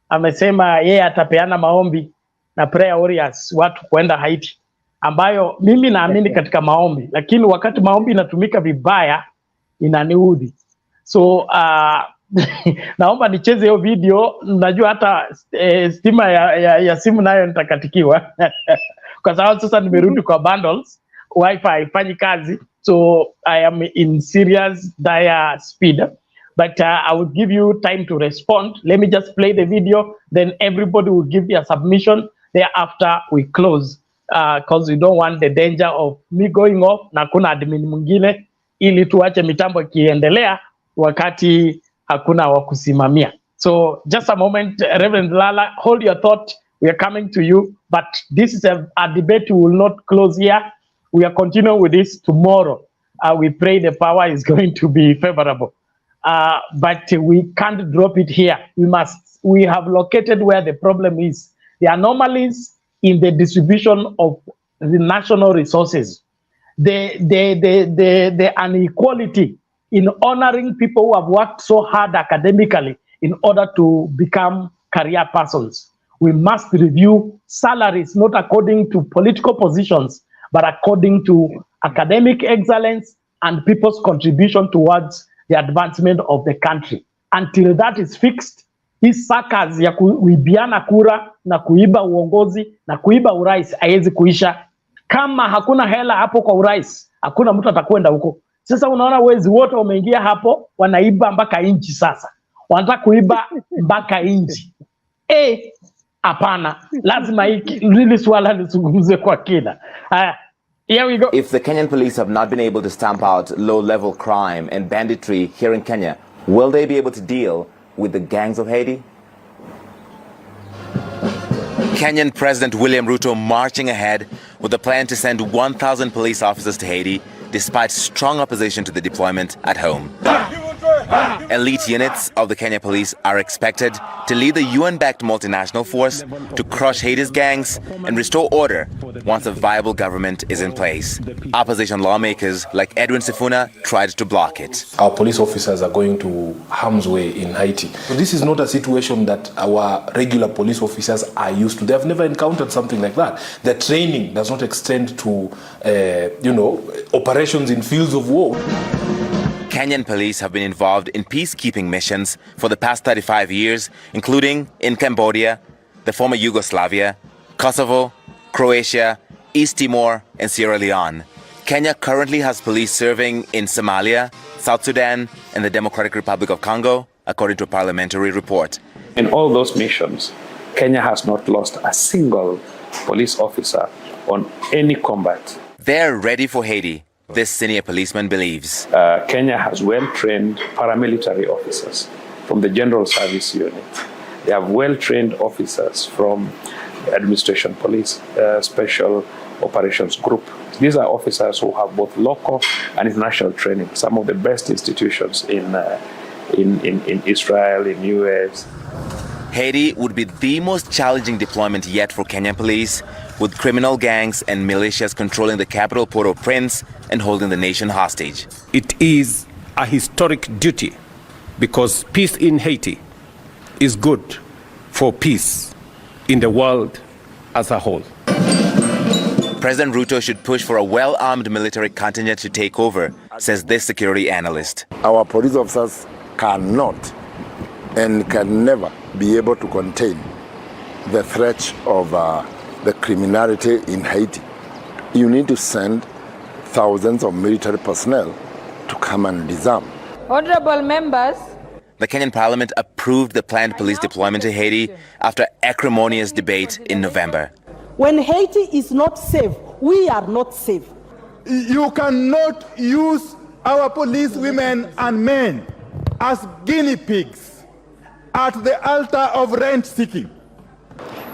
Speaker 10: amesema yeye atapeana maombi na prayer warriors watu kwenda Haiti, ambayo mimi naamini katika maombi, lakini wakati maombi inatumika vibaya inaniudhi. So naomba nicheze hiyo video. Najua hata stima ya simu nayo nitakatikiwa kwa sababu sasa nimerudi kwa bundles, wifi haifanyi kazi, so I am in serious dire speed. But I will give you time to respond. Let me just play the video, then everybody will give their submission. Thereafter, we close because we don't want the danger of me going off na kuna admin mwingine, ili tuache mitambo ikiendelea wakati hakuna wa kusimamia. So just a moment, Reverend Lala, hold your thought. We are coming to you, but this is a debate we will not close here. We are continuing with this tomorrow. We pray the power is going to be favorable. But we can't drop it here. We have located where the problem is. The anomalies in the distribution of the national resources, the inequality in honoring people who have worked so hard academically in order to become career persons. We must review salaries not according to political positions, but according to academic excellence and people's contribution towards the advancement of the country. Until that is fixed, hii sakas ya kuibiana kura na kuiba uongozi na kuiba urais haiwezi kuisha. Kama hakuna hela hapo kwa urais, hakuna mtu atakwenda huko. Sasa unaona wezi wote wameingia hapo, wanaiba mpaka inchi sasa. Wanataka kuiba mpaka inchi. Hapana, lazima hili swala lizungumzwe kwa kina. Here we go.
Speaker 3: If the Kenyan police have not been able to stamp out low-level crime and banditry here in Kenya, will they be able to deal with the gangs of Haiti? Kenyan President William Ruto marching ahead with a plan to send 1,000 police officers to Haiti, despite strong opposition to the deployment at home. Elite units of the Kenya police are expected to lead the UN-backed multinational force to crush Haiti's gangs and restore order once a viable government is in place. Opposition lawmakers like Edwin Sifuna tried to block it.
Speaker 6: Our police officers are going to harm's way in Haiti. So this is not a situation that our regular police officers are used to. They have never encountered something like that. Their training does not extend to, operations in fields of war.
Speaker 3: Kenyan police have been involved in peacekeeping missions for the past 35 years, including in Cambodia, the former Yugoslavia, Kosovo, Croatia, East Timor, and Sierra Leone. Kenya currently has police serving in Somalia, South Sudan, and the Democratic Republic of Congo, according to a parliamentary report.
Speaker 8: In all those missions, Kenya has not lost a single police officer on any combat.
Speaker 3: They're ready for Haiti, this senior policeman believes.
Speaker 8: Kenya has well-trained paramilitary officers from the General Service Unit. They have well-trained officers from the Administration Police Special Operations Group. These are officers who have both local and international training, some of the best institutions in Israel, in US.
Speaker 3: Haiti would be the most challenging deployment yet for Kenyan police, with criminal gangs and militias controlling the capital Port-au-Prince and holding the nation hostage.
Speaker 24: It is a historic duty because peace in Haiti is good for peace in the world as a whole.
Speaker 3: President Ruto should push for a well-armed military contingent to take over, says this security analyst.
Speaker 25: Our police officers cannot and can never be able to contain the threat of the criminality in Haiti. You need to send thousands of military personnel to come and disarm.
Speaker 26: Honorable members,
Speaker 3: the Kenyan parliament approved the planned police deployment to Haiti after acrimonious debate in November.
Speaker 27: When Haiti is not safe, we are not safe.
Speaker 28: You cannot use our police women and men as guinea pigs at the altar of rent seeking.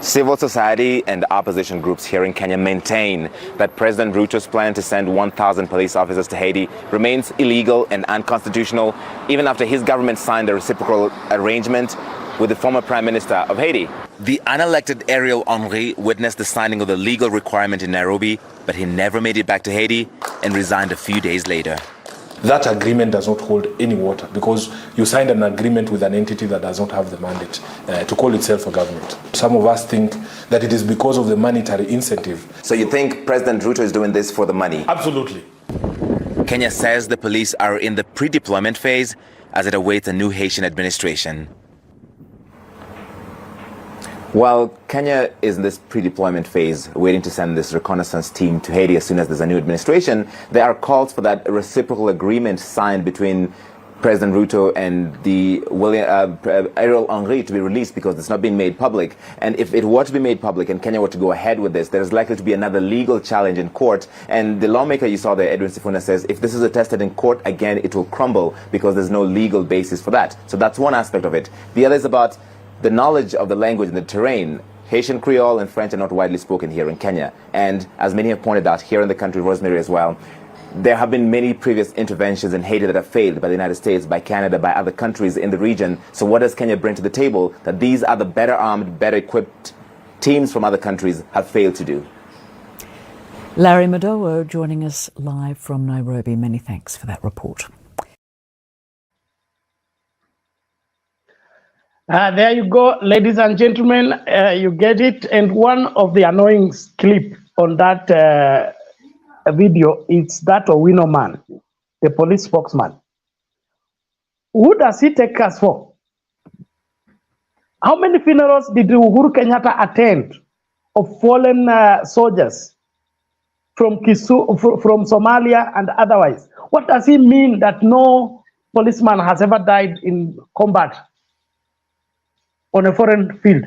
Speaker 3: Civil society and opposition groups here in Kenya maintain that President Ruto's plan to send 1,000 police officers to Haiti remains illegal and unconstitutional, even after his government signed a reciprocal arrangement with the former Prime Minister of Haiti. The unelected Ariel Henry witnessed the signing of the legal requirement in Nairobi, but he never made it back to Haiti and resigned a few days later.
Speaker 6: that agreement does not hold any water because you signed an agreement with an entity that does not have the mandate to call itself a government. Some of us think that it is because of the monetary incentive.
Speaker 3: So you think President Ruto is doing this for the money?
Speaker 6: Absolutely.
Speaker 3: Kenya says the police are in the pre-deployment phase as it awaits a new Haitian administration. While Kenya is in this pre-deployment phase, waiting to send this reconnaissance team to Haiti as soon as there's a new administration, there are calls for that reciprocal agreement signed between President Ruto and the Ariel Henry to be released because it's not been made public. And if it were to be made public and Kenya were to go ahead with this, there's likely to be another legal challenge in court. And the lawmaker you saw there, Edwin Sifuna, says if this is attested in court, again, it will crumble because there's no legal basis for that. So that's one aspect of it. The other is about the knowledge of the language and the terrain. Haitian Creole and French are not widely spoken here in Kenya. And as many have pointed out here in the country, Rosemary as well, there have been many previous interventions in Haiti that have failed by the United States, by Canada, by other countries in the region. So what does Kenya bring to the table that these other better armed, better equipped teams from other countries have failed to do?
Speaker 4: Larry Madowo joining us live from Nairobi. Many thanks for that report.
Speaker 10: There you go, ladies and gentlemen, you get it. And one of the annoying clip on that video is that Owino man, the police spokesman. Who does he take us for? How many funerals did Uhuru Kenyatta attend of fallen soldiers from from Somalia and otherwise? What does he mean that no policeman has ever died in combat on a foreign field?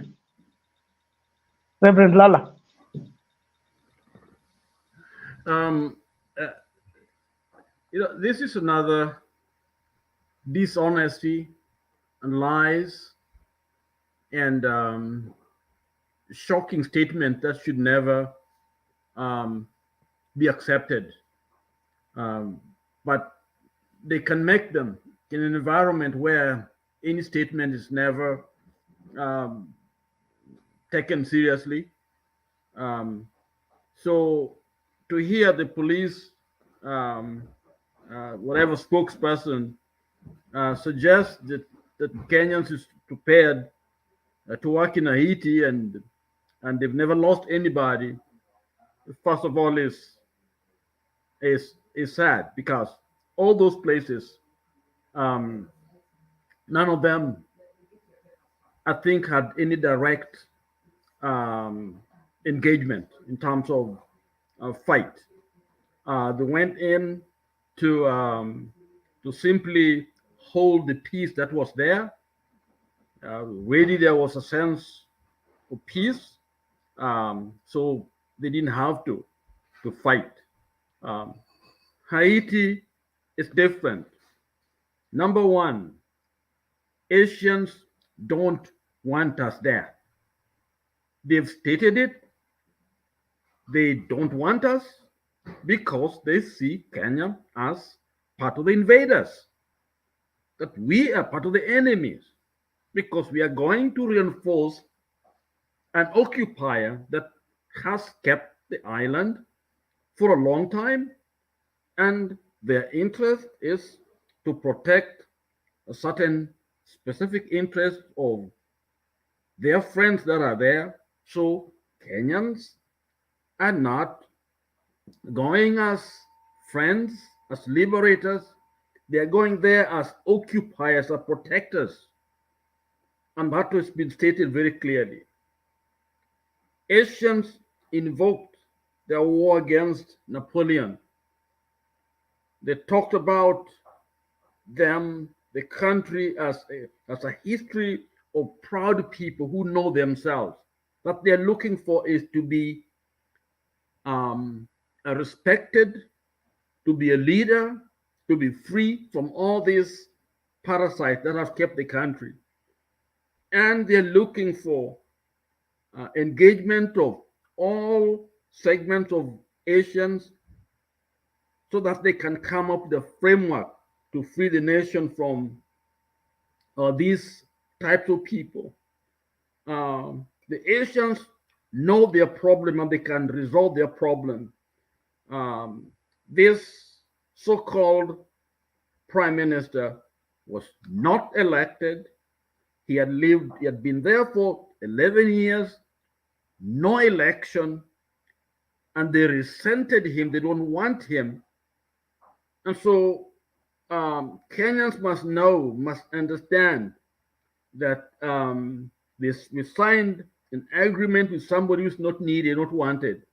Speaker 10: Reverend Lala.
Speaker 15: This is another dishonesty and lies and shocking statement that should never be accepted. But they can make them in an environment where any statement is never taken seriously. So to hear the police, whatever spokesperson suggests that Kenyans is prepared to work in Haiti and they've never lost anybody, first of all is sad because all those places, none of them I think had any direct engagement in terms of fight. They went in to simply hold the peace that was there. Really, there was a sense of peace, so they didn't have to fight. Haiti is different. Number one, Asians don't want us there. They've stated it. They don't want us because they see Kenya as part of the invaders, that we are part of the enemies, because we are going to reinforce an occupier that has kept the island for a long time, and their interest is to protect a certain specific interest of their friends that are there. So Kenyans are not going as friends, as liberators. They are going there as occupiers, as protectors. And that has been stated very clearly. Asians invoked their war against Napoleon. They talked about them, the country, as a history of proud people who know themselves. What they're looking for is to be respected, to be a leader, to be free from all these parasites that have kept the country. And they're looking for engagement of all segments of Asians so that they can come up with a framework to free the nation from these types of people. The Asians know their problem and they can resolve their problem. This so-called prime minister was not elected. He had been there for 11 years, no election, and they resented him. They don't want him. And so Kenyans must understand that we signed an agreement with somebody who's not needed, not wanted.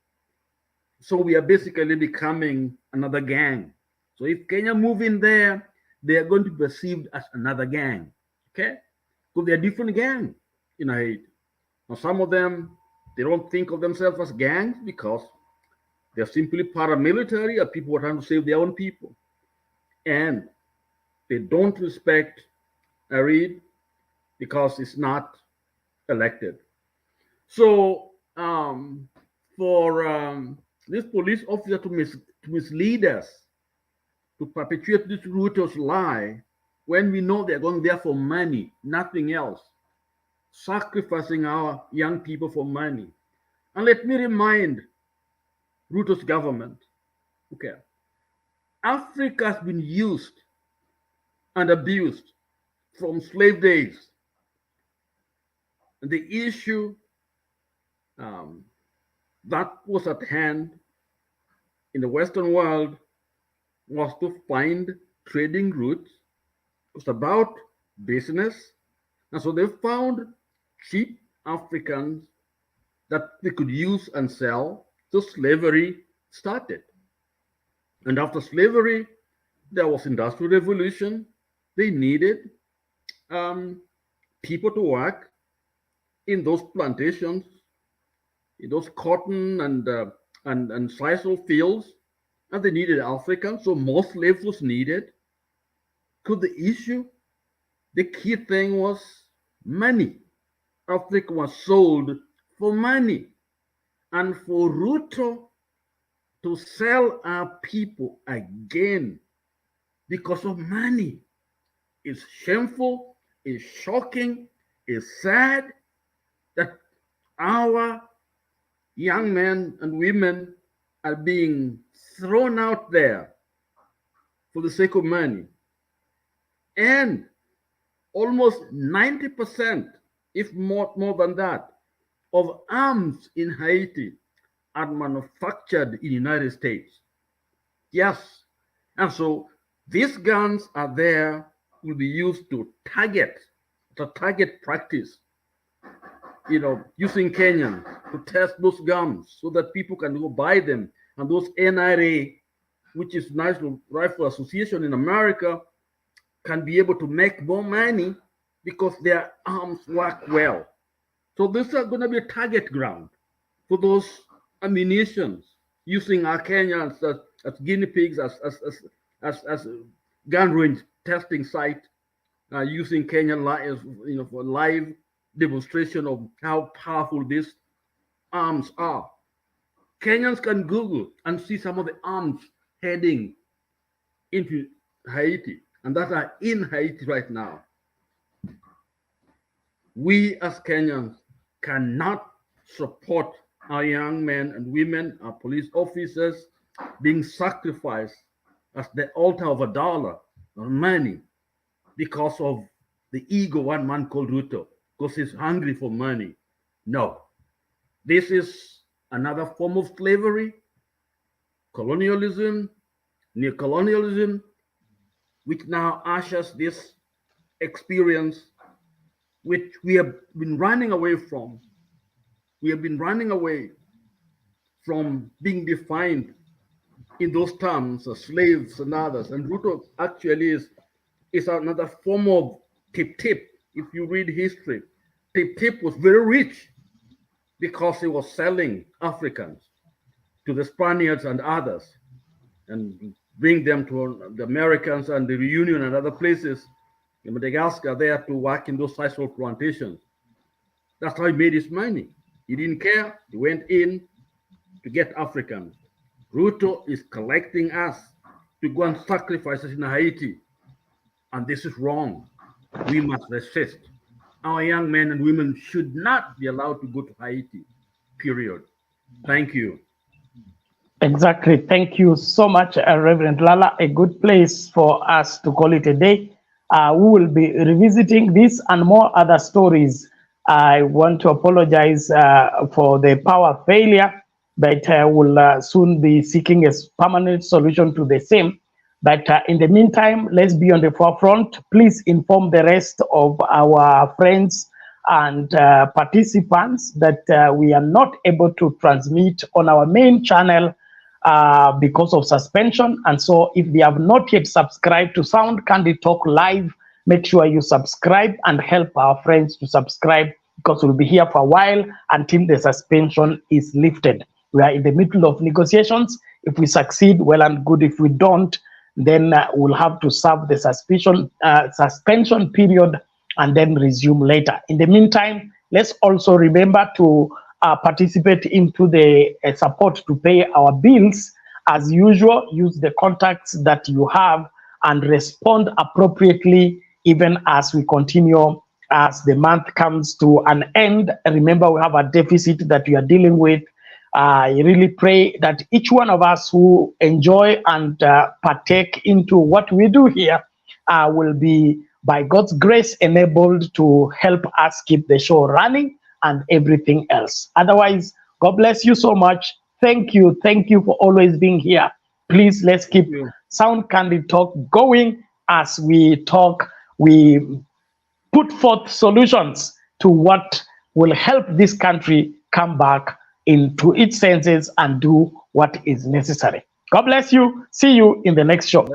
Speaker 15: So we are basically becoming another gang. So if Kenya move in there, they are going to be perceived as another gang, okay? Because they're different gangs in Haiti. Now some of them, they don't think of themselves as gangs because they're simply paramilitary or people who are trying to save their own people. And they don't respect Arid because it's not elected. So for this police officer to mislead us, to perpetuate this Ruto's lie, when we know they're going there for money, nothing else, sacrificing our young people for money. And let me remind Ruto's government, okay, Africa has been used and abused from slave days. And the issue that was at hand in the Western world was to find trading routes. It was about business. And so they found cheap Africans that they could use and sell. So slavery started. And after slavery, there was industrial revolution. They needed people to work in those plantations, in those cotton and sisal fields, and they needed Africans, so more slaves was needed. Because the key thing was money. Africa was sold for money. And for Ruto to sell our people again because of money is shameful, is shocking, is sad that our young men and women are being thrown out there for the sake of money. And almost 90%, if more than that, of arms in Haiti are manufactured in the United States. Yes. And so these guns are there, will be used to target practice, using Kenyans to test those guns so that people can go buy them. And those NRA, which is National Rifle Association in America, can be able to make more money because their arms work well. So this is going to be a target ground for those ammunitions, using our Kenyans as guinea pigs, as gun range testing site, using Kenya for live demonstration of how powerful these arms are. Kenyans can Google and see some of the arms heading into Haiti, and that are in Haiti right now. We as Kenyans cannot support our young men and women, our police officers, being sacrificed as the altar of a dollar or money because of the ego one man called Ruto, because he's hungry for money. No. This is another form of slavery, colonialism, neocolonialism, which now ushers this experience which we have been running away from. We have been running away from being defined in those terms as slaves and others. And Ruto actually is another form of tip-tip. If you read history, tip-tip was very rich because he was selling Africans to the Spaniards and others and bring them to the Americans and the Reunion and other places in Madagascar there to work in those sisal plantations. That's how he made his money. He didn't care. He went in to get Africans. Ruto is collecting us to go and sacrifice us in Haiti. And this is wrong. We must resist. Our young men and women should not be allowed to go to Haiti, period. Thank you.
Speaker 10: Exactly. Thank you so much, Reverend Lala. A good place for us to call it a day. We will be revisiting this and more other stories. I want to apologize for the power failure, but will soon be seeking a permanent solution to the same. But in the meantime, let's be on the forefront. Please inform the rest of our friends and participants that we are not able to transmit on our main channel because of suspension. And so if they have not yet subscribed to Sound Candid Talk Live, make sure you subscribe and help our friends to subscribe, because we'll be here for a while until the suspension is lifted. We are in the middle of negotiations. If we succeed, well and good. If we don't, then we'll have to serve the suspension period and then resume later. In the meantime, let's also remember to participate into the support to pay our bills. As usual, use the contacts that you have and respond appropriately even as we continue as the month comes to an end. Remember, we have a deficit that we are dealing with. I really pray that each one of us who enjoy and partake into what we do here will be, by God's grace, enabled to help us keep the show running and everything else. Otherwise, God bless you so much. Thank you. Thank you for always being here. Please, let's keep Sound Candid Talk going. As we talk, we put forth solutions to what will help this country come back into its senses and do what is necessary. God bless you. See you in the next show.